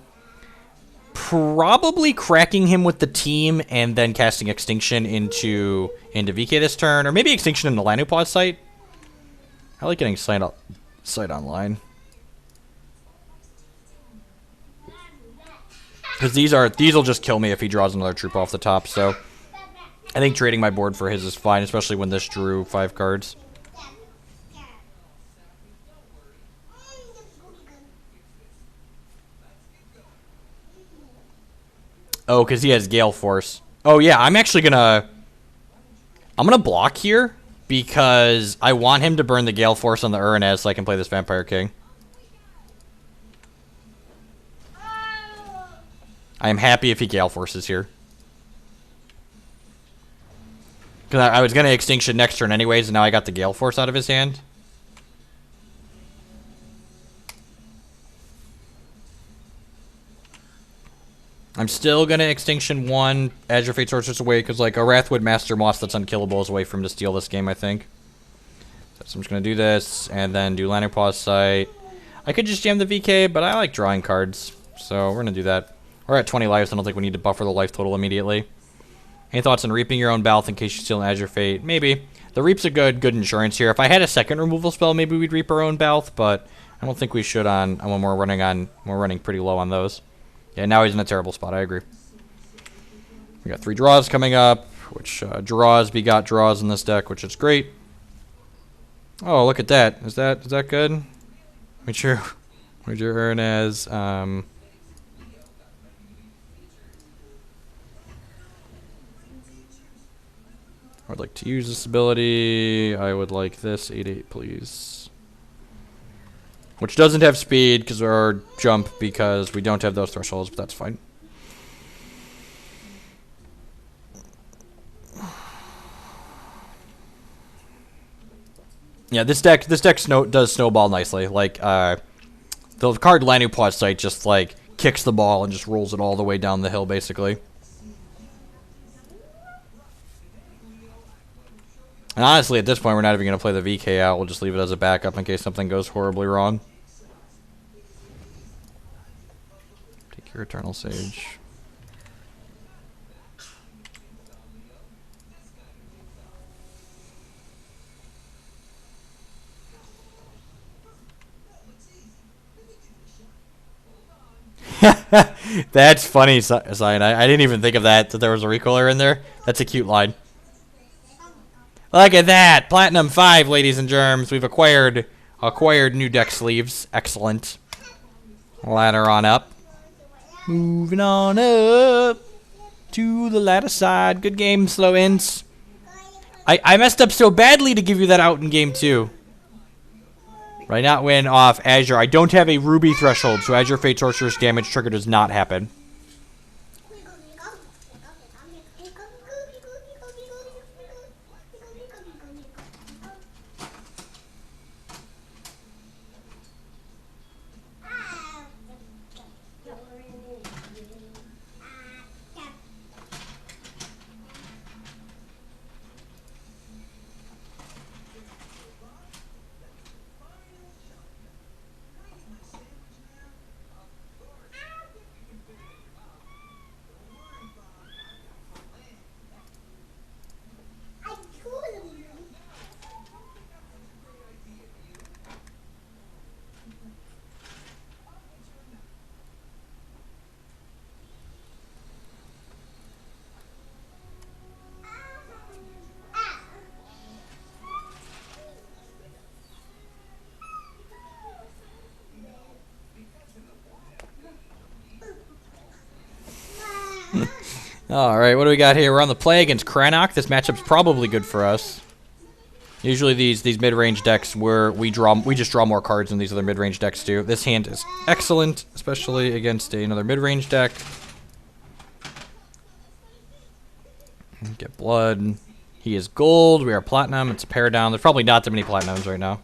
probably cracking him with the team and then casting Extinction into VK this turn. Or maybe Extinction in the Lanupause site. I like getting sight online. Because these will just kill me if he draws another troop off the top, so... I think trading my board for his is fine, especially when this drew 5 cards. Oh, because he has Gale Force. Oh, yeah, I'm actually gonna... I'm gonna block here, because I want him to burn the Gale Force on the Urnaz so I can play this Vampire King. I am happy if he Gale Forces here. Because I was going to Extinction next turn anyways, and now I got the Gale Force out of his hand. I'm still going to Extinction 1, Azure Fate Sorceress away, because like a Wrathwood Master Moss that's unkillable is a way for him to steal this game, I think. So I'm just going to do this, and then do Lanupause Sight. I could just jam the VK, but I like drawing cards, so we're going to do that. We're at 20 lives, I don't think we need to buffer the life total immediately. Any thoughts on reaping your own Balth in case you steal an Azure Fate? Maybe. The Reap's a good insurance here. If I had a second removal spell, maybe we'd reap our own Balth, but I don't think we should on when we're running pretty low on those. Yeah, now he's in a terrible spot, I agree. We got 3 draws coming up, which draws begot draws in this deck, which is great. Oh, look at that. Is that good? What'd you earn as I would like to use this ability. I would like this 8/8, please. Which doesn't have speed because or jump because we don't have those thresholds, but that's fine. Yeah, this deck does snowball nicely. Like the card Lanupause Sight just like kicks the ball and just rolls it all the way down the hill, basically. And honestly, at this point, we're not even going to play the VK out. We'll just leave it as a backup in case something goes horribly wrong. Take your Eternal Sage. That's funny, Zion. I didn't even think of that there was a recoiler in there. That's a cute line. Look at that! Platinum 5, ladies and germs. We've acquired new deck sleeves. Excellent. Ladder on up. Moving on up to the ladder side. Good game, Slow Ints. I messed up so badly to give you that out in game 2. But I not win off Azure. I don't have a Ruby threshold, so Azure Fate Sorcerer's damage trigger does not happen. Alright, what do we got here? We're on the play against Cranach. This matchup's probably good for us. Usually these mid-range decks where we just draw more cards than these other mid-range decks do. This hand is excellent, especially against another mid-range deck. Get blood. He is gold. We are platinum. It's a pair down. There's probably not that many platinums right now.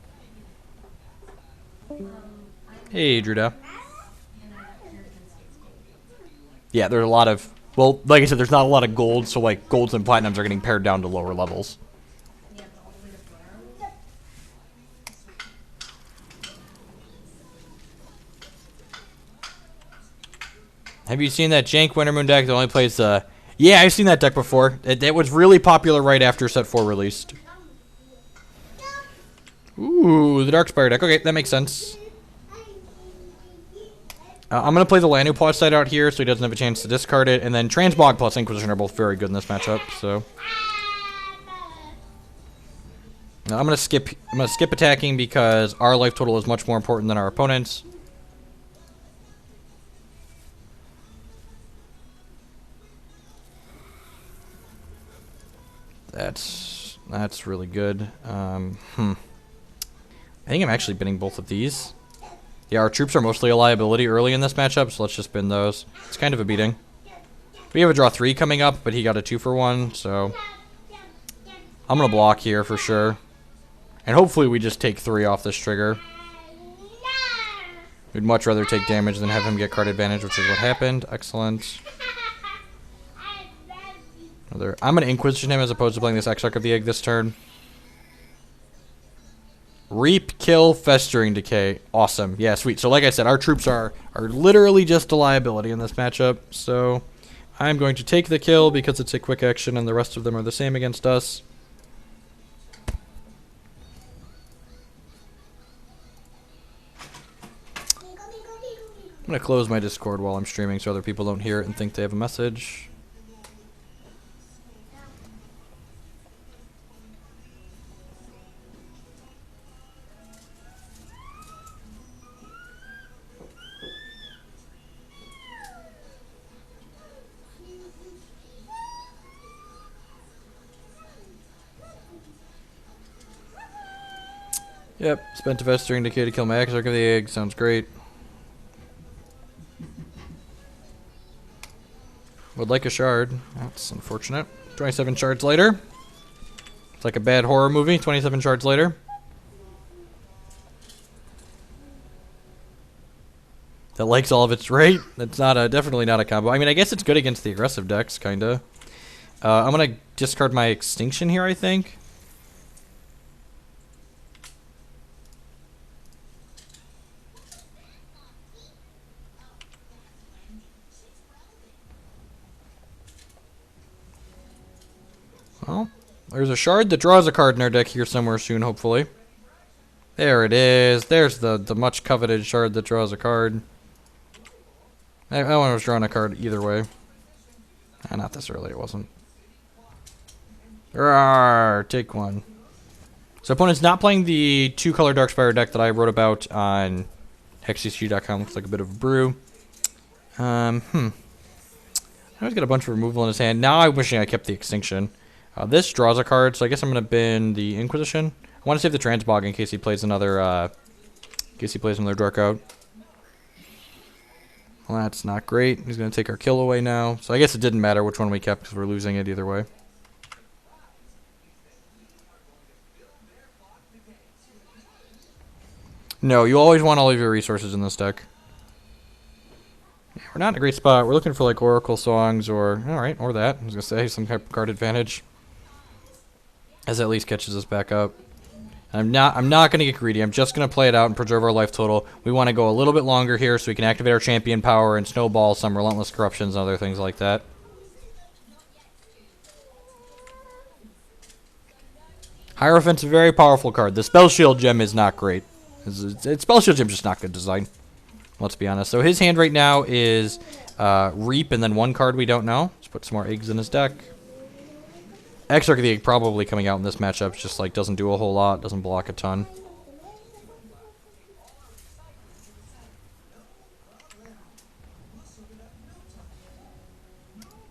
Hey, Druda. Yeah, there's a lot of... Well, like I said, there's not a lot of gold, so like golds and platinums are getting pared down to lower levels. Have you seen that jank Wintermoon deck that only plays Yeah, I've seen that deck before. It was really popular right after Set 4 released. Ooh, the Darkspire deck. Okay, that makes sense. I'm going to play the Lanu side out here so he doesn't have a chance to discard it. And then Transmog plus Inquisition are both very good in this matchup. So now I'm going to skip attacking because our life total is much more important than our opponent's. That's really good. I think I'm actually binning both of these. Yeah, our troops are mostly a liability early in this matchup, so let's just bin those. It's kind of a beating. We have a draw 3 coming up, but he got a 2-for-1, so I'm going to block here for sure. And hopefully we just take 3 off this trigger. We'd much rather take damage than have him get card advantage, which is what happened. Excellent. I'm going to Inquisition him as opposed to playing this Exarch of the Egg this turn. Reap, kill, Festering Decay. Awesome. Yeah, sweet. So like I said, our troops are literally just a liability in this matchup. So I'm going to take the kill because it's a quick action and the rest of them are the same against us. I'm going to close my Discord while I'm streaming so other people don't hear it and think they have a message. Yep, spent a Festering Decay to kill my Exarch of the Egg. Sounds great. Would like a shard. That's unfortunate. 27 shards later. It's like a bad horror movie. 27 shards later. That likes all of its right. That's not definitely not a combo. I mean, I guess it's good against the aggressive decks, kinda. I'm gonna discard my Extinction here, I think. Well, there's a shard that draws a card in our deck here somewhere soon, hopefully. There it is. There's the much coveted shard that draws a card. That one was drawing a card either way. Not this early, it wasn't. Rawr, take one. So opponent's not playing the 2-color Darkspire deck that I wrote about on hexcg.com. Looks like a bit of a brew. Now he's got a bunch of removal in his hand. Now I'm wishing I kept the Extinction. This draws a card, so I guess I'm going to bin the Inquisition. I want to save the Transmog in case he plays another in case he plays another Dark out. Well, that's not great. He's going to take our kill away now. So I guess it didn't matter which one we kept because we're losing it either way. No, you always want all of your resources in this deck. Yeah, we're not in a great spot. We're looking for like Oracle Songs or... Alright, or that. I was going to say some type of card advantage. As it at least catches us back up. I'm not going to get greedy. I'm just going to play it out and preserve our life total. We want to go a little bit longer here so we can activate our champion power and snowball some relentless corruptions and other things like that. Hierophant's a very powerful card. The Spell Shield gem is not great. Spell Shield gem's just not good design. Let's be honest. So his hand right now is Reap and then one card we don't know. Let's put some more eggs in his deck. Exarch of the Egg probably coming out in this matchup. Just like doesn't do a whole lot, doesn't block a ton.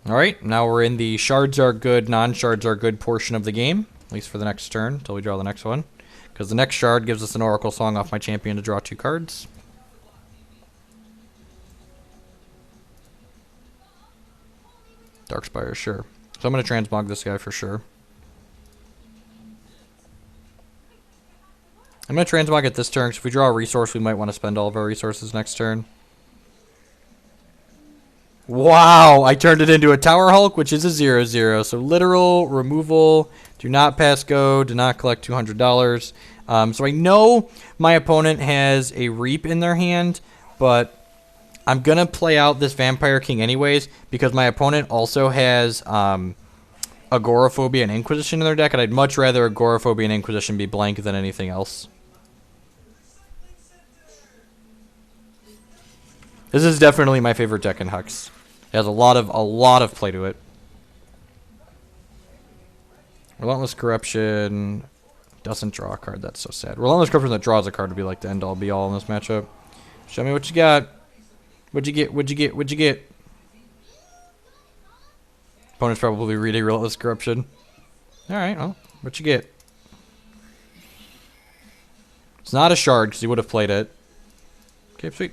Alright, now we're in the shards are good, non-shards are good portion of the game. At least for the next turn, until we draw the next one. Because the next shard gives us an Oracle Song off my champion to draw 2 cards. Darkspire, sure. So I'm going to transmog this guy for sure. I'm going to transmog it this turn, because if we draw a resource, we might want to spend all of our resources next turn. Wow! I turned it into a Tower Hulk, which is a 0/0. So literal removal, do not pass go, do not collect $200. So I know my opponent has a Reap in their hand, but I'm going to play out this Vampire King anyways, because my opponent also has Agoraphobia and Inquisition in their deck, and I'd much rather Agoraphobia and Inquisition be blank than anything else. This is definitely my favorite deck in Hex. It has a lot of play to it. Relentless Corruption doesn't draw a card. That's so sad. Relentless Corruption that draws a card would be like the end all be all in this matchup. Show me what you got. What'd you get? What'd you get? What'd you get? Opponent's probably reading Relentless Corruption. Alright, well, what you get? It's not a shard because he would have played it. Okay, sweet.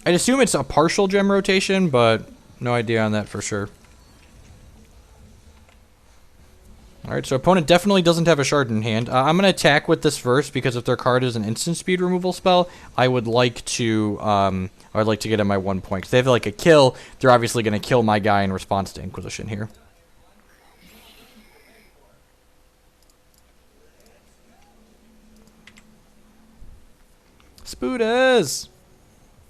I'd assume it's a partial gem rotation, but no idea on that for sure. Alright, so opponent definitely doesn't have a shard in hand. I'm going to attack with this first, because if their card is an instant speed removal spell, I would like to get in my 1 point. Because they have like a kill, they're obviously going to kill my guy in response to Inquisition here. Spooters!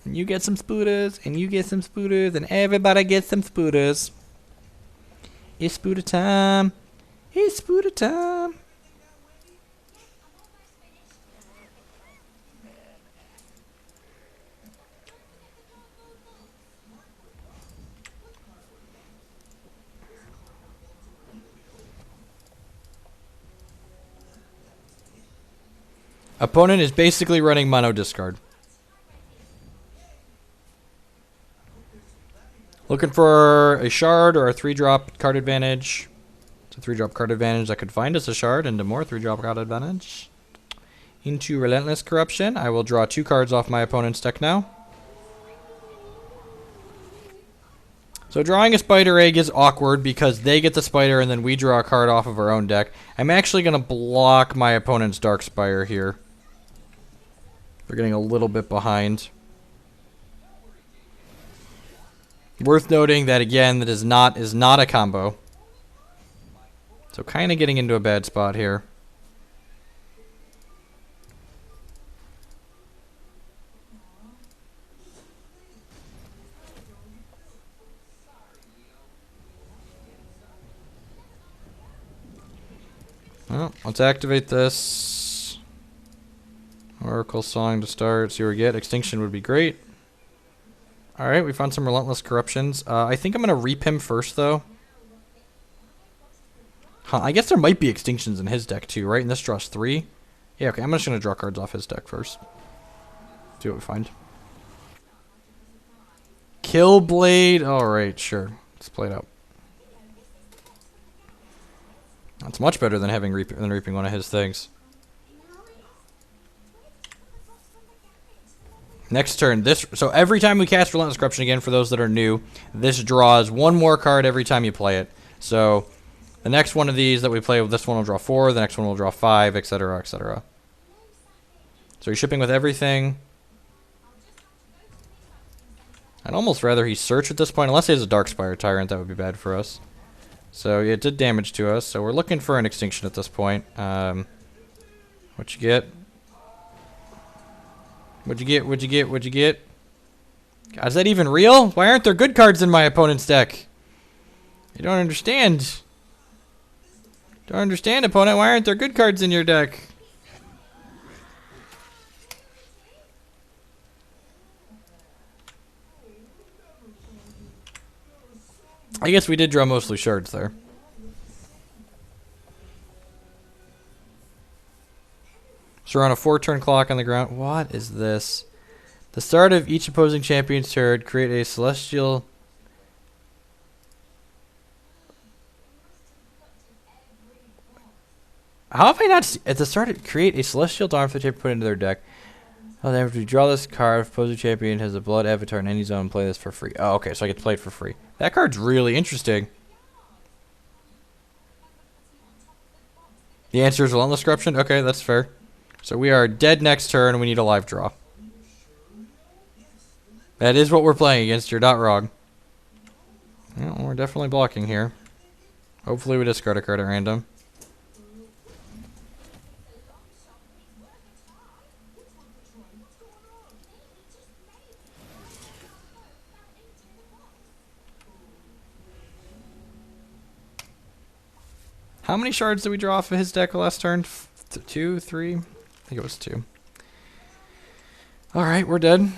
And you get some spooters, and you get some spooters, and everybody gets some spooters. It's spooter time. It's spooter time. Opponent is basically running mono discard. Looking for a shard or a 3-drop card advantage. It's a 3-drop card advantage that could find us a shard into more 3-drop card advantage. Into Relentless Corruption. I will draw 2 cards off my opponent's deck now. So drawing a Spider Egg is awkward because they get the spider and then we draw a card off of our own deck. I'm actually going to block my opponent's Darkspire here. We're getting a little bit behind. Worth noting that again, that is not a combo. So kind of getting into a bad spot here. Well, let's activate this. Oracle Song to start. See what we get. Extinction would be great. Alright, we found some Relentless Corruptions. I think I'm going to Reap him first, though. Huh, I guess there might be Extinctions in his deck, too, right? And this draws 3. Yeah, okay, I'm just going to draw cards off his deck first. See what we find. Killblade. Alright, sure. Let's play it out. That's much better than having reaping one of his things. Next turn, so every time we cast Relentless Corruption again, for those that are new, this draws one more card every time you play it. So the next one of these that we play, this one will draw 4, the next one will draw 5, etc., etc. So you're shipping with everything. I'd almost rather he search at this point, unless he has a Darkspire Tyrant, that would be bad for us. So yeah, it did damage to us, so we're looking for an extinction at this point. What you get? What'd you get? What'd you get? What'd you get? God, is that even real? Why aren't there good cards in my opponent's deck? You don't understand. Don't understand, opponent. Why aren't there good cards in your deck? I guess we did draw mostly shards there. So we're on a 4-turn clock on the ground. What is this? The start of each opposing champion's turn, create a celestial. How have I not? At the start, create a celestial dawn for the champion put into their deck. Oh, then if we draw this card, if opposing champion has a blood avatar in any zone, play this for free. Oh, okay, so I get to play it for free. That card's really interesting. The answer is Relentless Corruption? Okay, that's fair. So we are dead next turn, we need a live draw. That is what we're playing against, you're not wrong. Well, we're definitely blocking here. Hopefully we discard a card at random. How many shards did we draw off of his deck last turn? 2, 3? I think it was 2. Alright, we're dead.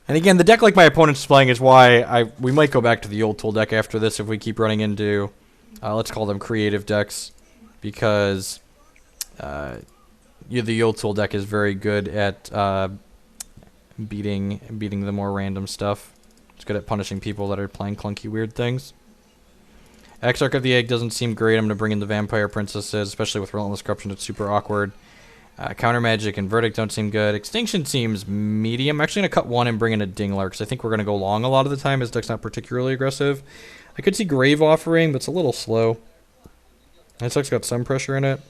And again, the deck like my opponent's playing is why we might go back to the old tool deck after this if we keep running into, let's call them creative decks. Because the old tool deck is very good at beating the more random stuff. It's good at punishing people that are playing clunky weird things. Exarch of the Egg doesn't seem great. I'm going to bring in the Vampire Princesses, especially with Relentless Corruption. It's super awkward. Counter Magic and Verdict don't seem good. Extinction seems medium. I'm actually going to cut one and bring in a Dingler, because I think we're going to go long a lot of the time. His deck's not particularly aggressive. I could see Grave Offering, but it's a little slow. This deck's got some pressure in it.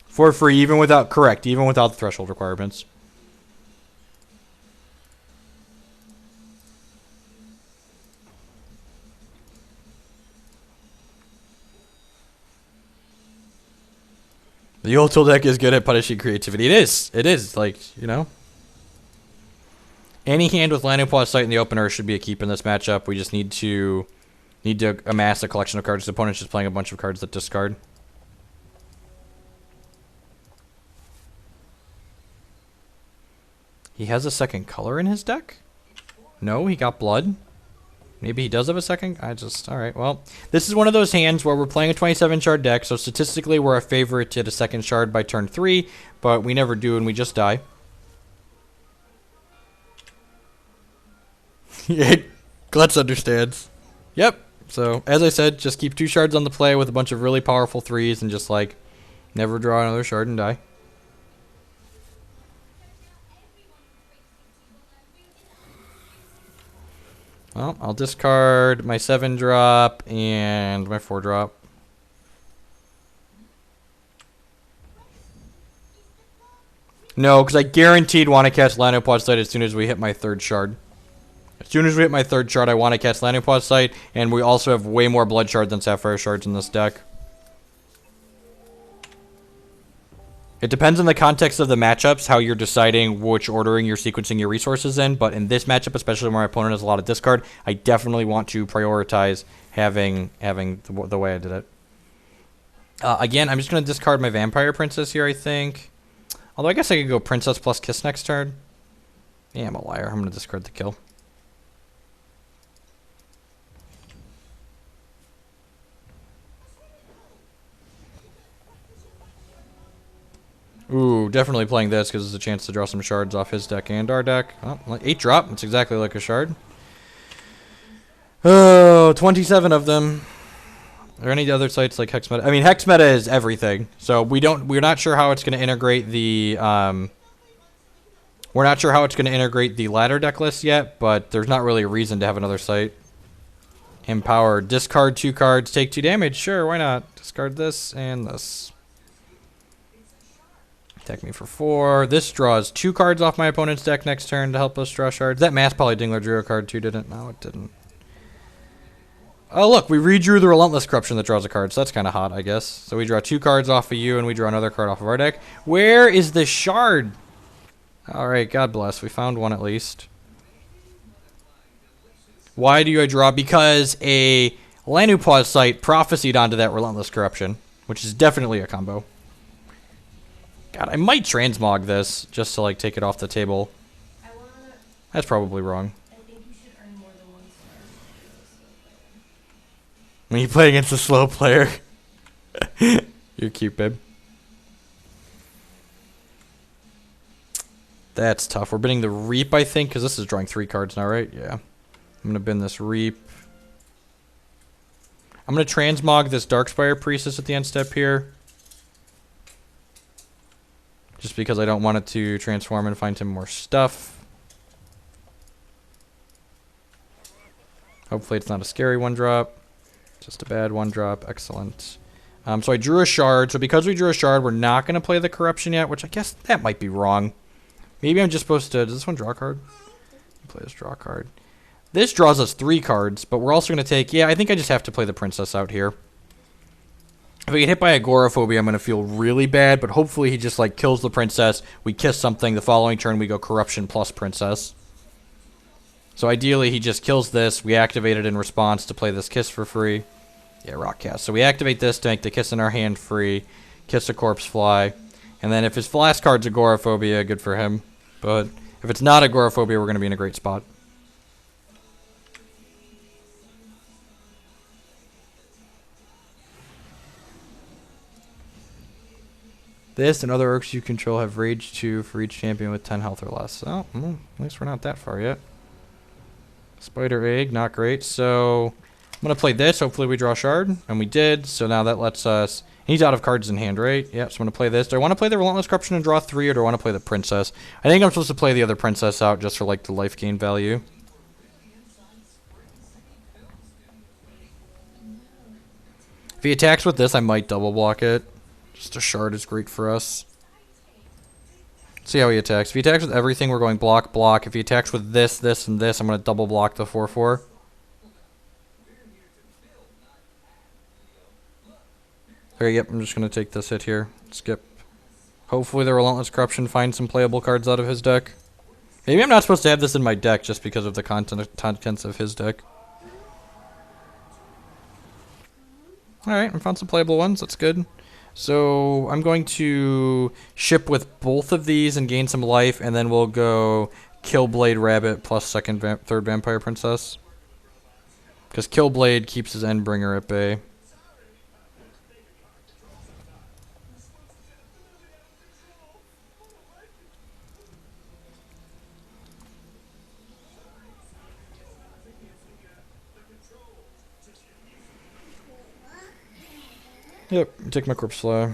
For free, even without the threshold requirements. The old tool deck is good at punishing creativity. It is, like, you know. Any hand with Landing Pause Sight in the opener should be a keep in this matchup. We just need to amass a collection of cards. The opponent's just playing a bunch of cards that discard. He has a second color in his deck? No, he got blood. Maybe he does have a second? Alright, well. This is one of those hands where we're playing a 27 shard deck, so statistically we're a favorite to hit a second shard by turn 3, but we never do and we just die. Glutz understands. Yep. So, as I said, just keep 2 shards on the play with a bunch of really powerful 3s and just, like, never draw another shard and die. Well, I'll discard my 7-drop and my 4-drop. No, because I guaranteed want to catch Landing Pod Sight as soon as we hit my 3rd shard. As soon as we hit my 3rd shard, I want to catch Landing Pod Sight, and we also have way more blood shards than Sapphire shards in this deck. It depends on the context of the matchups, how you're deciding which ordering you're sequencing your resources in, but in this matchup, especially when my opponent has a lot of discard, I definitely want to prioritize having the way I did it. Again, I'm just going to discard my Vampire Princess here, I think. Although I guess I could go Princess plus Kiss next turn. Yeah, I'm a liar. I'm going to discard the kill. Ooh, definitely playing this because it's a chance to draw some shards off his deck and our deck. Oh, 8-drop. It's exactly like a shard. Oh, 27 of them. Are there any other sites like Hex Meta? I mean, Hex Meta is everything. So we're not sure how it's going to integrate the we're not sure how it's going to integrate the ladder deck list yet, but there's not really a reason to have another site. Empower, discard 2 cards, take 2 damage. Sure, why not? Discard this and this. Attack me for 4. This draws 2 cards off my opponent's deck next turn to help us draw shards. That Mass Poly Dingler drew a card too, didn't it? No, it didn't. Oh, look, we redrew the Relentless Corruption that draws a card, so that's kind of hot, I guess. So we draw 2 cards off of you, and we draw another card off of our deck. Where is the shard? Alright, God bless. We found one at least. Why do I draw? Because a Lanupause site prophesied onto that Relentless Corruption, which is definitely a combo. God, I might transmog this just to like take it off the table. That's probably wrong. I think you should earn more than 1 star When you play against a slow player. You're cute, babe. That's tough. We're bidding the Reap, I think, because this is drawing 3 cards now, right? Yeah. I'm going to bin this Reap. I'm going to transmog this Darkspire Priestess at the end step here. Just because I don't want it to transform and find him more stuff. Hopefully it's not a scary 1-drop. Just a bad 1-drop. Excellent. So I drew a shard. So because we drew a shard, we're not going to play the Corruption yet, which I guess that might be wrong. Maybe I'm just supposed to... Does this one draw a card? Play this draw card. This draws us 3 cards, but we're also going to take... Yeah, I think I just have to play the Princess out here. If we get hit by Agoraphobia, I'm going to feel really bad, but hopefully he just, like, kills the Princess. We kiss something. The following turn, we go Corruption plus Princess. So ideally, he just kills this. We activate it in response to play this Kiss for free. Yeah, Rock Cast. So we activate this to make the Kiss in our hand free. Kiss a Corpse Fly. And then if his last card's Agoraphobia, good for him. But if it's not Agoraphobia, we're going to be in a great spot. This and other orcs you control have Rage 2 for each champion with 10 health or less. Oh, at least we're not that far yet. Spider Egg, not great. So I'm going to play this. Hopefully we draw a shard. And we did. So now that lets us... He's out of cards in hand, right? Yeah, so I'm going to play this. Do I want to play the Relentless Corruption and draw 3, or do I want to play the Princess? I think I'm supposed to play the other Princess out just for, like, the life gain value. If he attacks with this, I might double block it. Just a shard is great for us. See how he attacks. If he attacks with everything, we're going block, block. If he attacks with this, this, and this, I'm going to double block the 4/4. Okay, yep, I'm just going to take this hit here. Skip. Hopefully the Relentless Corruption finds some playable cards out of his deck. Maybe I'm not supposed to have this in my deck just because of the contents of his deck. Alright, I found some playable ones. That's good. So I'm going to ship with both of these and gain some life, and then we'll go Killblade Rabbit plus third Vampire Princess. Because Killblade keeps his Endbringer at bay. Yep, take my Corpse Fly.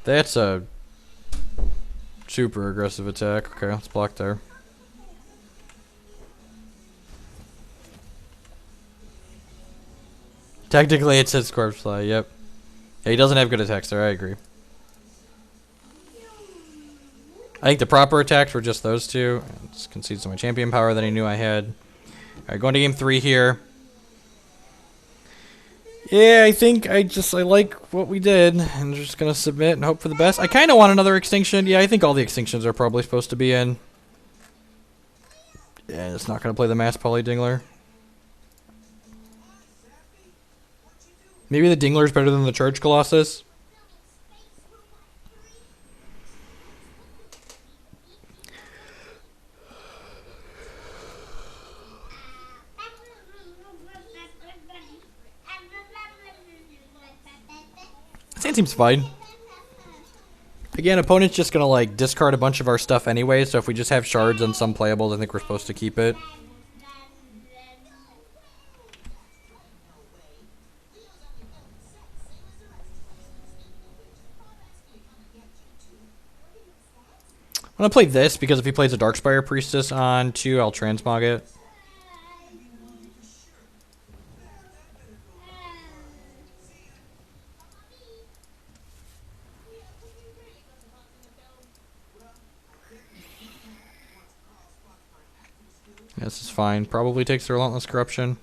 That's a super aggressive attack. Okay, let's block there. Technically, it says Corpse Fly, yep. Yeah, he doesn't have good attacks there, I agree. I think the proper attacks were just those two. Just concedes to my champion power that he knew I had. Alright, going to game 3 here. Yeah, I think I like what we did. And I'm just going to submit and hope for the best. I kind of want another extinction. Yeah, I think all the extinctions are probably supposed to be in. Yeah, it's not going to play the Mass Poly Dingler. Maybe the Dingler's better than the Charge Colossus. Hand seems fine. Again, opponent's just gonna like discard a bunch of our stuff anyway, so if we just have shards on some playables, I think we're supposed to keep it. I'm gonna play this because if he plays a Darkspire Priestess on 2, I'll transmog it. This is fine. Probably takes the Relentless Corruption.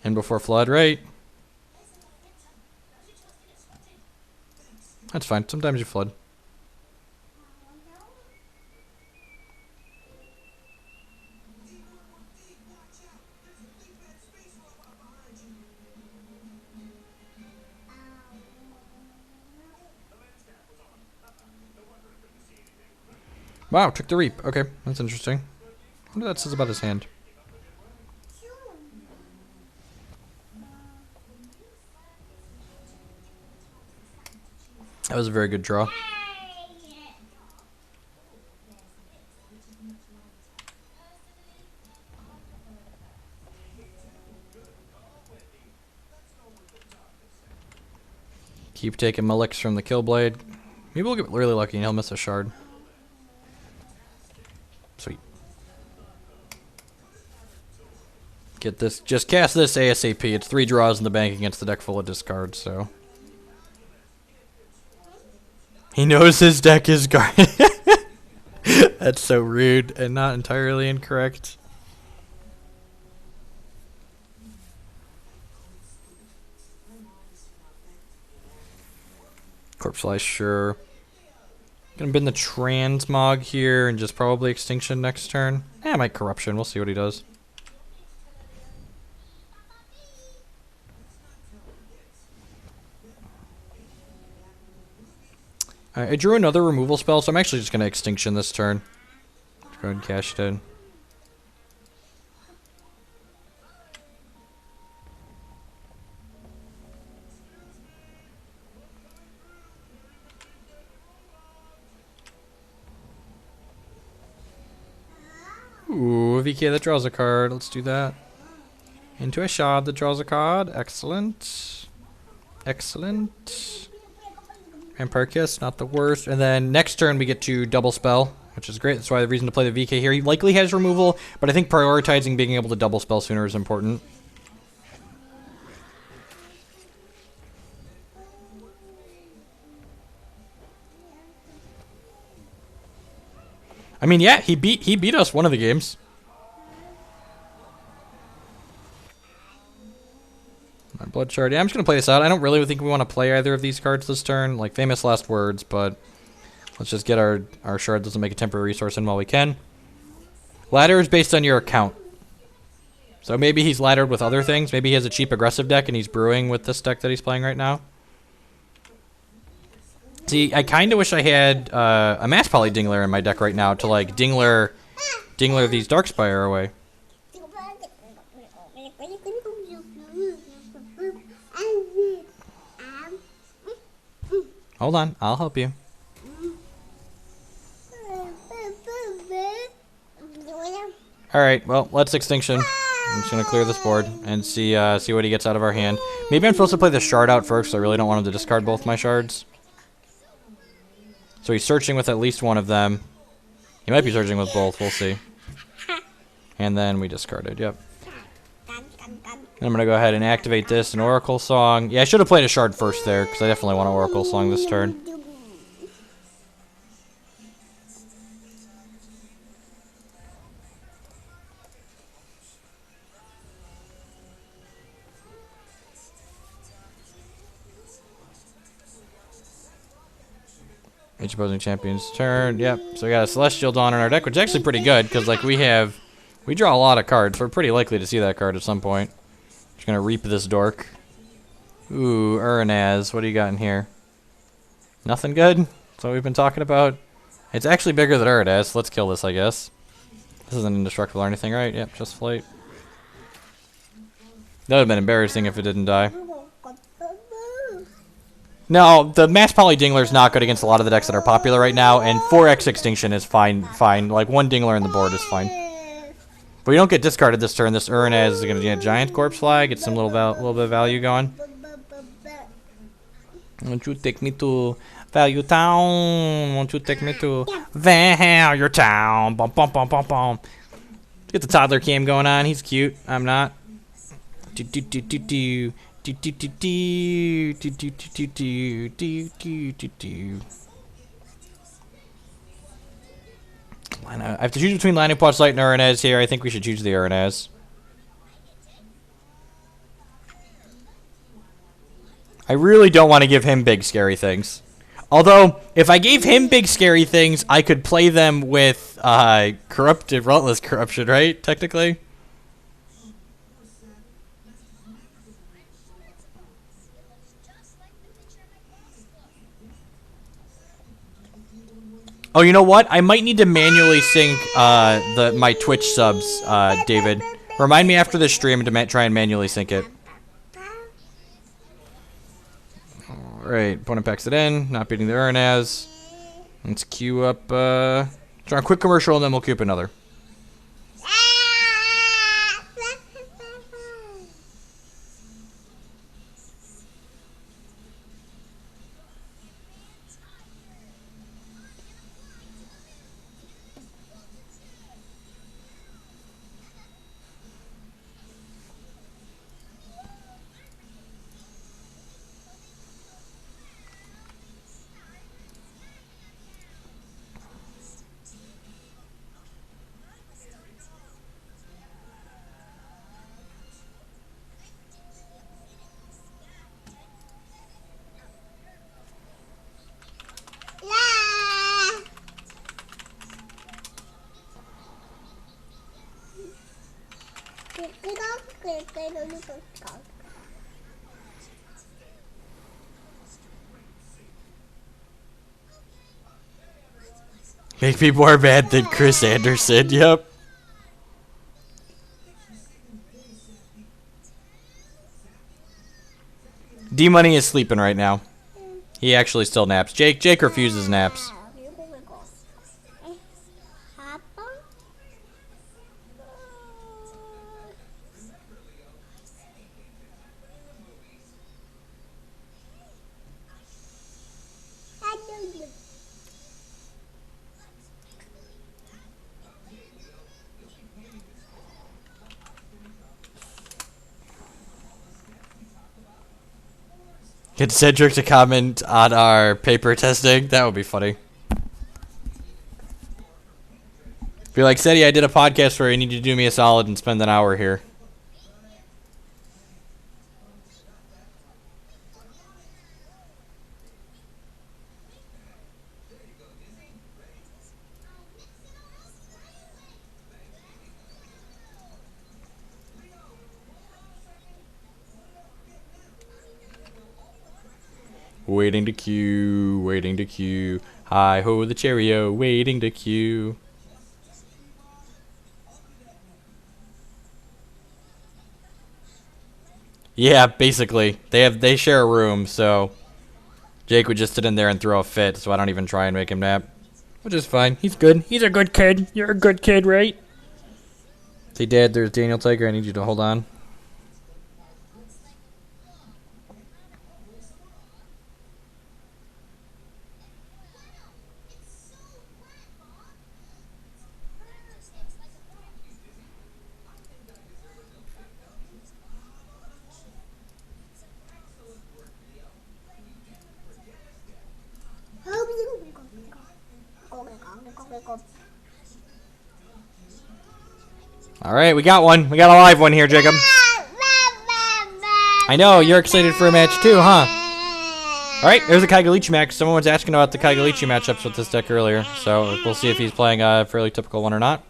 And before Flood, right? That's fine. Sometimes you flood. Wow, took the Reap. Okay, that's interesting. I wonder what that says about his hand. That was a very good draw. Keep taking Malik's from the Killblade. Maybe we'll get really lucky and he'll miss a shard. Sweet. Get this. Just cast this ASAP. It's 3 draws in the bank against the deck full of discards, so. He knows his deck is guarded. That's so rude and not entirely incorrect. Corpse Slice, sure. Gonna bin the Transmog here and just probably Extinction next turn. I might Corruption. We'll see what he does. I drew another removal spell, so I'm actually just going to Extinction this turn. Let's go ahead and cash it in. Ooh, VK that draws a card. Let's do that. Into a shard that draws a card. Excellent. Excellent. Vampire Kiss, not the worst. And then next turn we get to double spell, which is great. That's why the reason to play the VK here. He likely has removal, but I think prioritizing being able to double spell sooner is important. I mean, yeah, he beat us one of the games. My Blood Shard. Yeah, I'm just going to play this out. I don't really think we want to play either of these cards this turn. Like, famous last words, but let's just get our shard. Doesn't make a temporary resource in while we can. Ladder is based on your account. So maybe he's laddered with other things. Maybe he has a cheap aggressive deck and he's brewing with this deck that he's playing right now. See, I kind of wish I had a Mass Poly Dingler in my deck right now to, like, Dingler these Darkspire away. Hold on, I'll help you. Alright, well, let's Extinction. I'm just going to clear this board and see what he gets out of our hand. Maybe I'm supposed to play the shard out first, so I really don't want him to discard both my shards. So he's searching with at least one of them. He might be searching with both, we'll see. And then we discarded, yep. I'm going to go ahead and activate this, an Oracle Song. Yeah, I should have played a shard first there, because I definitely want an Oracle Song this turn. Each opposing champion's turn. Yep, so we got a Celestial Dawn in our deck, which is actually pretty good, because like we draw a lot of cards. We're pretty likely to see that card at some point. Just gonna reap this dork. Ooh, Uranaz, what do you got in here? Nothing good? That's what we've been talking about. It's actually bigger than Uranaz. Let's kill this, I guess. This isn't indestructible or anything, right? Yep, just flight. That would have been embarrassing if it didn't die. No, the Mass Poly Dingler is not good against a lot of the decks that are popular right now, and 4x Extinction is fine. Like, one Dingler on the board is fine. But we don't get discarded this turn. This Uranez is going to get a Giant Corpse Flag, get some little bit of value going. Won't you take me to Value Town? Won't you take me to Value Town? Bum, bum, bum, bum, bum. Get the toddler cam going on. He's cute. I'm not. Do, do, do, do, do. Do, do, do, do. Do, do, do, do, do. Do, do, do. I have to choose between Lightning Plus Light and Uranez here. I think we should choose the Uranez. I really don't want to give him big scary things. Although, if I gave him big scary things, I could play them with corrupted, relentless corruption, right? Technically. Oh, you know what? I might need to manually sync my Twitch subs, David. Remind me after this stream to try and manually sync it. Alright, opponent packs it in. Not beating the Uranez. Let's queue up, try a quick commercial and then we'll queue up another. Make me more mad than Chris Anderson, yep. D-Money is sleeping right now. He actually still naps. Jake refuses naps. Get Cedric to comment on our paper testing. That would be funny. Be like, Ceddy, I did a podcast where you need to do me a solid and spend an hour here. Waiting to queue, waiting to queue. Hi ho the Cheerio, waiting to queue. Yeah, basically. They share a room, so Jake would just sit in there and throw a fit, so I don't even try and make him nap. Which is fine. He's good. He's a good kid. You're a good kid, right? Say, Dad, there's Daniel Tiger. I need you to hold on. Alright, we got one. We got a live one here, Jacob. I know, you're excited for a match too, huh? Alright, there's a Kaigalichi match. Someone was asking about the Kaigalichi matchups with this deck earlier, so we'll see if he's playing a fairly typical one or not.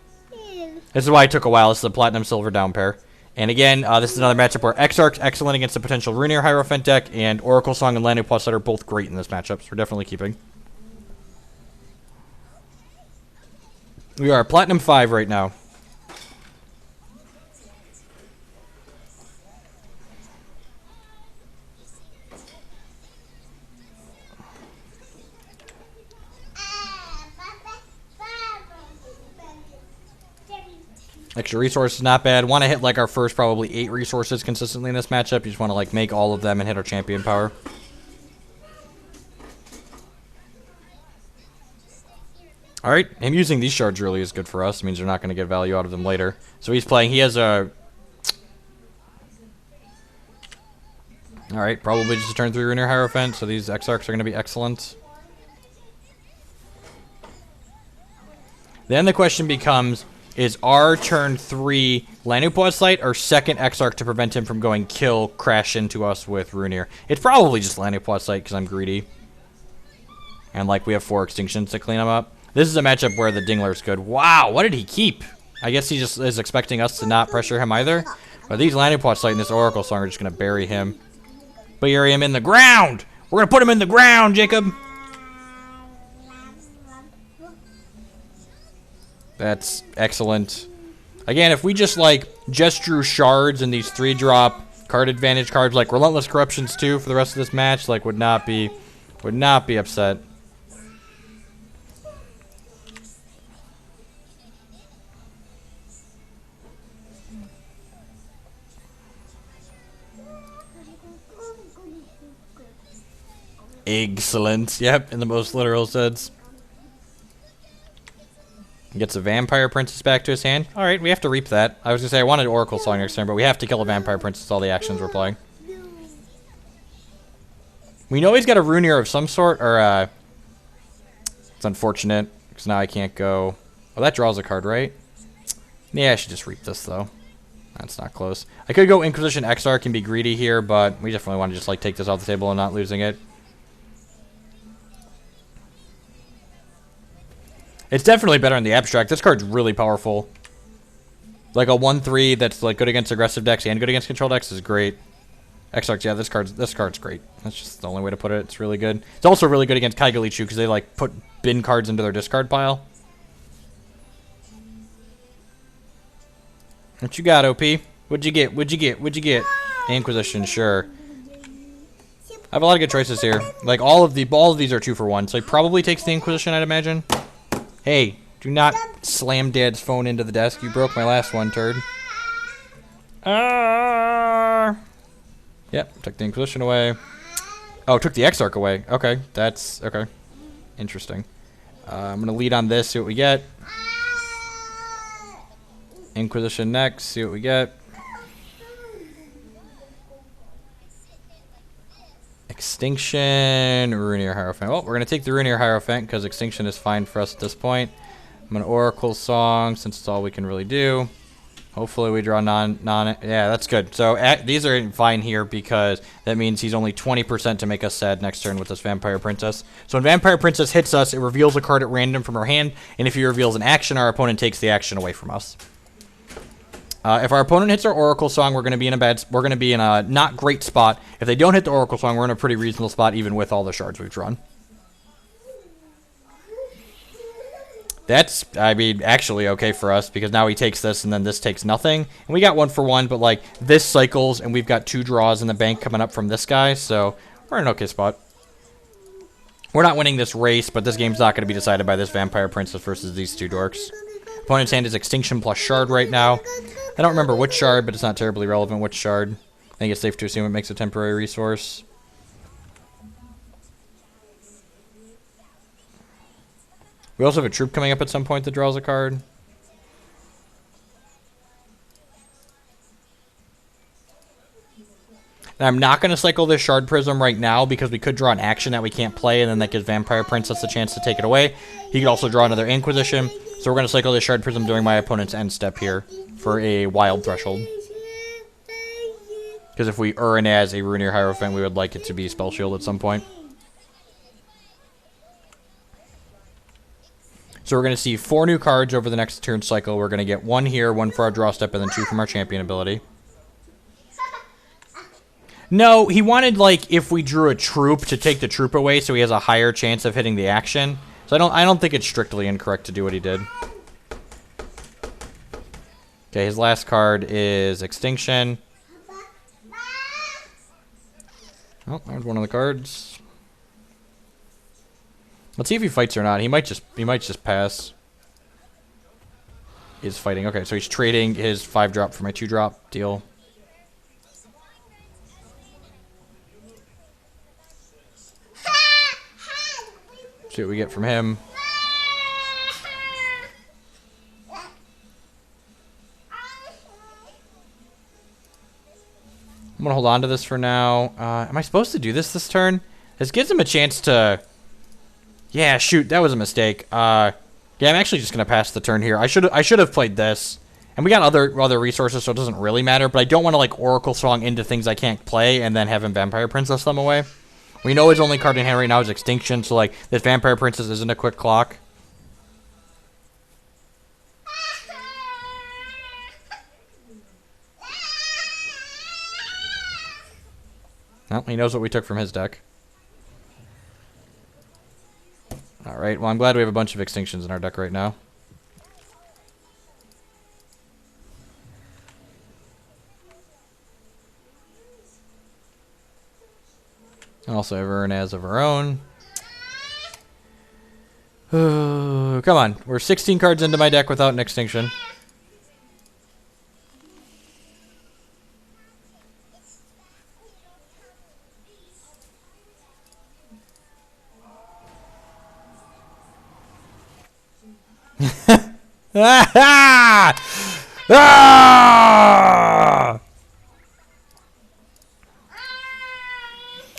This is why it took a while. This is the Platinum Silver down pair. And again, this is another matchup where Exarch's excellent against a potential Runear Hierophant deck, and Oracle Song and Landing Plus Set are both great in this matchup, so we're definitely keeping. We are Platinum 5 right now. Extra resources, not bad. Want to hit like our first probably 8 resources consistently in this matchup. You just want to like make all of them and hit our champion power. Alright, him using these shards really is good for us. It means they're not going to get value out of them later. So he's playing, he has a... Alright, probably just a turn 3 Ruiner Hierophant, so these Exarchs are going to be excellent. Then the question becomes, is our turn 3 Lanupod Sight or second Exarch to prevent him from going kill, crash into us with Ruiner? It's probably just Lanupod Sight because I'm greedy. And like we have 4 extinctions to clean him up. This is a matchup where the Dingler's good. Wow, what did he keep? I guess he just is expecting us to not pressure him either. But these Lanupod Sight and this Oracle Song are just going to bury him. Bury him in the ground! We're going to put him in the ground, Jacob! That's excellent. Again, if we just, like, just drew shards and these 3-drop card advantage cards, like Relentless Corruptions too, for the rest of this match, like, would not be upset. Excellent. Yep, in the most literal sense. Gets a Vampire Princess back to his hand. Alright, we have to reap that. I was going to say I wanted Oracle Song next turn, but we have to kill a Vampire Princess all the actions we're playing. We know he's got a Ruiner of some sort, or, it's unfortunate, because now I can't go... Oh, that draws a card, right? Yeah, I should just reap this, though. That's not close. I could go Inquisition Exarch and be greedy here, but we definitely want to just, like, take this off the table and not losing it. It's definitely better in the abstract. This card's really powerful. Like a 1/3 that's like good against aggressive decks and good against control decks is great. Exarch, yeah, this card's great. That's just the only way to put it. It's really good. It's also really good against Kaigalichu because they like put bin cards into their discard pile. What you got, OP? What'd you get? What'd you get? What'd you get? Inquisition, sure. I have a lot of good choices here. Like all of these are 2 for 1, so he probably takes the Inquisition, I'd imagine. Hey, do not slam Dad's phone into the desk. You broke my last one, turd. Yep, took the Inquisition away. Oh, took the Exarch away. Okay, that's... Okay. Interesting. I'm going to lead on this, see what we get. Inquisition next, see what we get. Extinction, Ruiner Hierophant. Well, we're going to take the Ruiner Hierophant because Extinction is fine for us at this point. I'm going to Oracle Song since it's all we can really do. Hopefully we draw non. Yeah, that's good. So these are fine here because that means he's only 20% to make us sad next turn with this Vampire Princess. So when Vampire Princess hits us, it reveals a card at random from our hand, and if he reveals an action, our opponent takes the action away from us. If our opponent hits our Oracle Song, we're going to be in a not great spot. If they don't hit the Oracle Song, we're in a pretty reasonable spot, even with all the shards we've drawn. That's, I mean, actually okay for us, because now he takes this, and then this takes nothing. And we got 1 for 1, but, like, this cycles, and we've got 2 draws in the bank coming up from this guy, so we're in an okay spot. We're not winning this race, but this game's not going to be decided by this Vampire Princess versus these 2 dorks. Opponent's hand is Extinction plus Shard right now. I don't remember which shard, but it's not terribly relevant which shard. I think it's safe to assume it makes a temporary resource. We also have a troop coming up at some point that draws a card. And I'm not going to cycle this Shard Prism right now because we could draw an action that we can't play, and then that gives Vampire Princess a chance to take it away. He could also draw another Inquisition. So we're going to cycle this Shard Prism during my opponent's end step here for a wild threshold. Because if we earn as a Ruiner Hierophant, we would like it to be Spell Shield at some point. So we're going to see 4 new cards over the next turn cycle. We're going to get 1 here, 1 for our draw step, and then 2 from our champion ability. No, he wanted, like, if we drew a troop to take the troop away so he has a higher chance of hitting the action. So I don't think it's strictly incorrect to do what he did. Okay, his last card is Extinction. Oh, there's one of the cards. Let's see if he fights or not. He might just pass. is fighting. Okay, so he's trading his 5-drop for my 2-drop. Deal. See what we get from him. I'm going to hold on to this for now. Am I supposed to do this turn? This gives him a chance to... Yeah, shoot, that was a mistake. Yeah, I'm actually just going to pass the turn here. I should have played this. And we got other resources, so it doesn't really matter. But I don't want to, like, Oracle Song into things I can't play and then have him Vampire Princess them away. We know his only card in hand right now is Extinction, so, like, this Vampire Princess isn't a quick clock. Well, he knows what we took from his deck. Alright, well, I'm glad we have a bunch of Extinctions in our deck right now. Also have Urnaz of our own. Come on, we're 16 cards into my deck without an Extinction.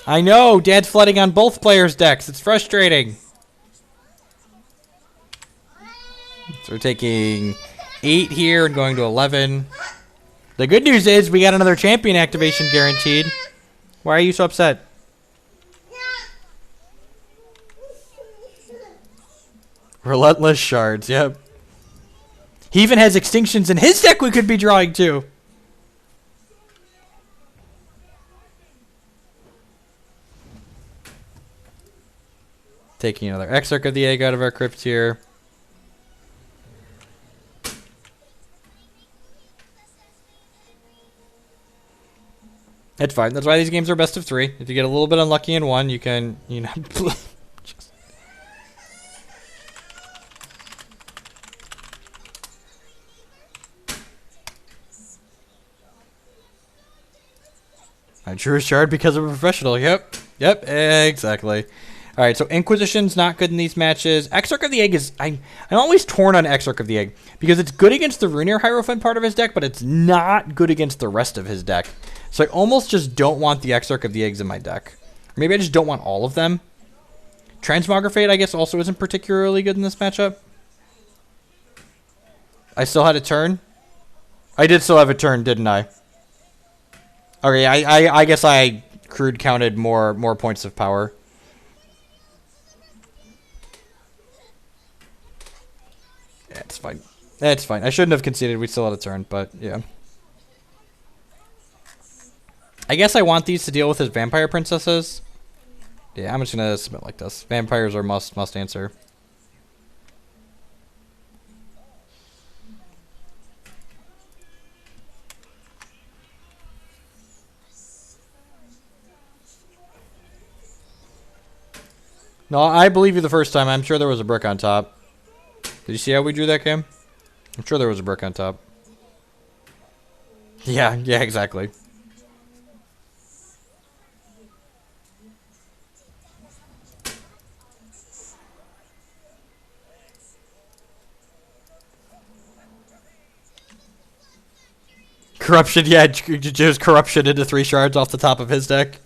I know, Dad's flooding on both players' decks. It's frustrating. So we're taking 8 here and going to 11. The good news is we got another champion activation guaranteed. Why are you so upset? Relentless Shards, yep. He even has Extinctions in his deck we could be drawing too. Taking another Exarch of the Egg out of our crypt here. It's fine. That's why these games are best of 3. If you get a little bit unlucky in one, you can, you know... just... I drew a shard because I'm a professional. Yep. Yep, exactly. Alright, so Inquisition's not good in these matches. Exarch of the Egg is... I'm always torn on Exarch of the Egg. Because it's good against the Runear Hierophant part of his deck, but it's not good against the rest of his deck. So I almost just don't want the Exarch of the Eggs in my deck. Maybe I just don't want all of them. Transmogrifate, I guess, also isn't particularly good in this matchup. I still had a turn? I did still have a turn, didn't I? Okay, I guess I crude counted more points of power. Yeah, it's fine. It's fine. I shouldn't have conceded. We still had a turn, but yeah. I guess I want these to deal with his Vampire Princesses. Yeah, I'm just gonna submit like this. Vampires are must answer. No, I believe you the first time. I'm sure there was a brick on top. Did you see how we drew that game? I'm sure there was a brick on top. Yeah, exactly. Corruption, yeah, just corruption into 3 shards off the top of his deck.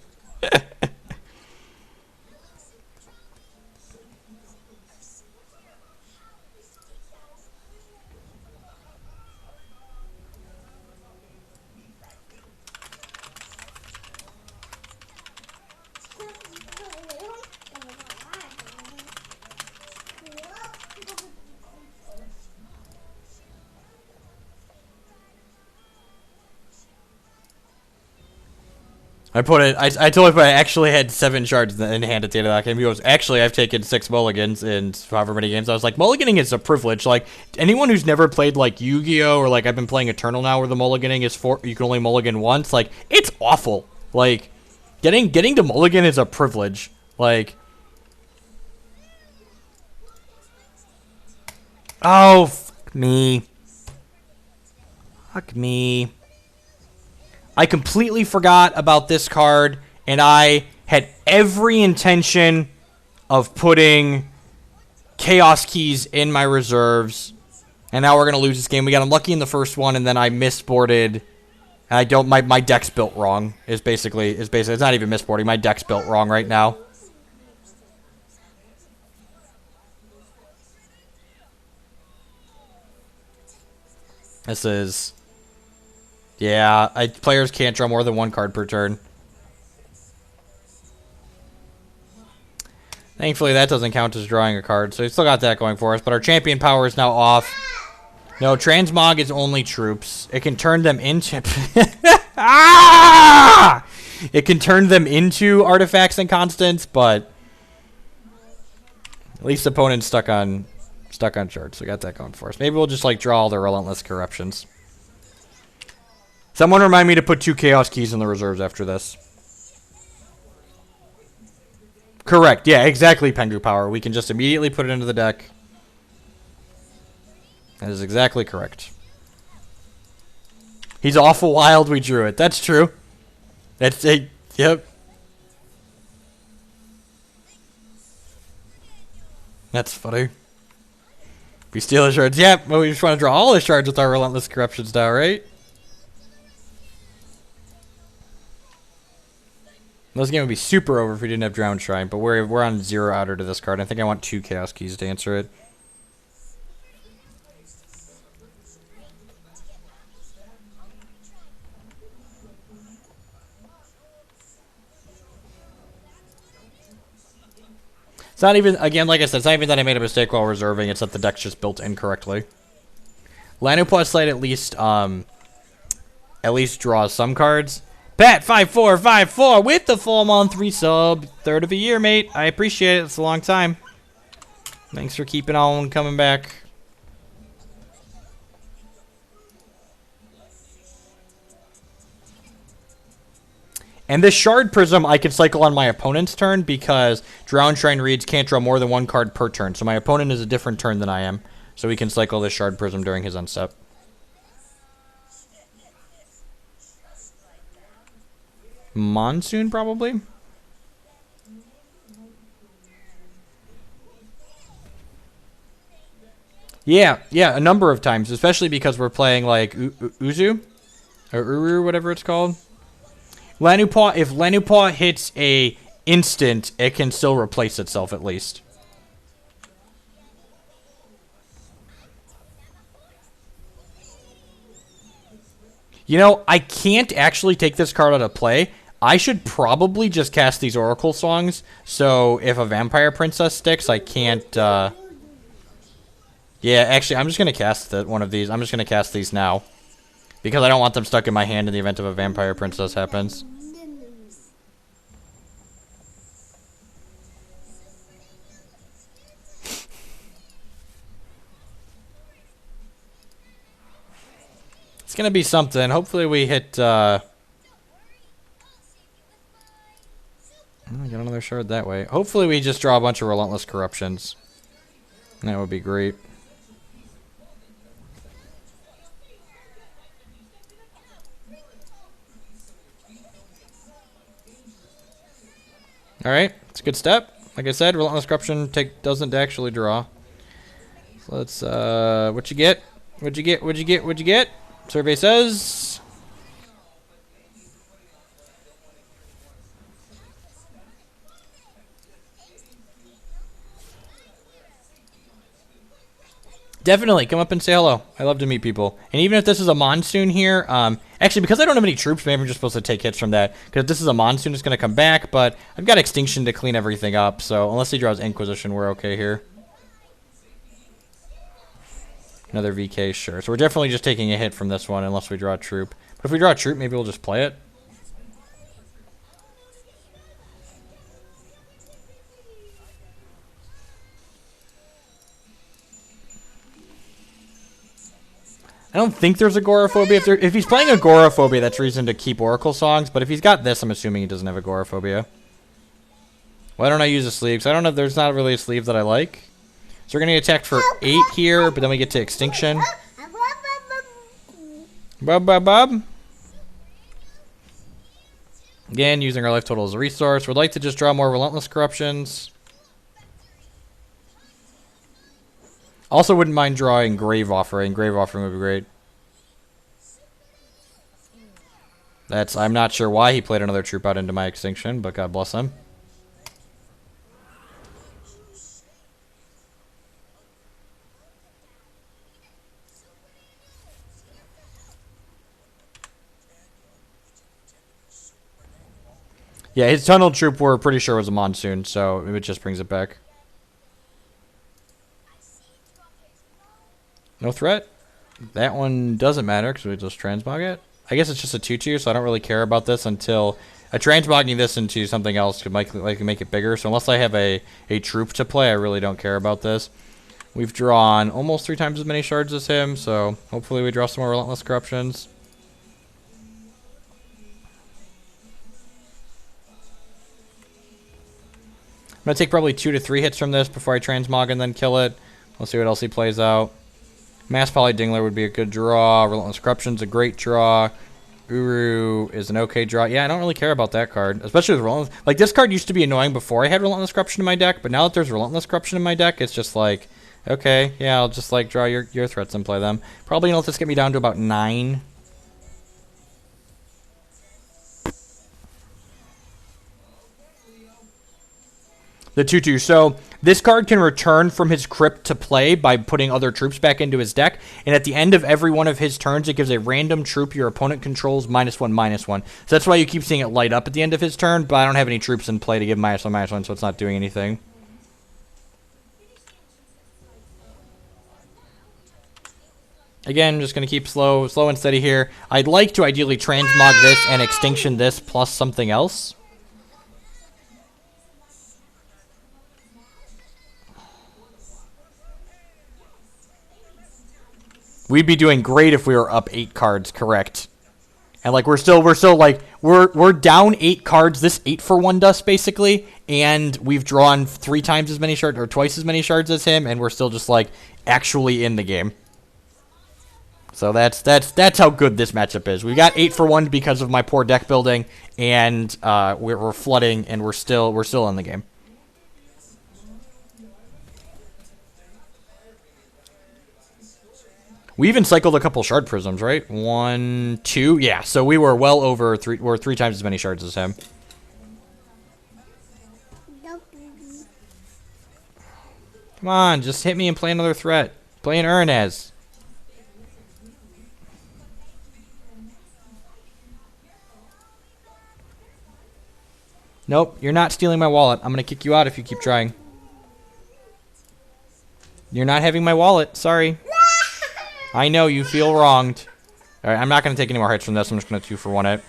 I put it. I told him I actually had 7 shards in hand at the end of that game. He goes, "Actually, I've taken 6 mulligans in however many games." I was like, "Mulliganing is a privilege. Like anyone who's never played like Yu-Gi-Oh or like I've been playing Eternal now, where the mulliganing is you can only mulligan once. Like it's awful. Like getting to mulligan is a privilege. Like oh fuck me." Fuck me. I completely forgot about this card, and I had every intention of putting Chaos Keys in my reserves. And now we're going to lose this game. We got unlucky in the first one, and then I misboarded. I don't, my deck's built wrong, is basically, it's not even misboarding. My deck's built wrong right now. This is, yeah, players can't draw more than one card per turn. Thankfully, that doesn't count as drawing a card, so we still got that going for us. But our champion power is now off. No, transmog is only troops. It can turn them into... ah! It can turn them into artifacts and constants, but at least the opponent's stuck on charge, so we got that going for us. Maybe we'll just like draw all the relentless corruptions. Someone remind me to put 2 chaos keys in the reserves after this. Correct. Yeah, exactly, Pengu Power. We can just immediately put it into the deck. That is exactly correct. He's awful wild, we drew it. That's true. That's a... Yep. That's funny. We steal his shards. Yep, but we just want to draw all his shards with our relentless corruptions now, right? This game would be super over if we didn't have Drowned Shrine, but we're on 0 outer to this card. I think I want 2 Chaos Keys to answer it. It's not even, again, like I said, it's not even that I made a mistake while reserving, it's that the deck's just built incorrectly. Lanu Plus Light at least draws some cards. Pat 5454 with the full month resub. Third of a year, mate. I appreciate it. It's a long time. Thanks for keeping on coming back. And this Shard Prism I can cycle on my opponent's turn because Drowned Shrine reads can't draw more than 1 card per turn. So my opponent is a different turn than I am. So we can cycle this Shard Prism during his unstep. Monsoon, probably? Yeah, a number of times, especially because we're playing like Uzu or Uru, whatever it's called. Lanupaw, if Lanupaw hits a instant, it can still replace itself at least. You know, I can't actually take this card out of play. I should probably just cast these Oracle Songs, so if a Vampire Princess sticks, I can't, Yeah, actually, I'm just going to cast one of these. I'm just going to cast these now. Because I don't want them stuck in my hand in the event of a Vampire Princess happens. It's going to be something. Hopefully we hit, Oh, get another shard that way. Hopefully we just draw a bunch of Relentless Corruptions. That would be great. Alright, it's a good step. Like I said, Relentless Corruption doesn't actually draw. So let's, what you get? What'd you get? What'd you get? What'd you get? Survey says... Definitely, come up and say hello. I love to meet people. And even if this is a monsoon here, actually, because I don't have any troops, maybe I'm just supposed to take hits from that. Because if this is a monsoon, it's going to come back, but I've got Extinction to clean everything up, so unless he draws Inquisition, we're okay here. Another VK, sure. So we're definitely just taking a hit from this one, unless we draw a troop. But if we draw a troop, maybe we'll just play it. I don't think there's Agoraphobia. If he's playing Agoraphobia, that's reason to keep Oracle Songs. But if he's got this, I'm assuming he doesn't have Agoraphobia. Why don't I use a sleeve? Because I don't know. There's not really a sleeve that I like. So we're going to get attacked for 8 here, but then we get to Extinction. Bub. Again, using our life total as a resource. Would like to just draw more Relentless Corruptions. Also wouldn't mind drawing Grave Offering. Grave Offering would be great. I'm not sure why he played another troop out into my extinction, but God bless him. Yeah, his tunnel troop we're pretty sure was a monsoon, so it just brings it back. No threat. That one doesn't matter because we just transmog it. I guess it's just a 2/2, so I don't really care about this until transmogging this into something else could likely make it bigger. So unless I have a troop to play, I really don't care about this. We've drawn almost 3 times as many shards as him, so hopefully we draw some more Relentless Corruptions. I'm going to take probably 2 to 3 hits from this before I transmog and then kill it. We'll see what else he plays out. Mass Poly Dingler would be a good draw. Relentless Corruption's a great draw. Uru is an okay draw. Yeah, I don't really care about that card, especially with Relentless. Like, this card used to be annoying before I had Relentless Corruption in my deck, but now that there's Relentless Corruption in my deck, it's just like, okay, yeah, I'll just, like, draw your threats and play them. Probably going to let this get me down to about 9. The 2/2. So this card can return from his crypt to play by putting other troops back into his deck. And at the end of every one of his turns, it gives a random troop your opponent controls -1/-1. So that's why you keep seeing it light up at the end of his turn. But I don't have any troops in play to give -1/-1, so it's not doing anything. Again, I'm just going to keep slow and steady here. I'd like to ideally transmog this and extinction this plus something else. We'd be doing great if we were up 8 cards, correct? And like we're still like we're down 8 cards. This 8-for-1 dust basically, and we've drawn 3 times as many shards or twice as many shards as him, and we're still just like actually in the game. So that's how good this matchup is. We got 8-for-1 because of my poor deck building, and we're flooding, and we're still in the game. We even cycled a couple shard prisms, right? 1, 2, yeah. So we were well over 3. We're 3 times as many shards as him. Come on, just hit me and play another threat. Play an Urnez. Nope, you're not stealing my wallet. I'm gonna kick you out if you keep trying. You're not having my wallet. Sorry. I know you feel wronged. Alright, I'm not going to take any more hits from this. I'm just going to 2-for-1 it.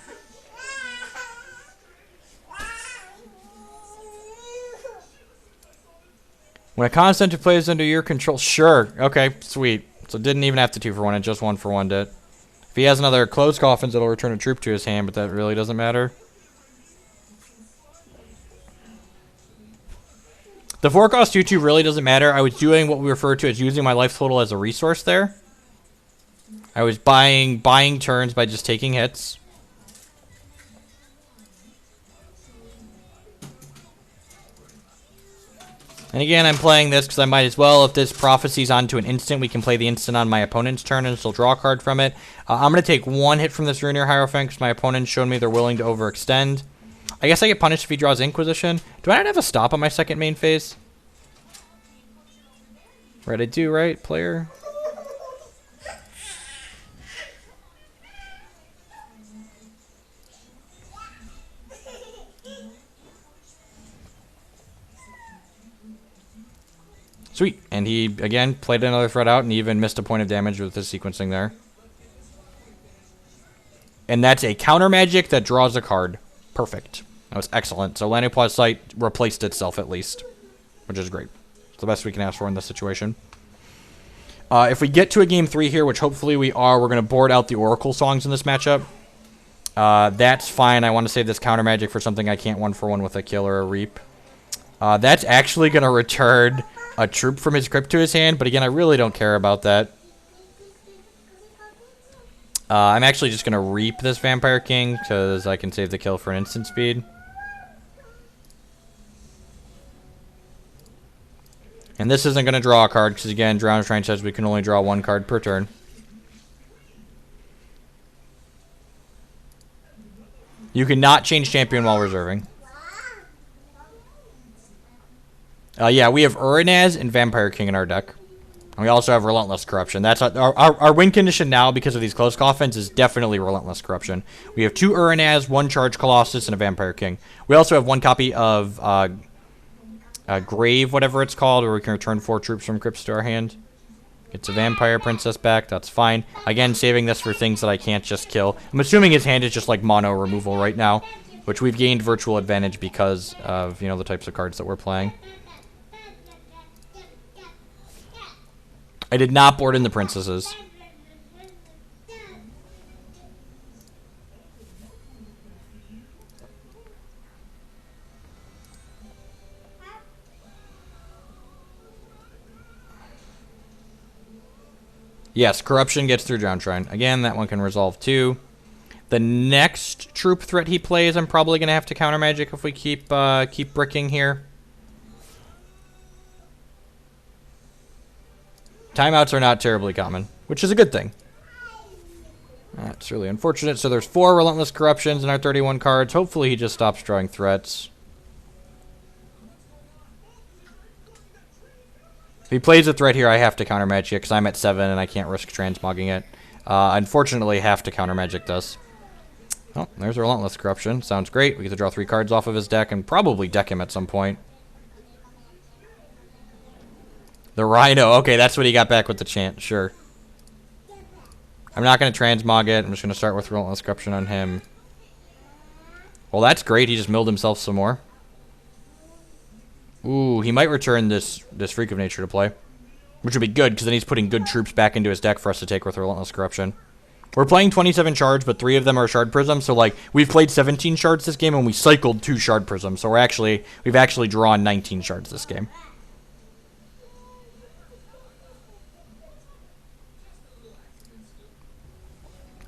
When a constant plays under your control... Sure. Okay, sweet. So didn't even have to 2-for-1 it. Just 1-for-1'd it. If he has another closed coffins, it'll return a troop to his hand, but that really doesn't matter. The 4-cost 2/2 really doesn't matter. I was doing what we refer to as using my life total as a resource there. I was buying turns by just taking hits. And again, I'm playing this because I might as well. If this prophecy's onto an instant, we can play the instant on my opponent's turn and still draw a card from it. I'm going to take 1 hit from this Ruiner Hierophant because my opponent showed me they're willing to overextend. I guess I get punished if he draws Inquisition. Do I not have a stop on my second main phase? Right, I do, right, player? Sweet. And he, again, played another threat out and even missed a point of damage with his sequencing there. And that's a counter magic that draws a card. Perfect. That was excellent. So Lanoplast Sight replaced itself at least, which is great. It's the best we can ask for in this situation. If we get to a game 3 here, which hopefully we are, we're going to board out the Oracle songs in this matchup. That's fine. I want to save this counter magic for something I can't 1-for-1 with a kill or a reap. That's actually going to return a troop from his crypt to his hand, but again, I really don't care about that. I'm actually just going to reap this Vampire King because I can save the kill for an instant speed. And this isn't going to draw a card because, again, Drowned Shrine says we can only draw 1 card per turn. You cannot change champion while reserving. Yeah, we have Uranaz and Vampire King in our deck. And we also have Relentless Corruption. That's our win condition now because of these close coffins is definitely Relentless Corruption. We have 2 Uranaz, 1 Charge Colossus, and a Vampire King. We also have 1 copy of Grave, whatever it's called, where we can return 4 troops from crypts to our hand. Gets a Vampire Princess back. That's fine. Again, saving this for things that I can't just kill. I'm assuming his hand is just like mono removal right now, which we've gained virtual advantage because of, you know, the types of cards that we're playing. I did not board in the princesses. Yes, corruption gets through Drowned Shrine. Again, that one can resolve too. The next troop threat he plays, I'm probably going to have to counter magic if we keep bricking here. Timeouts are not terribly common, which is a good thing. That's really unfortunate. So there's 4 Relentless Corruptions in our 31 cards. Hopefully he just stops drawing threats. If he plays a threat here, I have to counter magic because I'm at 7 and I can't risk transmogging it. Unfortunately, have to counter magic this. Oh, there's a Relentless Corruption. Sounds great. We get to draw 3 cards off of his deck and probably deck him at some point. The Rhino. Okay, that's what he got back with the chant. Sure. I'm not going to transmog it. I'm just going to start with Relentless Corruption on him. Well, that's great. He just milled himself some more. Ooh, he might return this Freak of Nature to play. Which would be good, because then he's putting good troops back into his deck for us to take with Relentless Corruption. We're playing 27 shards, but 3 of them are Shard Prisms. So, like, we've played 17 shards this game, and we cycled 2 Shard Prisms. So we've actually drawn 19 shards this game.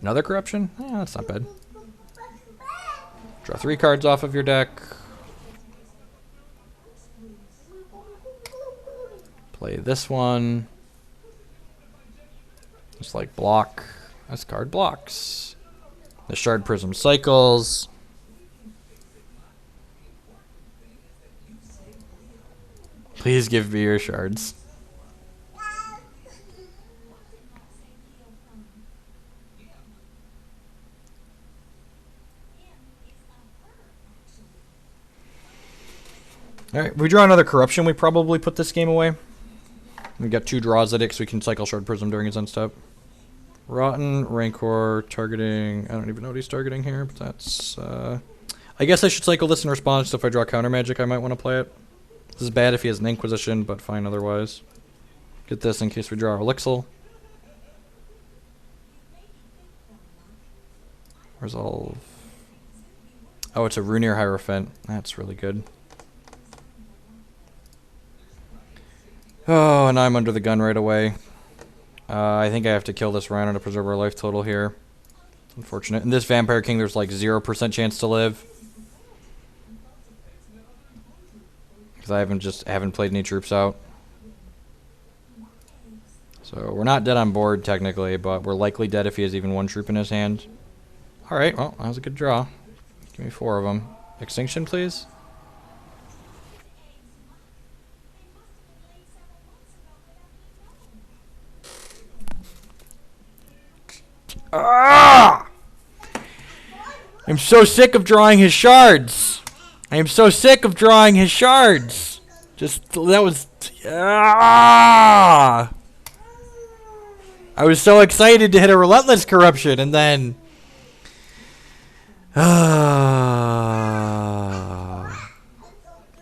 Another corruption? Yeah, that's not bad. Draw 3 cards off of your deck. Play this one. Just like block. This card blocks. The Shard Prism cycles. Please give me your shards. Alright, if we draw another corruption, we probably put this game away. We got 2 draws at it, so we can cycle Shard Prism during his end step. Rotten, Rancor, targeting. I don't even know what he's targeting here, but that's. I guess I should cycle this in response, so if I draw counter magic, I might want to play it. This is bad if he has an Inquisition, but fine otherwise. Get this in case we draw Elixir. Resolve. Oh, it's a Runir Hierophant. That's really good. Oh, and I'm under the gun right away. I think I have to kill this Rhino to preserve our life total here. Unfortunate. In this Vampire King, there's like 0% chance to live. Because I haven't played any troops out. So we're not dead on board technically, but we're likely dead if he has even 1 troop in his hand. Alright, well, that was a good draw. Give me 4 of them. Extinction, please. Ah! I'm so sick of drawing his shards. I am so sick of drawing his shards. Just, that was... Ah! I was so excited to hit a Relentless Corruption, and then...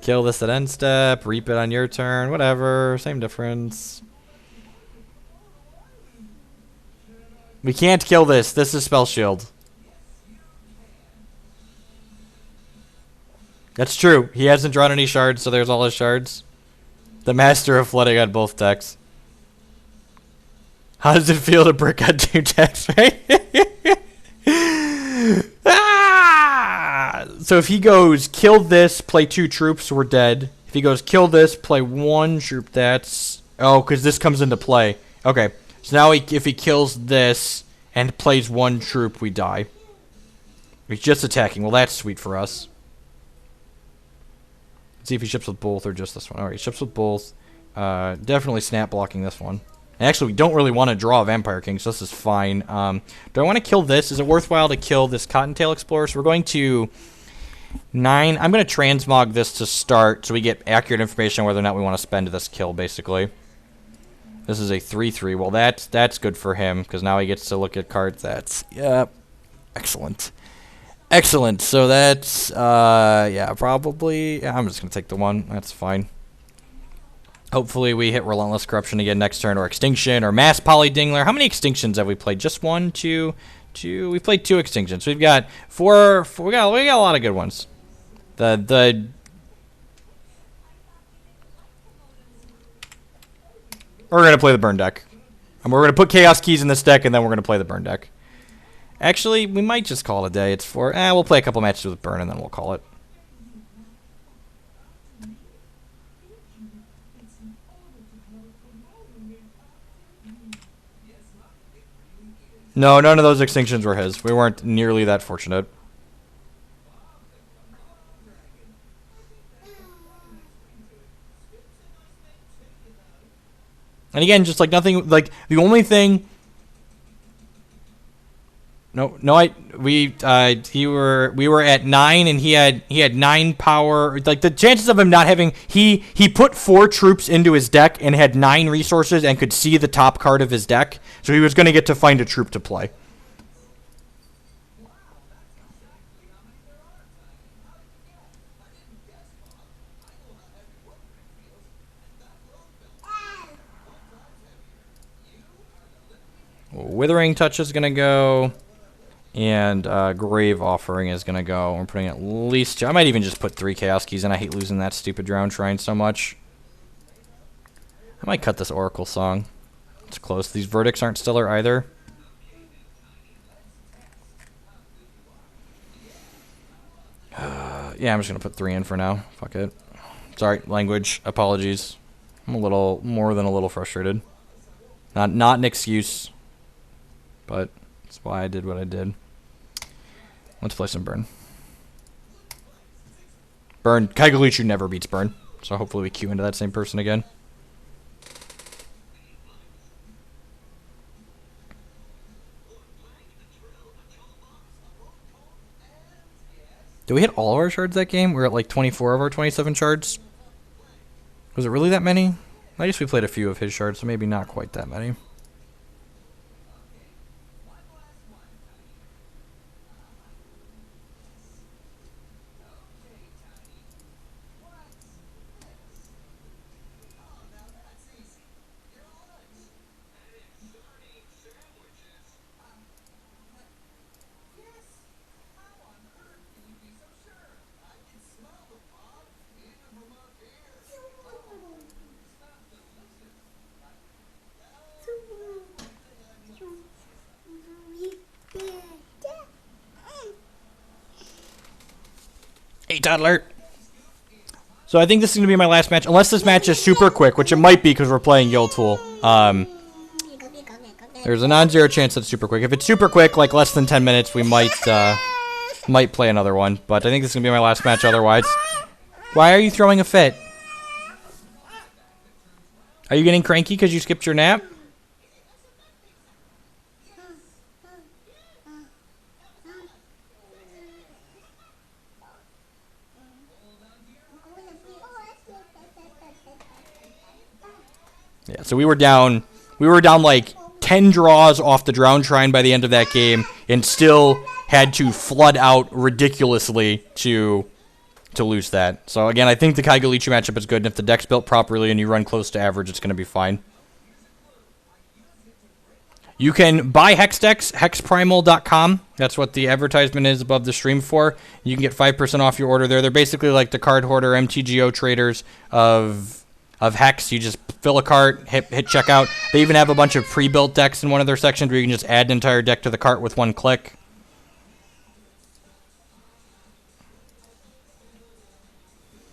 Kill this at end step, reap it on your turn, whatever, same difference. We can't kill this. This is Spell Shield. That's true. He hasn't drawn any shards, so there's all his shards. The Master of Flooding on both decks. How does it feel to brick on 2 attacks, right? Ah! So if he goes, kill this, play 2 troops, we're dead. If he goes, kill this, play 1 troop, that's... Oh, because this comes into play. Okay, so now if he kills this and plays 1 troop, we die. He's just attacking. Well, that's sweet for us. Let's see if he ships with both or just this one. Alright, ships with both. Definitely snap blocking this one. And actually, we don't really want to draw a Vampire King, so this is fine. Do I want to kill this? Is it worthwhile to kill this Cottontail Explorer? So we're going to 9. I'm going to transmog this to start so we get accurate information on whether or not we want to spend this kill, basically. This is a 3/3. Well, that's good for him, because now he gets to look at cards. That's, yeah, excellent. Excellent. So that's, yeah, probably, yeah, I'm just going to take the 1. That's fine. Hopefully we hit Relentless Corruption again next turn, or Extinction, or Mass Polydingler. How many Extinctions have we played? Just 1, 2, 2. We've played 2 Extinctions. We've got 4 we got a lot of good ones. We're going to play the burn deck. And we're going to put Chaos Keys in this deck, and then we're going to play the burn deck. Actually, we might just call it a day. It's 4. We'll play a couple matches with burn, and then we'll call it. No, none of those Extinctions were his. We weren't nearly that fortunate. And again, just like nothing, like the only thing. We were at 9 and he had 9 power. Like the chances of him not having, he put 4 troops into his deck and had 9 resources and could see the top card of his deck, so he was going to get to find a troop to play. Withering Touch is going to go. And Grave Offering is going to go. We're putting at least 2. I might even just put 3 Chaos Keys in. I hate losing that stupid Drown Shrine so much. I might cut this Oracle Song. It's close. These Verdicts aren't stellar either. Yeah, I'm just going to put 3 in for now. Fuck it. Sorry, language. Apologies. I'm a little, more than a little frustrated. Not an excuse. But that's why I did what I did. Let's play some Burn. Burn. Kaigalichu never beats Burn. So hopefully we queue into that same person again. Did we hit all of our shards that game? We're at like 24 of our 27 shards. Was it really that many? I guess we played a few of his shards, so maybe not quite that many. Hey, toddler. So I think this is going to be my last match, unless this match is super quick, which it might be because we're playing Yoltool. There's a non-zero chance that it's super quick. If it's super quick, like less than 10 minutes, we might play another one. But I think this is going to be my last match otherwise. Why are you throwing a fit? Are you getting cranky because you skipped your nap? Yeah, so we were down like 10 draws off the Drown Shrine by the end of that game, and still had to flood out ridiculously to lose that. So again, I think the Kaigalichu matchup is good, and if the deck's built properly and you run close to average, it's going to be fine. You can buy Hex decks, hexprimal.com. That's what the advertisement is above the stream for. You can get 5% off your order there. They're basically like the card hoarder MTGO traders of of Hex. You just fill a cart, hit checkout. They even have a bunch of pre-built decks in one of their sections where you can just add an entire deck to the cart with one click.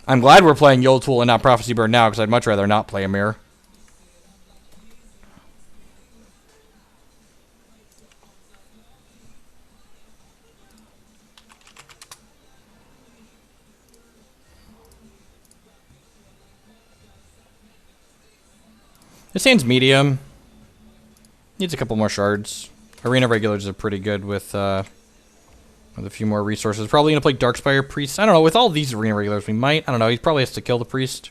I'm glad we're playing Yule Tool and not Prophecy Burn now, because I'd much rather not play a mirror. This hand's medium. Needs a couple more shards. Arena regulars are pretty good with a few more resources. Probably going to play Darkspire Priest. I don't know. With all these arena regulars, we might. I don't know. He probably has to kill the Priest.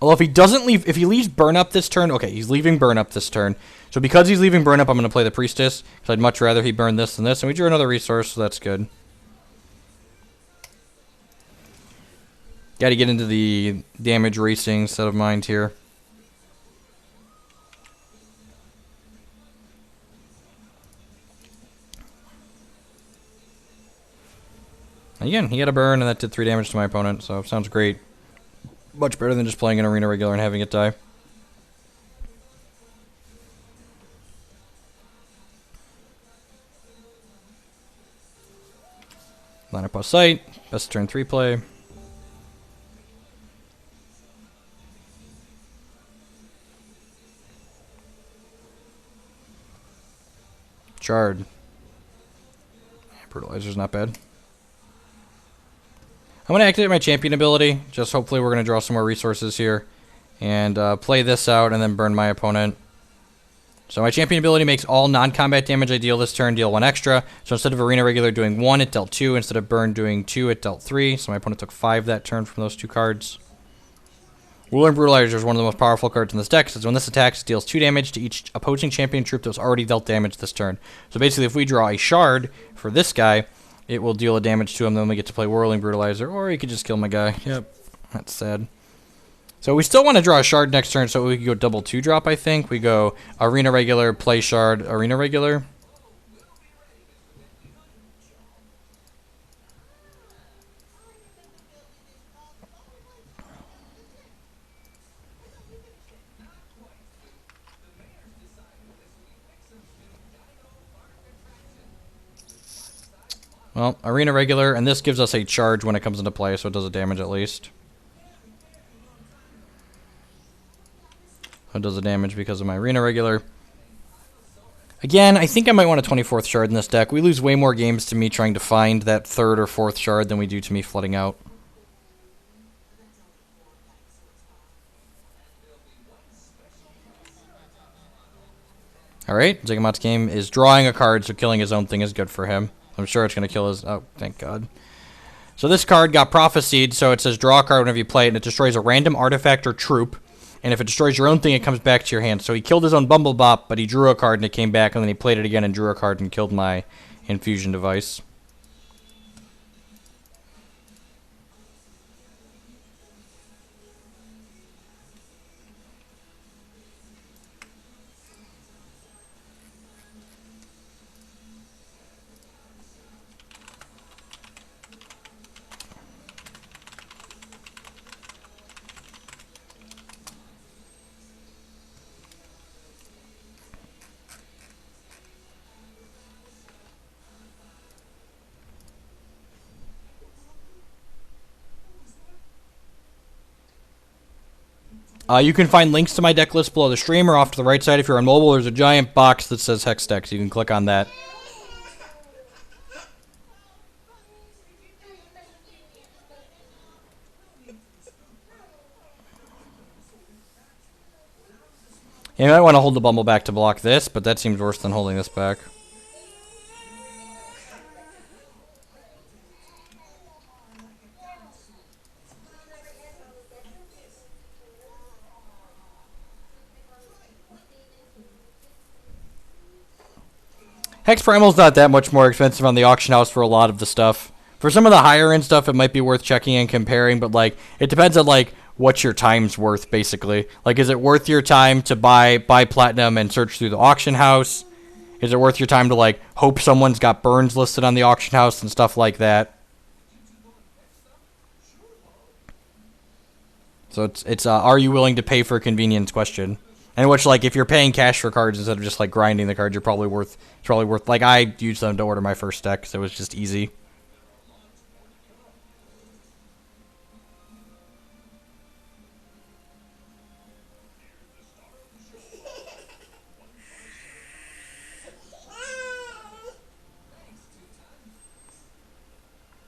Although if he doesn't leave, if he leaves Burn Up this turn, okay, he's leaving Burn Up this turn. So because he's leaving Burn Up, I'm going to play the Priestess, because I'd much rather he burn this than this. And we drew another resource, so that's good. Got to get into the damage racing set of mind here. Again, he had a burn, and that did 3 damage to my opponent, so sounds great. Much better than just playing an arena regular and having it die. Line up off sight. Best turn 3 play. Shard. Brutalizer's not bad. I'm going to activate my champion ability. Just hopefully we're going to draw some more resources here. And play this out and then burn my opponent. So my champion ability makes all non-combat damage I deal this turn deal 1 extra. So instead of arena regular doing 1, it dealt 2. Instead of burn doing 2, it dealt 3. So my opponent took 5 that turn from those 2 cards. Whirling Brutalizer is one of the most powerful cards in this deck, since when this attacks, it deals 2 damage to each opposing champion troop that was already dealt damage this turn. So basically, if we draw a shard for this guy, it will deal a damage to him, then we get to play Whirling Brutalizer, or he could just kill my guy. Yep, that's sad. So we still want to draw a shard next turn, so we can go double 2-drop, I think. We go Arena Regular, play shard, Arena Regular. Well, Arena Regular, and this gives us a charge when it comes into play, so it does a damage at least. It does a damage because of my Arena Regular. Again, I think I might want a 24th shard in this deck. We lose way more games to me trying to find that 3rd or 4th shard than we do to me flooding out. Alright, Ziggurat's game is drawing a card, so killing his own thing is good for him. I'm sure it's going to kill his... Oh, thank God. So this card got prophesied, so it says draw a card whenever you play it, and it destroys a random artifact or troop. And if it destroys your own thing, it comes back to your hand. So he killed his own Bumblebop, but he drew a card and it came back, and then he played it again and drew a card and killed my infusion device. You can find links to my deck list below the stream or off to the right side. If you're on mobile, there's a giant box that says Hex Decks. You can click on that. You might want to hold the Bumble back to block this, but that seems worse than holding this back. Hex Primal's not that much more expensive on the auction house for a lot of the stuff. For some of the higher end stuff, it might be worth checking and comparing, but like it depends on like what your time's worth, basically. Like, is it worth your time to buy platinum and search through the auction house? Is it worth your time to like hope someone's got burns listed on the auction house and stuff like that? So it's are you willing to pay for convenience question? And which, like, if you're paying cash for cards instead of just like grinding the cards, it's probably worth. Like, I used them to order my first deck, so it was just easy.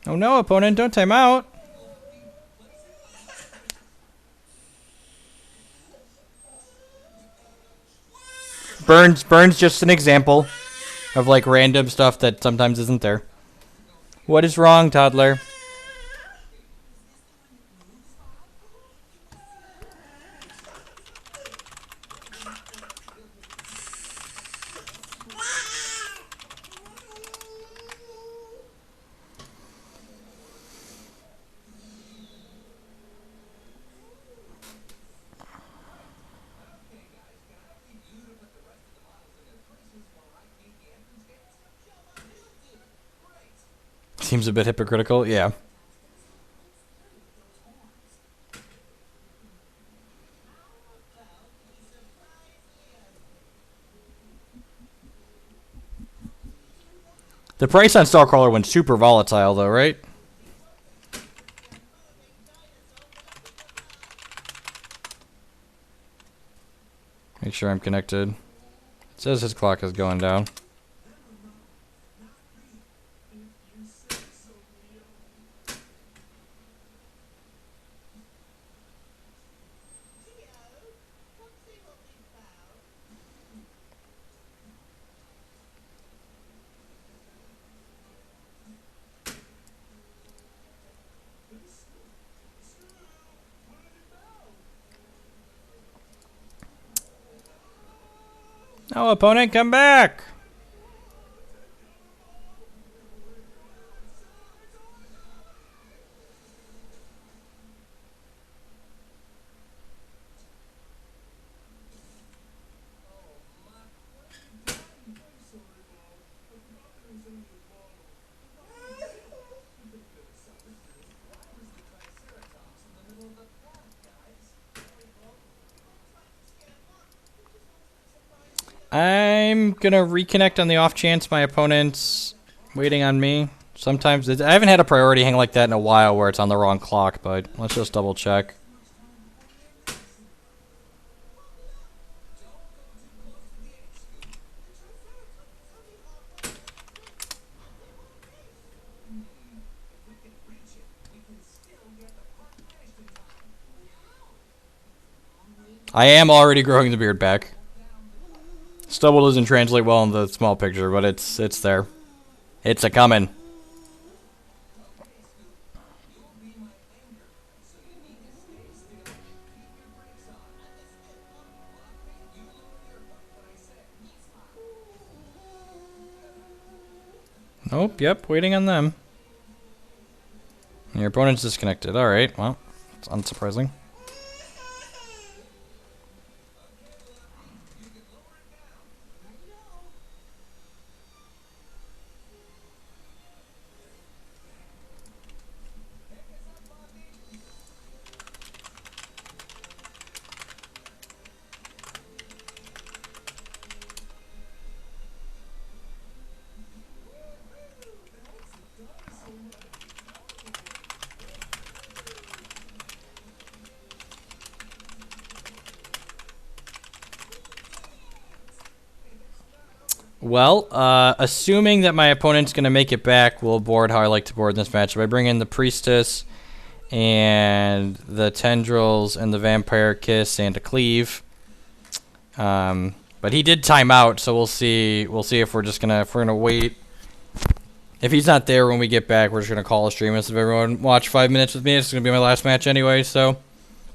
Oh no, opponent, don't time out. Burns just an example of like random stuff that sometimes isn't there. What is wrong, toddler? Seems a bit hypocritical, yeah. The price on Starcrawler went super volatile, though, right? Make sure I'm connected. It says his clock is going down. No, opponent, come back! I'm gonna reconnect on the off chance my opponent's waiting on me. Sometimes I haven't had a priority hang like that in a while where it's on the wrong clock, but let's just double check. I am already growing the beard back. Stubble doesn't translate well in the small picture, but it's there. It's a coming. Nope, yep, waiting on them. Your opponent's disconnected. Alright, well, it's unsurprising. Well, assuming that my opponent's going to make it back, we'll board how I like to board this matchup. I bring in the Priestess and the Tendrils and the Vampire Kiss and a Cleave. But he did time out, so we'll see. We'll see if we're just gonna wait. If he's not there when we get back, we're just gonna call a stream. If everyone watch 5 minutes with me, it's gonna be my last match anyway. So,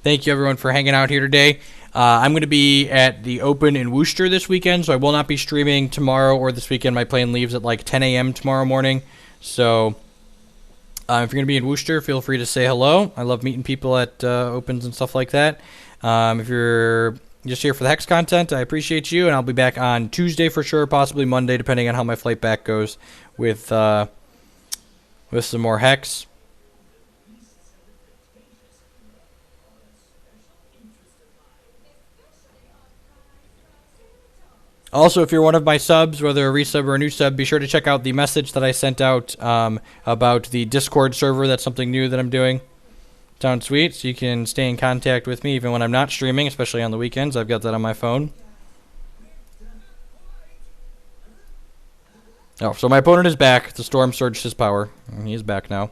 thank you everyone for hanging out here today. I'm going to be at the Open in Worcester this weekend, so I will not be streaming tomorrow or this weekend. My plane leaves at like 10 a.m. tomorrow morning. So if you're going to be in Worcester, feel free to say hello. I love meeting people at Opens and stuff like that. If you're just here for the Hex content. I appreciate you, and I'll be back on Tuesday for sure, possibly Monday, depending on how my flight back goes with some more Hex. Also, if you're one of my subs, whether a resub or a new sub, be sure to check out the message that I sent out about the Discord server. That's something new that I'm doing. Sounds sweet, so you can stay in contact with me even when I'm not streaming, especially on the weekends. I've got that on my phone. Oh, so my opponent is back. The Storm surged his power. He is back now.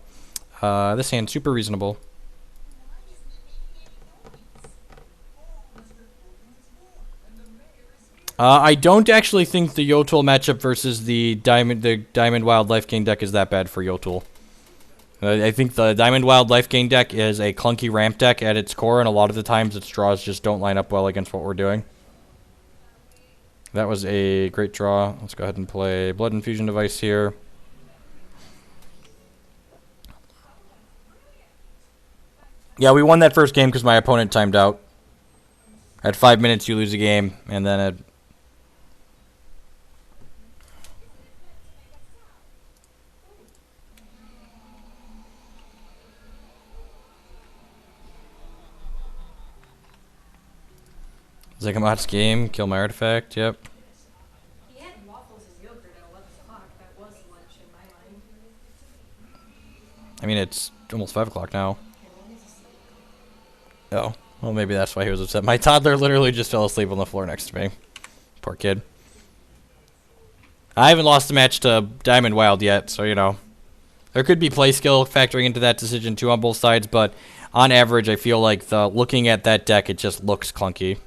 This hand's super reasonable. I don't actually think the Yotul matchup versus the Diamond Wild Life Gain deck is that bad for Yotul. I think the Diamond Wild Life Gain deck is a clunky ramp deck at its core, and a lot of the times its draws just don't line up well against what we're doing. That was a great draw. Let's go ahead and play Blood Infusion Device here. Yeah, we won that first game because my opponent timed out. At 5 minutes, you lose a game, and then at... Zekamat's game, kill my artifact, yep. He had waffles as yogurt at 11 o'clock. That was lunch in my mind. I mean, it's almost 5 o'clock now. Oh, well, maybe that's why he was upset. My toddler literally just fell asleep on the floor next to me. Poor kid. I haven't lost a match to Diamond Wild yet, so, you know. There could be play skill factoring into that decision, too, on both sides, but on average, I feel like looking at that deck, it just looks clunky.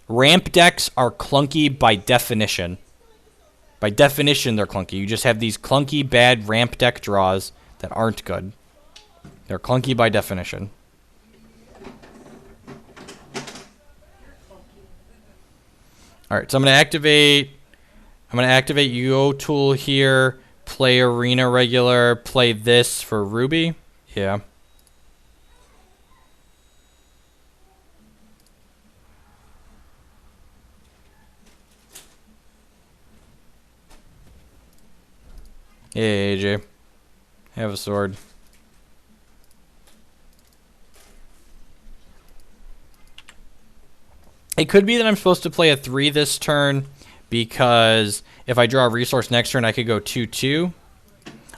Ramp decks are clunky by definition. By definition, they're clunky. You just have these clunky, bad ramp deck draws that aren't good. They're clunky by definition. Alright, so I'm going to activate Yotul here, play Arena regular, play this for Ruby. Yeah. Hey, AJ. Have a sword. It could be that I'm supposed to play a 3 this turn, because if I draw a resource next turn, I could go 2-2.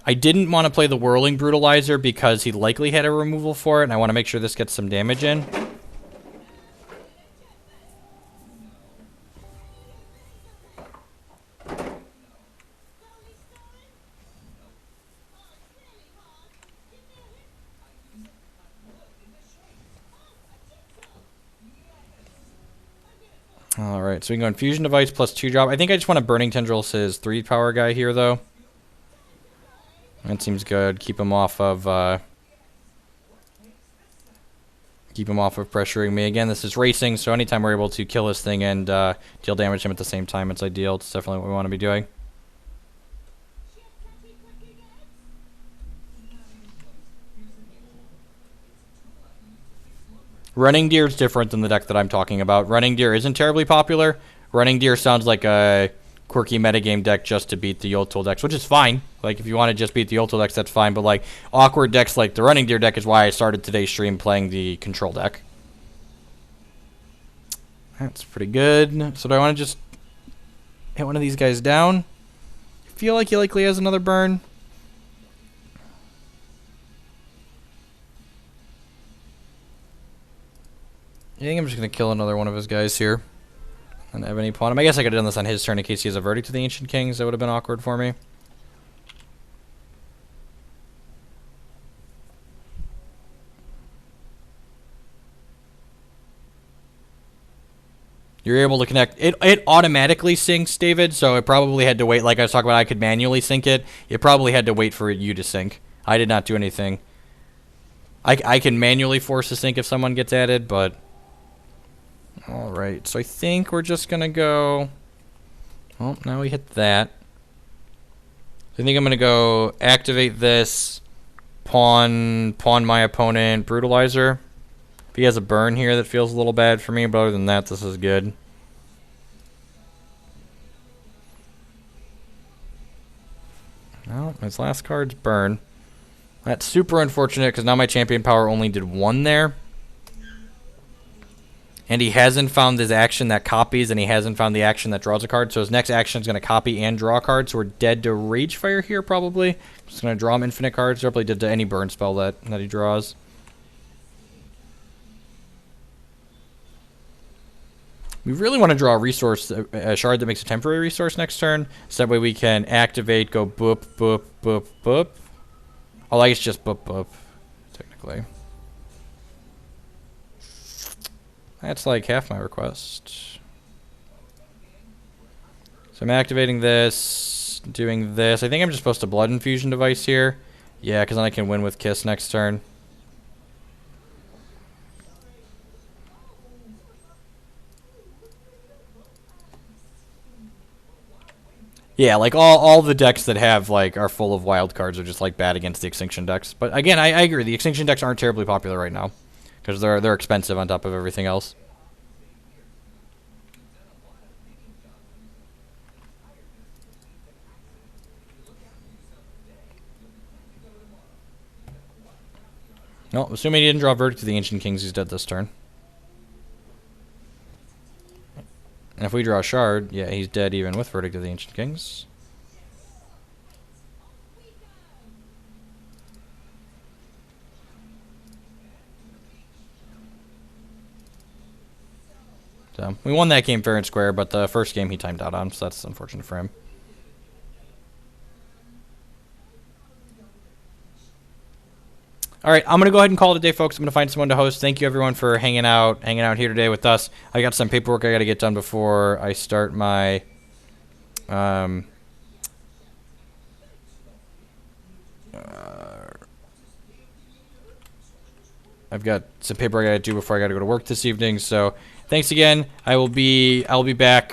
I didn't want to play the Whirling Brutalizer because he likely had a removal for it, and I want to make sure this gets some damage in. Alright, so we can go Infusion Device plus 2-drop. I think I just want to Burning Tendrils his 3-power guy here, though. That seems good. Keep him off of pressuring me. Again, this is racing, so anytime we're able to kill this thing and deal damage to him at the same time, it's ideal. It's definitely what we want to be doing. Running Deer is different than the deck that I'm talking about. Running Deer isn't terribly popular. Running Deer sounds like a quirky metagame deck just to beat the Yotul decks, which is fine. Like, if you want to just beat the Yotul decks, that's fine. But, like, awkward decks like the Running Deer deck is why I started today's stream playing the Control deck. That's pretty good. So do I want to just hit one of these guys down? I feel like he likely has another burn. I think I'm just going to kill another one of his guys here. And have any upon him. I guess I could have done this on his turn in case he has a Verdict to the Ancient Kings. That would have been awkward for me. You're able to connect. It automatically syncs, David, so it probably had to wait. Like I was talking about, I could manually sync it. It probably had to wait for you to sync. I did not do anything. I can manually force a sync if someone gets added, but... Alright, so I think we're just going to go... Well, now we hit that. I think I'm going to go activate this, pawn my opponent Brutalizer. If he has a burn here, that feels a little bad for me, but other than that, this is good. No, his last card's burn. That's super unfortunate because now my champion power only did 1 there. And he hasn't found his action that copies, and he hasn't found the action that draws a card. So his next action is going to copy and draw a card. So we're dead to Rage Fire here, probably. Just going to draw him infinite cards. Probably dead to any burn spell that he draws. We really want to draw a resource, a shard that makes a temporary resource next turn. So that way we can activate, go boop, boop, boop, boop. Oh, I guess just boop, boop, technically. That's like half my request. So I'm activating this, doing this. I think I'm just supposed to Blood Infusion device here. Yeah, because then I can win with Kiss next turn. Yeah, like all the decks that have like are full of wild cards are just like bad against the Extinction decks. But again, I agree. The Extinction decks aren't terribly popular right now because they're expensive on top of everything else. No, assuming he didn't draw Verdict to the Ancient Kings, he's dead this turn. And if we draw a shard, yeah, he's dead even with Verdict of the Ancient Kings. So we won that game fair and square, but the first game he timed out on, so that's unfortunate for him. All right, I'm going to go ahead and call it a day, folks. I'm going to find someone to host. Thank you, everyone, for hanging out here today with us. I got some paperwork I got to get done before I start my... I've got some paperwork I got to do before I got to go to work this evening. So thanks again. I'll be back